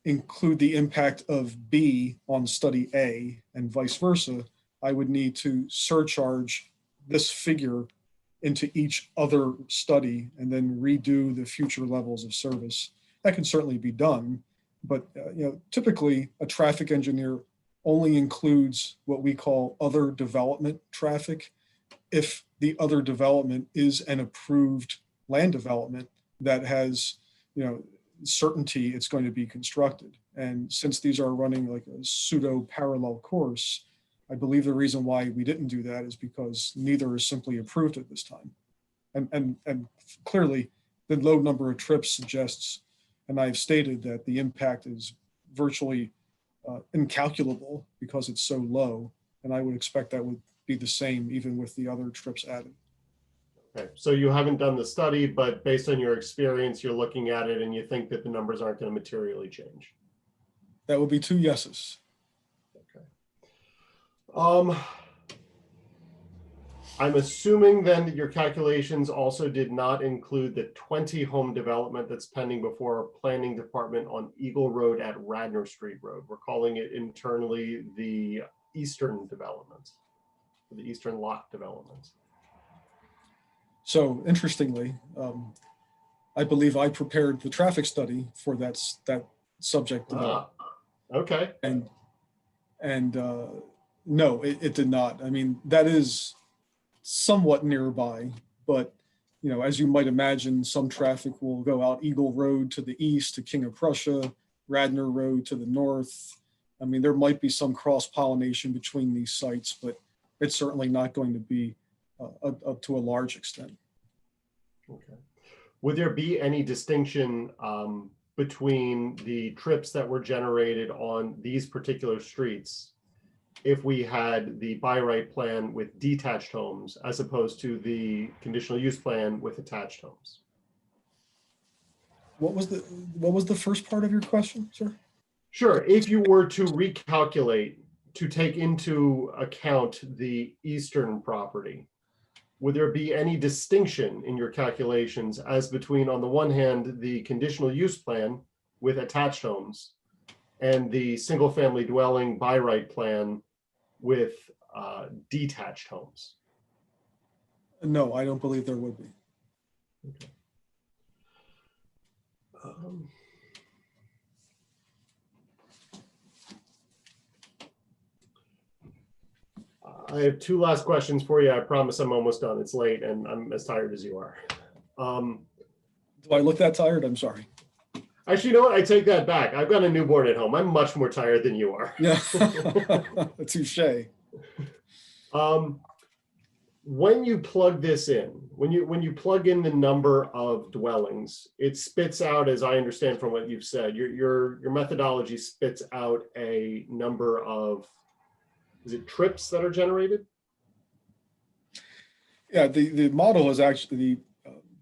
include the impact of B on study A and vice versa, I would need to surcharge this figure into each other study and then redo the future levels of service. That can certainly be done, but typically a traffic engineer only includes what we call other development traffic if the other development is an approved land development that has certainty it's going to be constructed. And since these are running like a pseudo parallel course, I believe the reason why we didn't do that is because neither is simply approved at this time. And clearly the low number of trips suggests, and I've stated that the impact is virtually incalculable because it's so low. And I would expect that would be the same even with the other trips added. Okay, so you haven't done the study, but based on your experience, you're looking at it and you think that the numbers aren't going to materially change. That would be 2 yeses. Okay. I'm assuming then that your calculations also did not include the 20-home development that's pending before our planning department on Eagle Road at Radnor Street Road. We're calling it internally the Eastern development, the Eastern Lot development. So interestingly, I believe I prepared the traffic study for that subject. Okay. And no, it did not. I mean, that is somewhat nearby, but as you might imagine, some traffic will go out Eagle Road to the east to King of Prussia, Radnor Road to the north. I mean, there might be some cross-pollination between these sites, but it's certainly not going to be up to a large extent. Okay. Would there be any distinction between the trips that were generated on these particular streets if we had the by right plan with detached homes as opposed to the conditional use plan with attached homes? What was the first part of your question, sir? Sure. If you were to recalculate to take into account the eastern property, would there be any distinction in your calculations as between, on the one hand, the conditional use plan with attached homes and the single family dwelling by right plan with detached homes? No, I don't believe there would be. Okay. I have two last questions for you. I promise I'm almost done. It's late and I'm as tired as you are. Do I look that tired? I'm sorry. Actually, you know what? I take that back. I've got a newborn at home. I'm much more tired than you are. Yeah, touche. When you plug this in, when you plug in the number of dwellings, it spits out, as I understand from what you've said, your methodology spits out a number of, is it trips that are generated? Yeah, the model has actually, the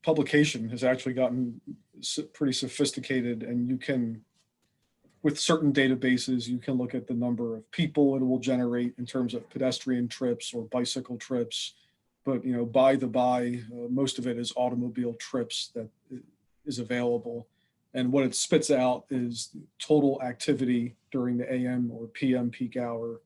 publication has actually gotten pretty sophisticated, and you can, with certain databases, you can look at the number of people it will generate in terms of pedestrian trips or bicycle trips. But, you know, by the by, most of it is automobile trips that is available. And what it spits out is total activity during the AM or PM peak hour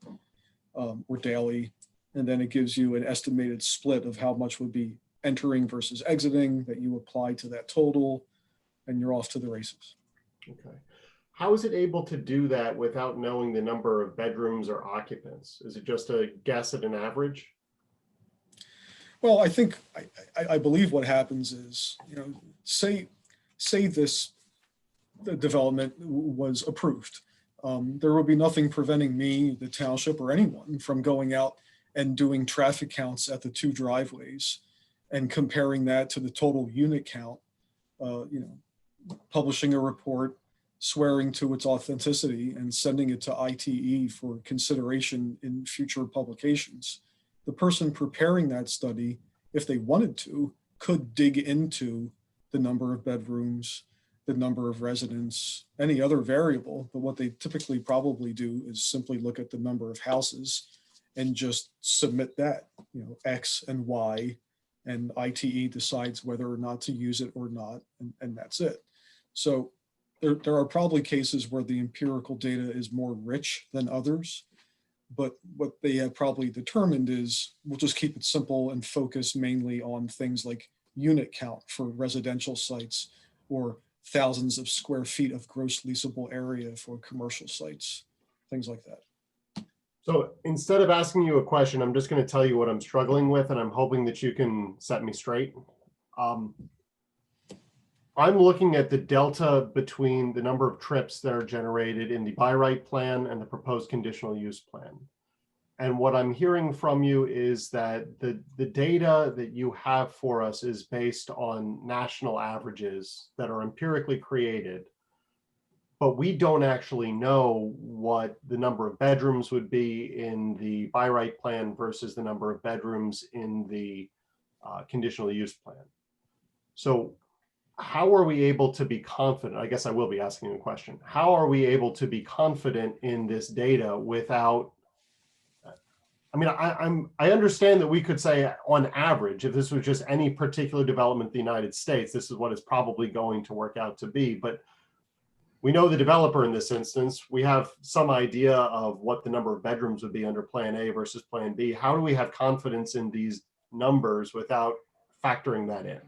or daily. And then it gives you an estimated split of how much would be entering versus exiting that you apply to that total, and you're off to the races. Okay. How is it able to do that without knowing the number of bedrooms or occupants? Is it just a guess at an average? Well, I think, I believe what happens is, you know, say this development was approved. There will be nothing preventing me, the township, or anyone from going out and doing traffic counts at the two driveways and comparing that to the total unit count, you know, publishing a report, swearing to its authenticity, and sending it to ITE for consideration in future publications. The person preparing that study, if they wanted to, could dig into the number of bedrooms, the number of residents, any other variable. But what they typically probably do is simply look at the number of houses and just submit that, you know, X and Y, and ITE decides whether or not to use it or not, and that's it. So there are probably cases where the empirical data is more rich than others. But what they have probably determined is we'll just keep it simple and focus mainly on things like unit count for residential sites or thousands of square feet of gross leasable area for commercial sites, things like that. So instead of asking you a question, I'm just going to tell you what I'm struggling with, and I'm hoping that you can set me straight. I'm looking at the delta between the number of trips that are generated in the by right plan and the proposed conditional use plan. And what I'm hearing from you is that the data that you have for us is based on national averages that are empirically created, but we don't actually know what the number of bedrooms would be in the by right plan versus the number of bedrooms in the conditional use plan. So how are we able to be confident? I guess I will be asking you a question. How are we able to be confident in this data without, I mean, I understand that we could say on average, if this was just any particular development in the United States, this is what it's probably going to work out to be. But we know the developer in this instance. We have some idea of what the number of bedrooms would be under Plan A versus Plan B. How do we have confidence in these numbers without factoring that in?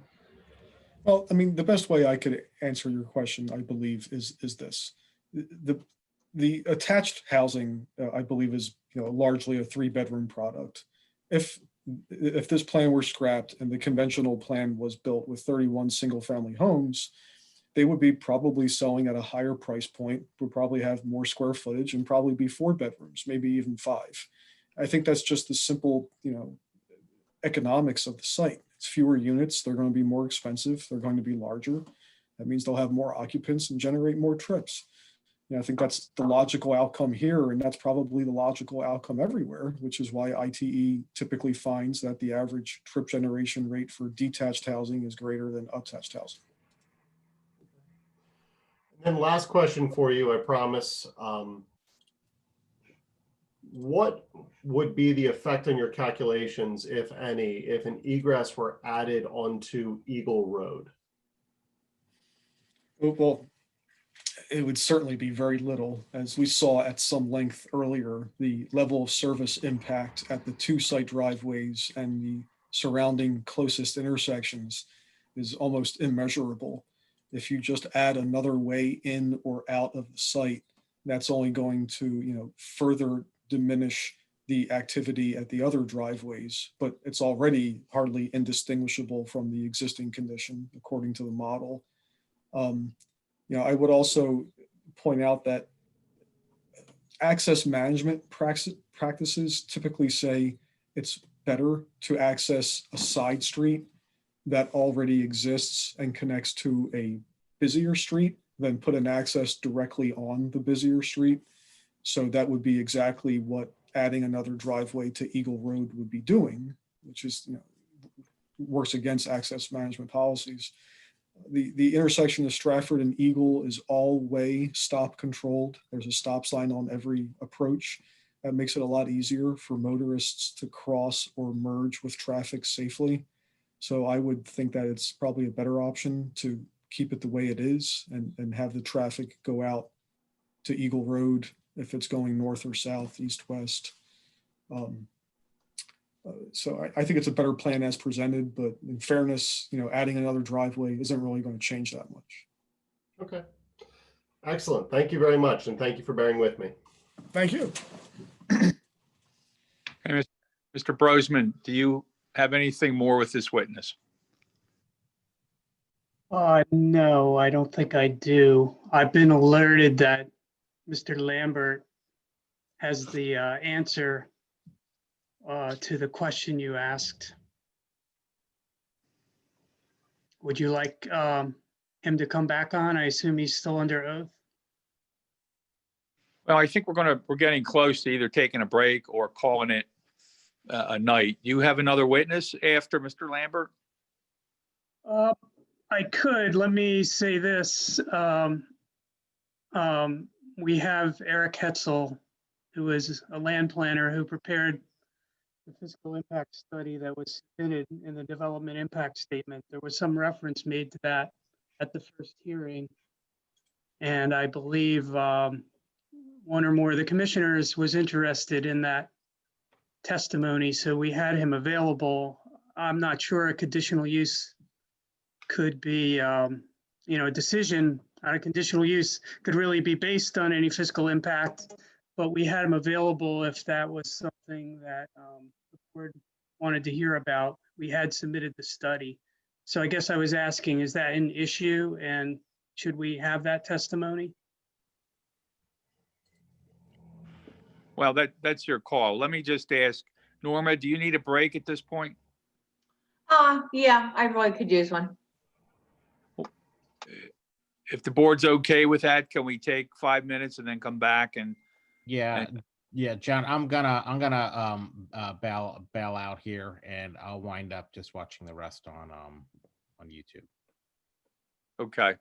Well, I mean, the best way I could answer your question, I believe, is this. The attached housing, I believe, is, you know, largely a 3-bedroom product. If this plan were scrapped and the conventional plan was built with 31 single-family homes, they would be probably selling at a higher price point, would probably have more square footage and probably be 4 bedrooms, maybe even 5. I think that's just the simple, economics of the site. It's fewer units, they're going to be more expensive, they're going to be larger. That means they'll have more occupants and generate more trips. I think that's the logical outcome here, and that's probably the logical outcome everywhere, which is why ITE typically finds that the average trip generation rate for detached housing is greater than attached housing. And then last question for you, I promise. What would be the effect on your calculations, if any, if an egress were added onto Eagle Road? Well, it would certainly be very little. As we saw at some length earlier, the level of service impact at the 2 site driveways and the surrounding closest intersections is almost immeasurable. If you just add another way in or out of the site, that's only going to, further diminish the activity at the other driveways, but it's already hardly indistinguishable from the existing condition according to the model. I would also point out that access management practices typically say it's better to access a side street that already exists and connects to a busier street than put an access directly on the busier street. So that would be exactly what adding another driveway to Eagle Road would be doing, which is, works against access management policies. The intersection of Stratford and Eagle is all-way stop controlled. There's a stop sign on every approach. That makes it a lot easier for motorists to cross or merge with traffic safely. So I would think that it's probably a better option to keep it the way it is and have the traffic go out to Eagle Road if it's going north or south, east, west. So I think it's a better plan as presented, but in fairness, adding another driveway isn't really going to change that much. Okay. Excellent. Thank you very much. And thank you for bearing with me. Thank you. And Mr. Brosman, do you have anything more with this witness? No, I don't think I do. I've been alerted that Mr. Lambert has the answer to the question you asked. Would you like him to come back on? I assume he's still under oath. Well, I think we're getting close to either taking a break or calling it a night. You have another witness after Mr. Lambert? I could. Let me say this. We have Eric Hetzel, who is a land planner who prepared the fiscal impact study that was submitted in the development impact statement. There was some reference made to that at the first hearing. And I believe one or more of the commissioners was interested in that testimony. So we had him available. I'm not sure a conditional use could be, a decision on a conditional use could really be based on any fiscal impact, but we had him available if that was something that the board wanted to hear about. We had submitted the study. So I guess I was asking, is that an issue and should we have that testimony? Well, that's your call. Let me just ask, Norma, do you need a break at this point? Yeah, I really could use one. If the board's okay with that, can we take 5 minutes and then come back and? Yeah, John, I'm gonna bail out here, and I'll wind up just watching the rest on YouTube. Okay.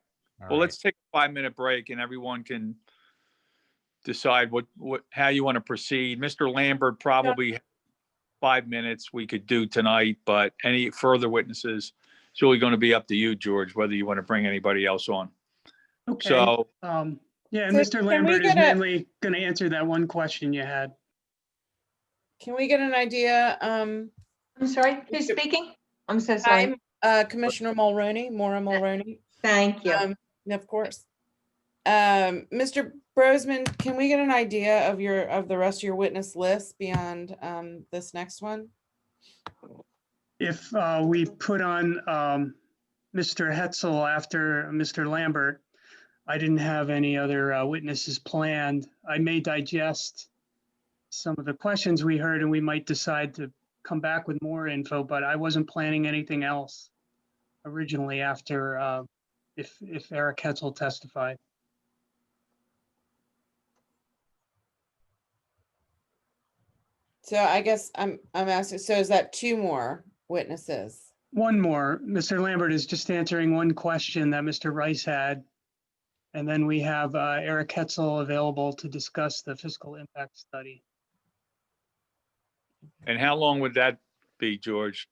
Well, let's take a 5-minute break and everyone can decide how you want to proceed. Mr. Lambert probably 5 minutes we could do tonight, but any further witnesses, it's really going to be up to you, George, whether you want to bring anybody else on. Okay. So, yeah, and Mr. Lambert is mainly going to answer that one question you had. Can we get an idea? I'm sorry, who's speaking? I'm so sorry. I'm Commissioner Mulroney, Maura Mulroney. Thank you. Of course. Mr. Brosman, can we get an idea of the rest of your witness list beyond this next one? If we put on Mr. Hetzel after Mr. Lambert. I didn't have any other witnesses planned. I may digest some of the questions we heard and we might decide to come back with more info, but I wasn't planning anything else originally after if Eric Hetzel testified. So I guess I'm asking, so is that two more witnesses? One more, Mr. Lambert is just answering one question that Mr. Rice had. And then we have Eric Hetzel available to discuss the fiscal impact study. And how long would that be, George?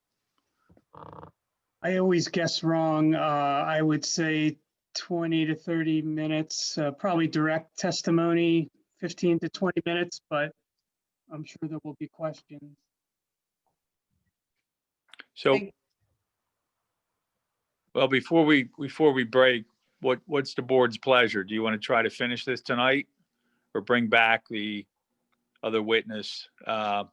I always guess wrong. I would say 20 to 30 minutes, probably direct testimony, 15 to 20 minutes, but I'm sure there will be questions. So, Thank- well, before we break, what's the board's pleasure? Do you want to try to finish this tonight or bring back the other witness at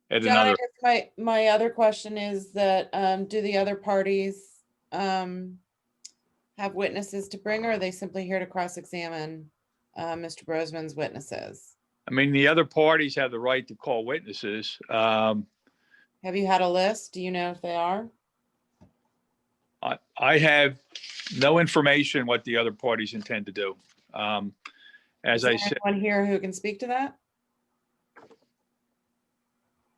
John, I another? guess my other question is that, do the other parties have witnesses to bring, or are they simply here to cross-examine Mr. Brosman's witnesses? I mean, the other parties have the right to call witnesses. Have you had a list? Do you know if they are? I have no information what the other parties intend to do. As Is I there said, anyone here who can speak to that?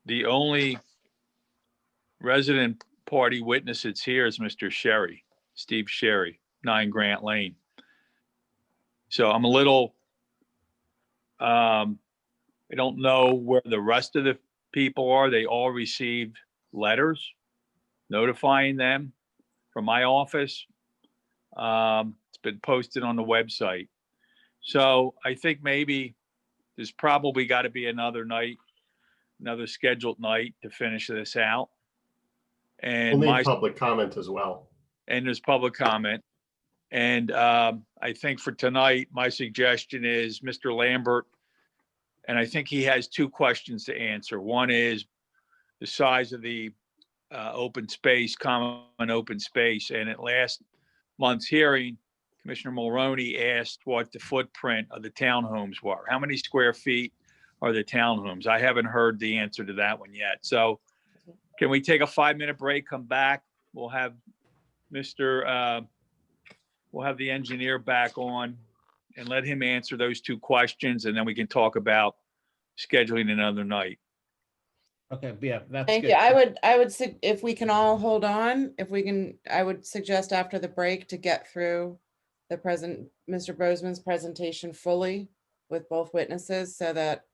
the only resident party witness that's here is Mr. Sherry, Steve Sherry, 9 Grant Lane. So I'm a little, I don't know where the rest of the people are. They all received letters notifying them from my office. It's been posted on the website. So I think maybe there's probably got to be another night, another scheduled night to finish this out. And We'll need public comment as well. and there's public comment. And I think for tonight, my suggestion is Mr. Lambert, and I think he has 2 questions to answer. One is the size of the open space, common open space. And at last month's hearing, Commissioner Mulroney asked what the footprint of the townhomes were. How many square feet are the townhomes? I haven't heard the answer to that one yet. So can we take a 5-minute break, come back? We'll have we'll have the engineer back on and let him answer those 2 questions, and then we can talk about scheduling another night. Okay, yeah, that's Thank good. you. I would, if we can all hold on, if we can, I would suggest after the break to get through Mr. Brosman's presentation fully with both witnesses so that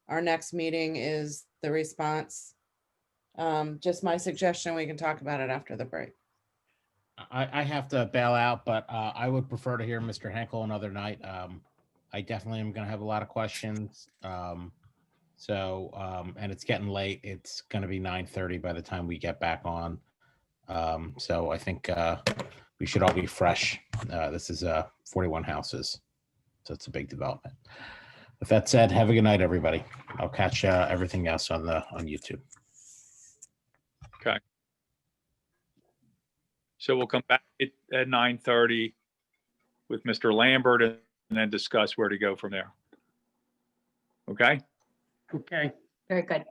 our next meeting is the response. Just my suggestion, we can talk about it after the break. I have to bail out, but I would prefer to hear Mr. Henkel another night. I definitely am going to have a lot of questions. And it's getting late. It's going to be 9:30 by the time we get back on. So I think we should all be fresh. This is 41 houses, so it's a big development. With that said, have a good night, everybody. I'll catch everything else on YouTube. Okay. So we'll come back at 9:30 with Mr. Lambert and then discuss where to go from there. Okay? Okay. Very good.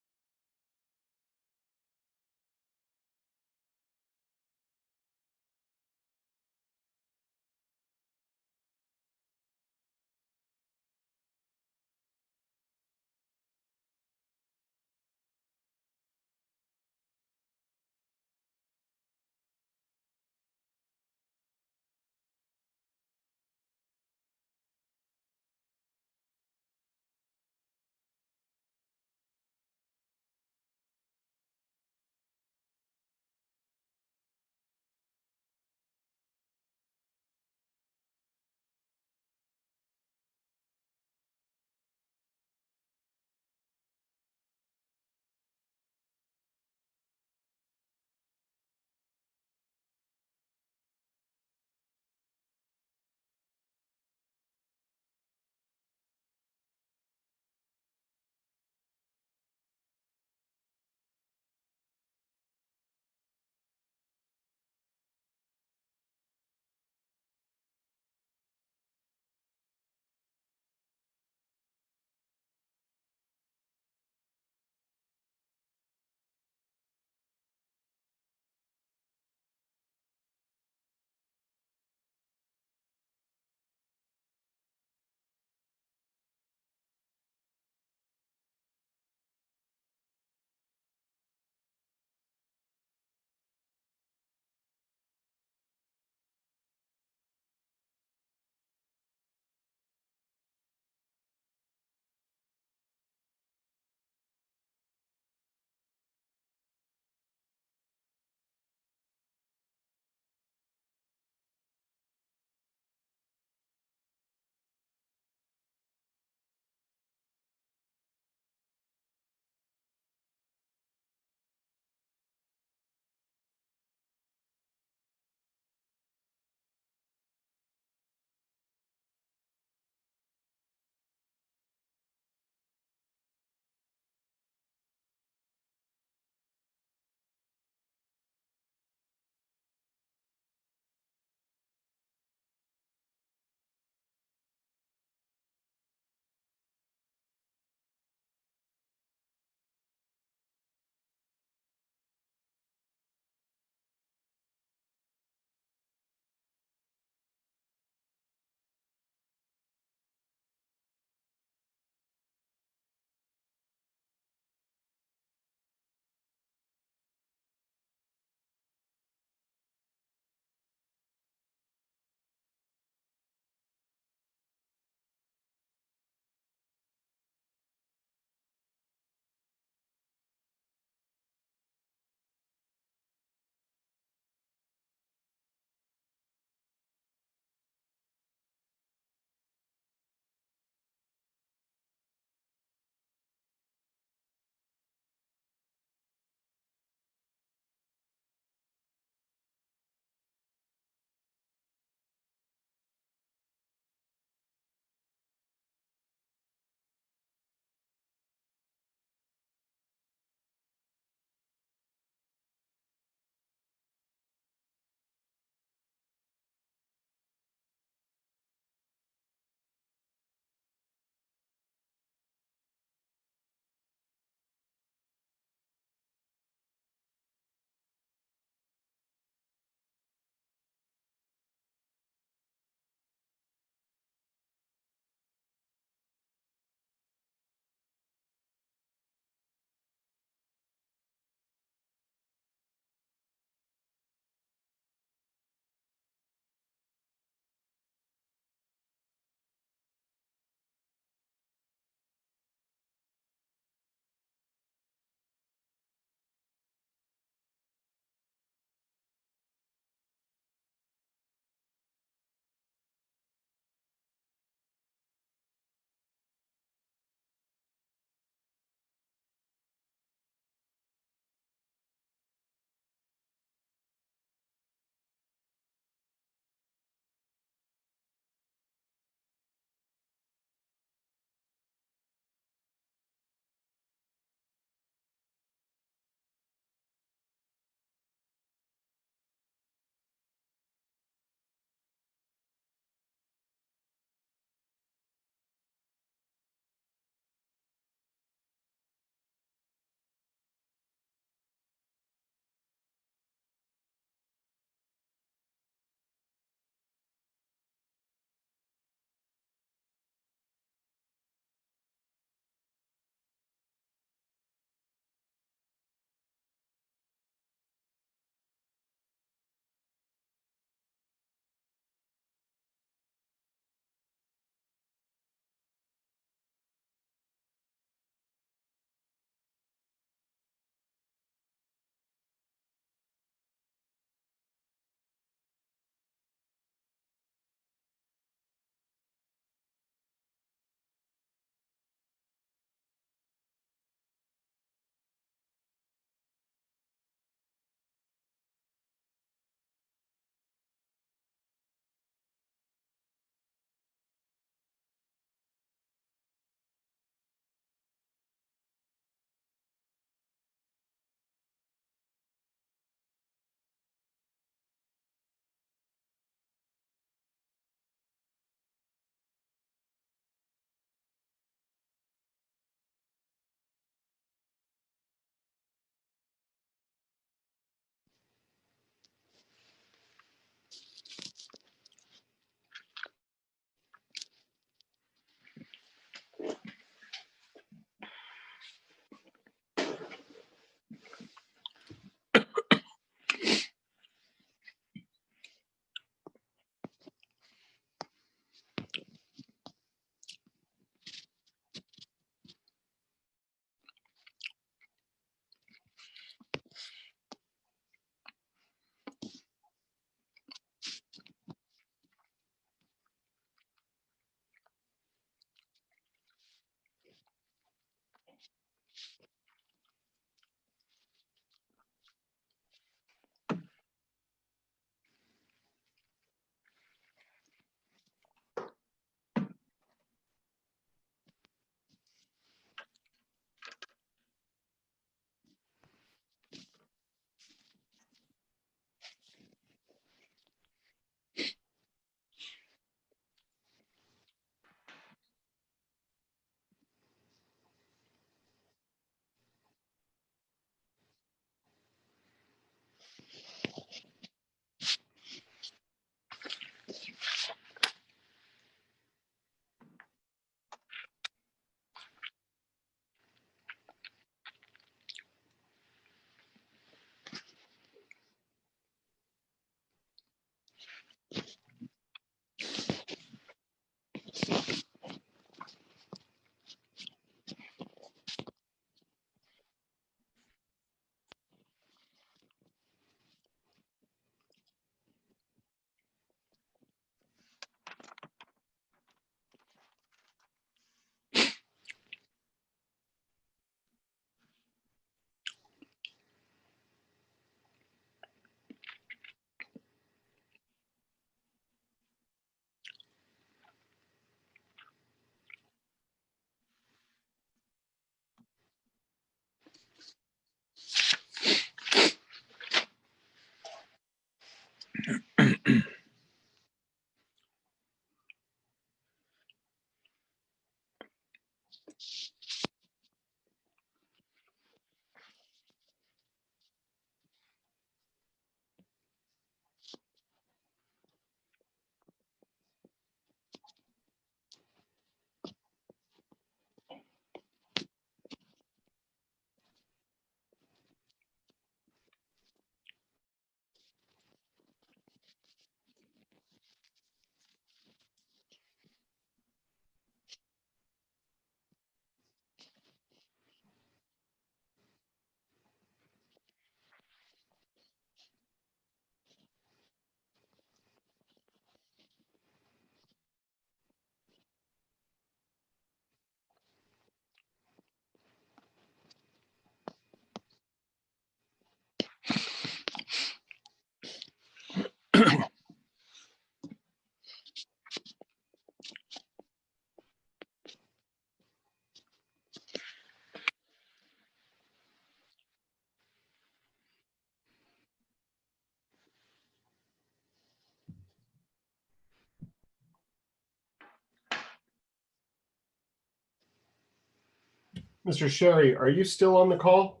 Mr. Sherry, are you still on the call?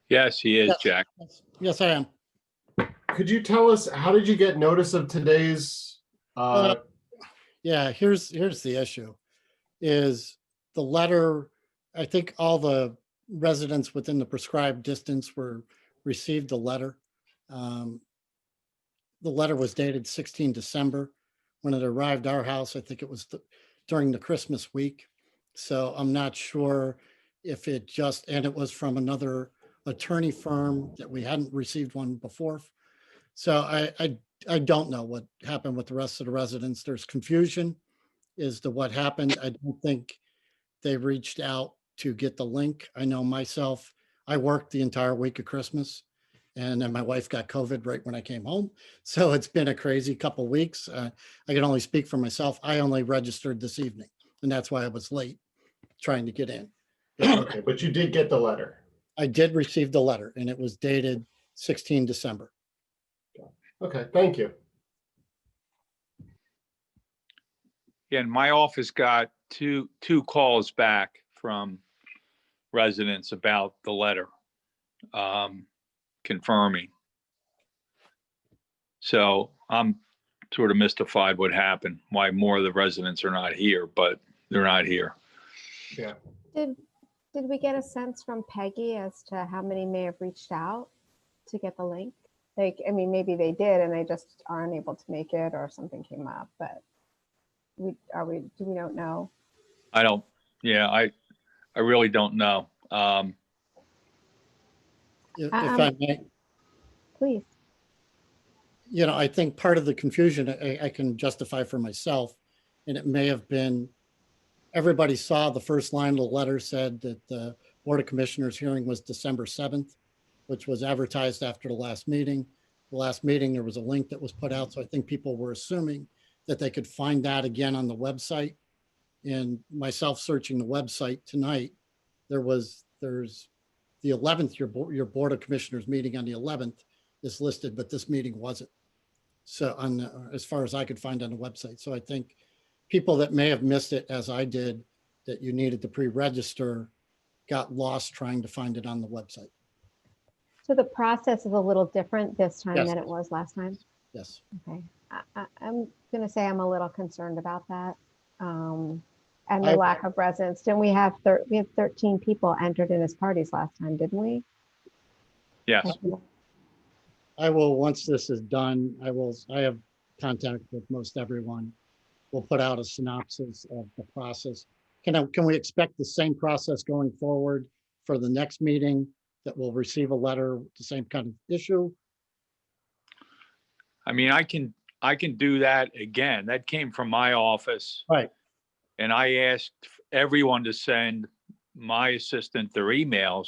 Yes, he is, Yes. Jack. Yes, I am. Could you tell us, how did you get notice of today's? Yeah, here's the issue, is the letter, I think all the residents within the prescribed distance received the letter. The letter was dated 16 December. When it arrived our house, I think it was during the Christmas week. So I'm not sure if it just, and it was from another attorney firm that we hadn't received one before. So I don't know what happened with the rest of the residents. There's confusion as to what happened. I don't think they reached out to get the link. I know myself, I worked the entire week of Christmas, and then my wife got COVID right when I came home. So it's been a crazy couple weeks. I can only speak for myself. I only registered this evening, and that's why I was late trying to get in. Okay, but you did get the letter. I did receive the letter, and it was dated 16 December. Okay, thank you. Yeah, and my office got two calls back from residents about the letter, confirming. So I'm sort of mystified what happened, why more of the residents are not here, but they're not here. Yeah. Did we get a sense from Peggy as to how many may have reached out to get the link? Like, I mean, maybe they did and they just are unable to make it, or something came up, but do we don't know? I don't, yeah, I really don't know. If I may, Please. you know, I think part of the confusion I can justify for myself, and it may have been, everybody saw the first line of the letter said that the Board of Commissioners hearing was December 7th, which was advertised after the last meeting. The last meeting, there was a link that was put out. So I think people were assuming that they could find that again on the website. And myself searching the website tonight, there's the 11th, your Board of Commissioners meeting on the 11th is listed, but this meeting wasn't. So as far as I could find on the website. So I think people that may have missed it, as I did, that you needed to pre-register, got lost trying to find it on the website. So the process is a little different this time Yes. than it was last time? Yes. Okay. I'm going to say I'm a little concerned about that. And the lack of residents. Didn't we have 13 people entered in as parties last time, didn't we? Yes. I will, once this is done, I have contact with most everyone. We'll put out a synopsis of the process. Can we expect the same process going forward for the next meeting, that we'll receive a letter with the same kind of issue? I mean, I can do that again. That came from my office. Right. And I asked everyone to send my assistant their emails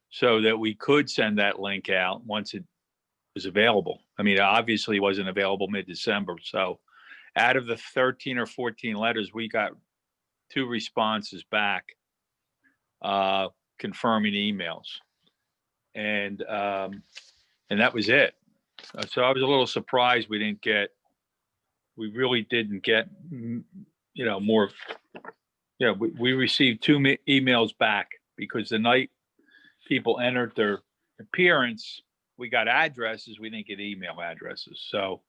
so that we could send that link out once it was available. I mean, obviously it wasn't available mid-December. So out of the 13 or 14 letters, we got 2 responses back, confirming emails. And that was it. So I was a little surprised we really didn't get, more, we received 2 emails back, because the night people entered their appearance, we got addresses, we didn't get email addresses. So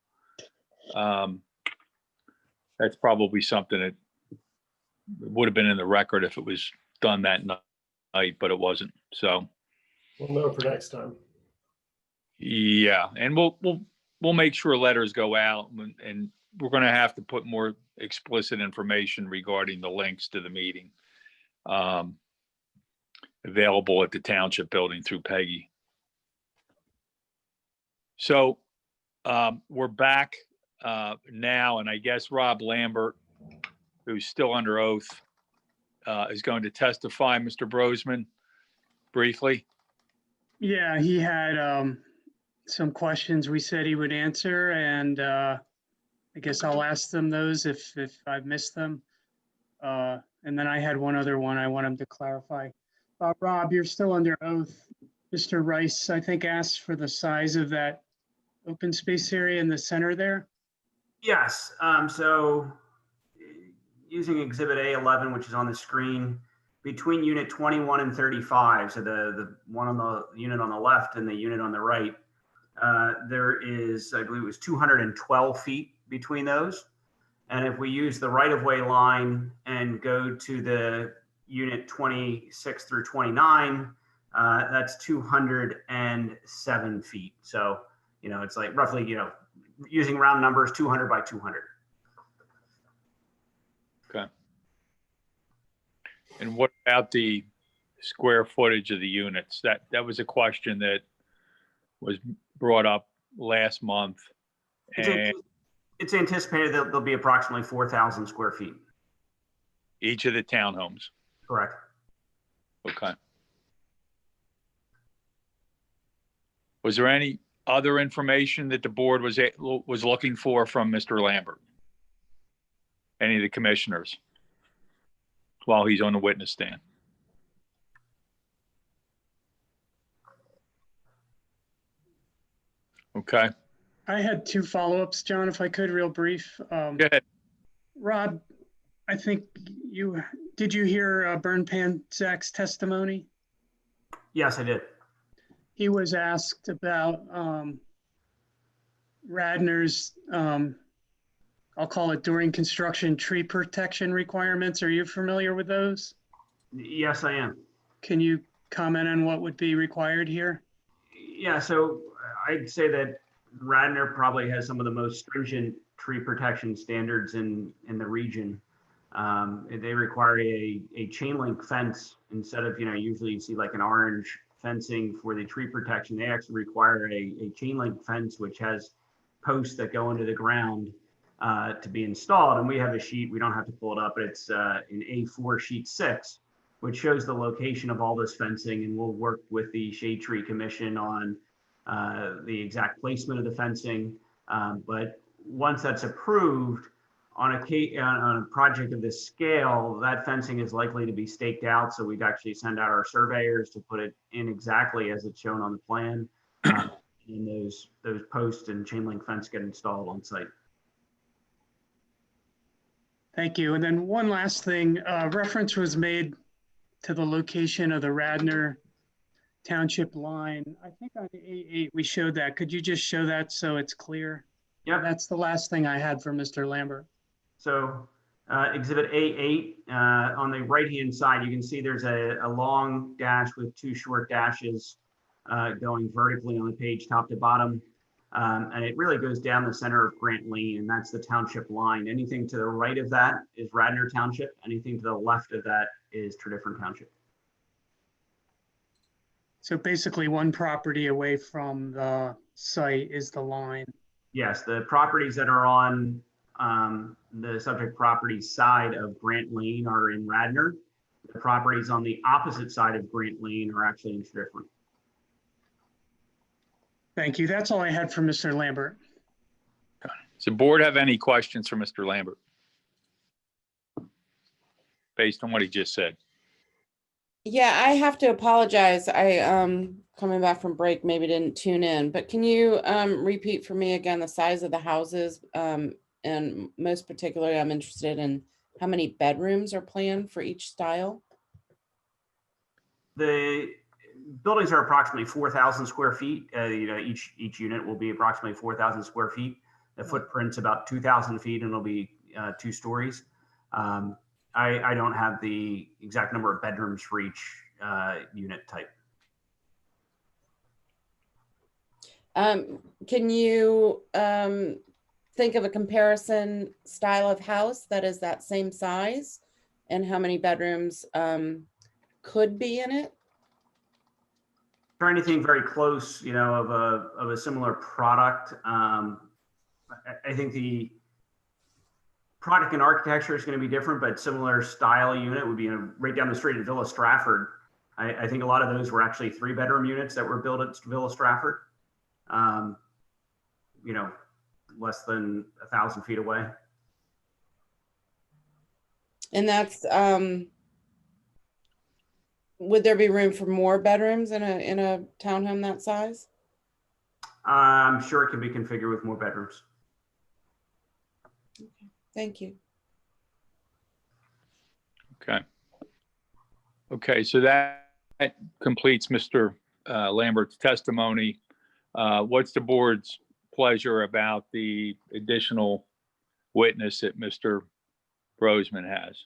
that's probably something that would have been in the record if it was done that night, but it wasn't. So We'll know for next time. yeah, and we'll make sure letters go out, and we're going to have to put more explicit information regarding the links to the meeting available at the Township building through Peggy. So we're back now, and I guess Rob Lambert, who's still under oath, is going to testify. Mr. Brosman, briefly. Yeah, he had some questions we said he would answer, and I guess I'll ask them those if I've missed them. And then I had one other one I want him to clarify. Rob, you're still under oath. Mr. Rice, I think, asked for the size of that open space area in the center there. Yes, so using Exhibit A11, which is on the screen, between unit 21 and 35, so the one on the unit on the left and the unit on the right, there is, I believe it was 212 feet between those. And if we use the right-of-way line and go to the unit 26 through 29, that's 207 feet. So, it's like roughly, using round numbers, 200 by 200. Okay. And what about the square footage of the units? That was a question that was brought up last month. And It's anticipated that there'll be approximately 4,000 square feet. each of the townhomes. Correct. Okay. Was there any other information that the board was looking for from Mr. Lambert? Any of the commissioners while he's on the witness stand? Okay. I had two follow-ups, John, if I could, real brief. Go ahead. Rob, I think did you hear Bern Panzak's testimony? Yes, I did. He was asked about Radnor's, I'll call it during construction tree protection requirements. Are you familiar with those? Yes, I am. Can you comment on what would be required here? Yeah, so I'd say that Radnor probably has some of the most stringent tree protection standards in the region. They require a chain link fence instead of, usually you see like an orange fencing for the tree protection. They actually require a chain link fence, which has posts that go into the ground to be installed. And we have a sheet, we don't have to pull it up, but it's in A4 sheet 6, which shows the location of all this fencing. And we'll work with the Shade Tree Commission on the exact placement of the fencing. But once that's approved on a project of this scale, that fencing is likely to be staked out. So we'd actually send out our surveyors to put it in exactly as it's shown on the plan. And those posts and chain link fence get installed on site. Thank you. And then one last thing, reference was made to the location of the Radnor Township line. I think on A8 we showed that. Could you just show that so it's clear? Yeah. That's the last thing I had for Mr. Lambert. So Exhibit A8, on the right-hand side, you can see there's a long dash with two short dashes going vertically on the page, top to bottom. And it really goes down the center of Grant Lane, and that's the township line. Anything to the right of that is Radnor Township. Anything to the left of that is Tredyffrin Township. So basically one property away from the site is the line. Yes, the properties that are on the subject property side of Grant Lane are in Radnor. The properties on the opposite side of Grant Lane are actually in Tredyffrin. Thank you. That's all I had for Mr. Lambert. Does the board have any questions for Mr. Lambert? Based on what he just said. Yeah, I have to apologize. I coming back from break, maybe didn't tune in, but can you repeat for me again the size of the houses? And most particularly, I'm interested in how many bedrooms are planned for each style? The buildings are approximately 4,000 square feet. Each unit will be approximately 4,000 square feet. The footprint's about 2,000 feet and it'll be 2 stories. I don't have the exact number of bedrooms for each unit type. Can you think of a comparison style of house that is that same size and how many bedrooms could be in it? For anything very close, of a similar product, I think the product and architecture is going to be different, but similar style unit would be right down the street at Villa Stratford. I think a lot of those were actually 3-bedroom units that were built at Villa Stratford. Less than 1,000 feet away. And that's would there be room for more bedrooms in a townhome that size? I'm sure it can be configured with more bedrooms. Thank you. Okay. Okay, so that completes Mr. Lambert's testimony. What's the board's pleasure about the additional witness that Mr. Brosman has?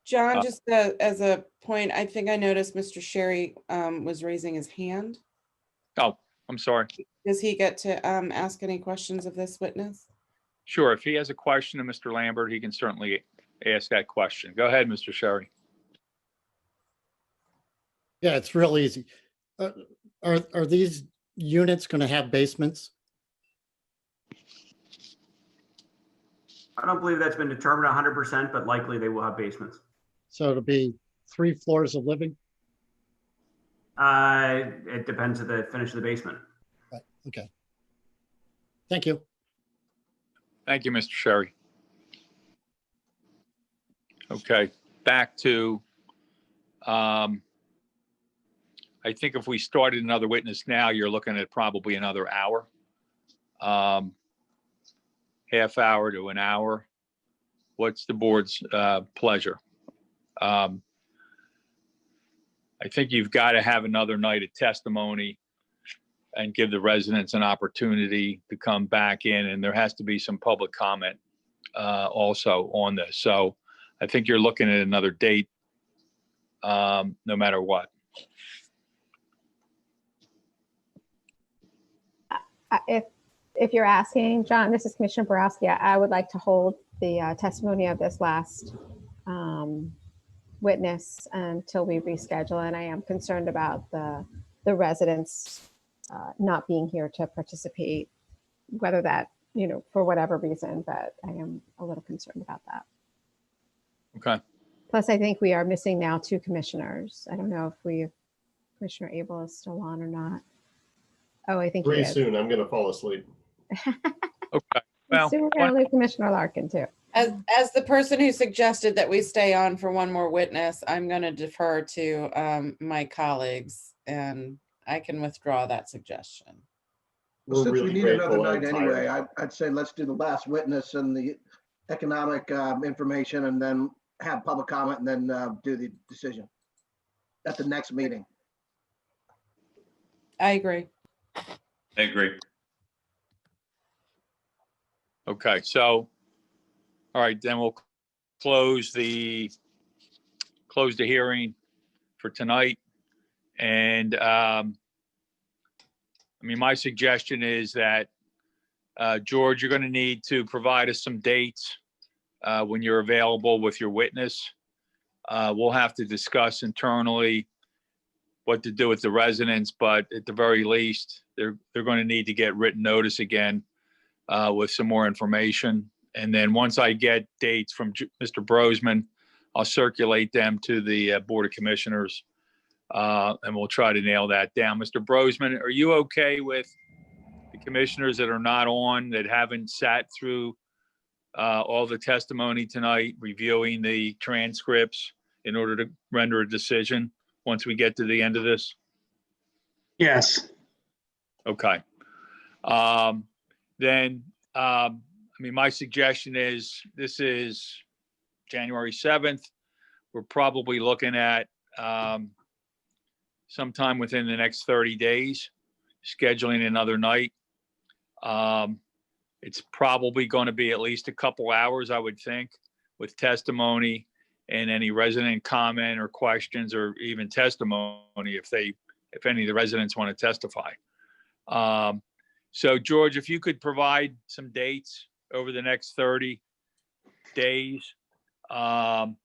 John, just as a point, I think I noticed Mr. Sherry was raising his hand. Oh, I'm sorry. Does he get to ask any questions of this witness? Sure, if he has a question of Mr. Lambert, he can certainly ask that question. Go ahead, Mr. Sherry. Yeah, it's real easy. Are these units going to have basements? I don't believe that's been determined 100%, but likely they will have basements. So it'll be 3 floors of living? It depends on the finish of the basement. Right. Okay. Thank you. Thank you, Mr. Sherry. Okay, back to, I think if we started another witness now, you're looking at probably another hour. Half hour to an hour. What's the board's pleasure? I think you've got to have another night of testimony and give the residents an opportunity to come back in, and there has to be some public comment also on this. So I think you're looking at another date, no matter what. If you're asking, John, this is Commissioner Borowski, I would like to hold the testimony of this last witness until we reschedule, and I am concerned about the residents not being here to participate, whether that, for whatever reason, but I am a little concerned about that. Okay. Plus, I think we are missing now 2 commissioners. I don't know if Commissioner Abel is still on or not. Oh, I think he Pretty is. soon, I'm going to fall asleep. Okay. Well, Soon we're going to lose Commissioner Larkin too. As the person who suggested that we stay on for one more witness, I'm going to defer to my colleagues, and I can withdraw that suggestion. Well, since we really need grateful another and night tired. anyway, I'd say let's do the last witness and the economic information, and then have public comment, and then do the decision at the next meeting. I agree. I agree. Okay, so, all right, then we'll close the hearing for tonight. And my suggestion is that, George, you're going to need to provide us some dates when you're available with your witness. We'll have to discuss internally what to do with the residents, but at the very least, they're going to need to get written notice again with some more information. And then once I get dates from Mr. Brosman, I'll circulate them to the Board of Commissioners, and we'll try to nail that down. Mr. Brosman, are you okay with the commissioners that are not on, that haven't sat through all the testimony tonight, reviewing the transcripts in order to render a decision once we get to the end of this? Yes. Okay. Then, my suggestion is, this is January 7th. We're probably looking at sometime within the next 30 days, scheduling another night. It's probably going to be at least a couple hours, I would think, with testimony and any resident comment or questions, or even testimony if any of the residents want to testify. So George, if you could provide some dates over the next 30 days, we'll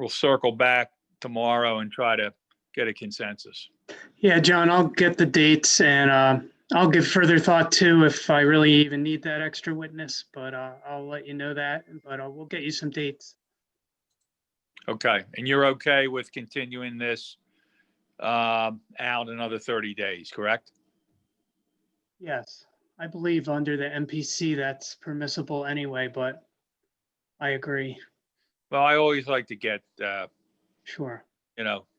circle back tomorrow and try to get a consensus. Yeah, John, I'll get the dates, and I'll give further thought too if I really even need that extra witness, but I'll let you know that, but we'll get you some dates. Okay, and you're okay with continuing this out another 30 days, correct? Yes, I believe under the MPC that's permissible anyway, but I agree. Well, I always like to get, Sure.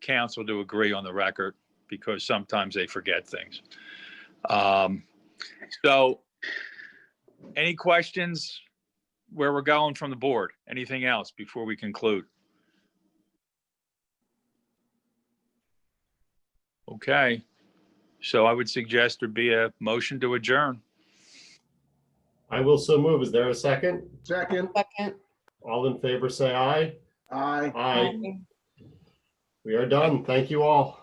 council to agree on the record, because sometimes they forget things. So any questions where we're going from the board. Anything else before we conclude? Okay, so I would suggest there be a motion to adjourn. I will so move. Is there a second? Second, Second. All in favor, say aye. aye. Aye. We are done. Thank you all.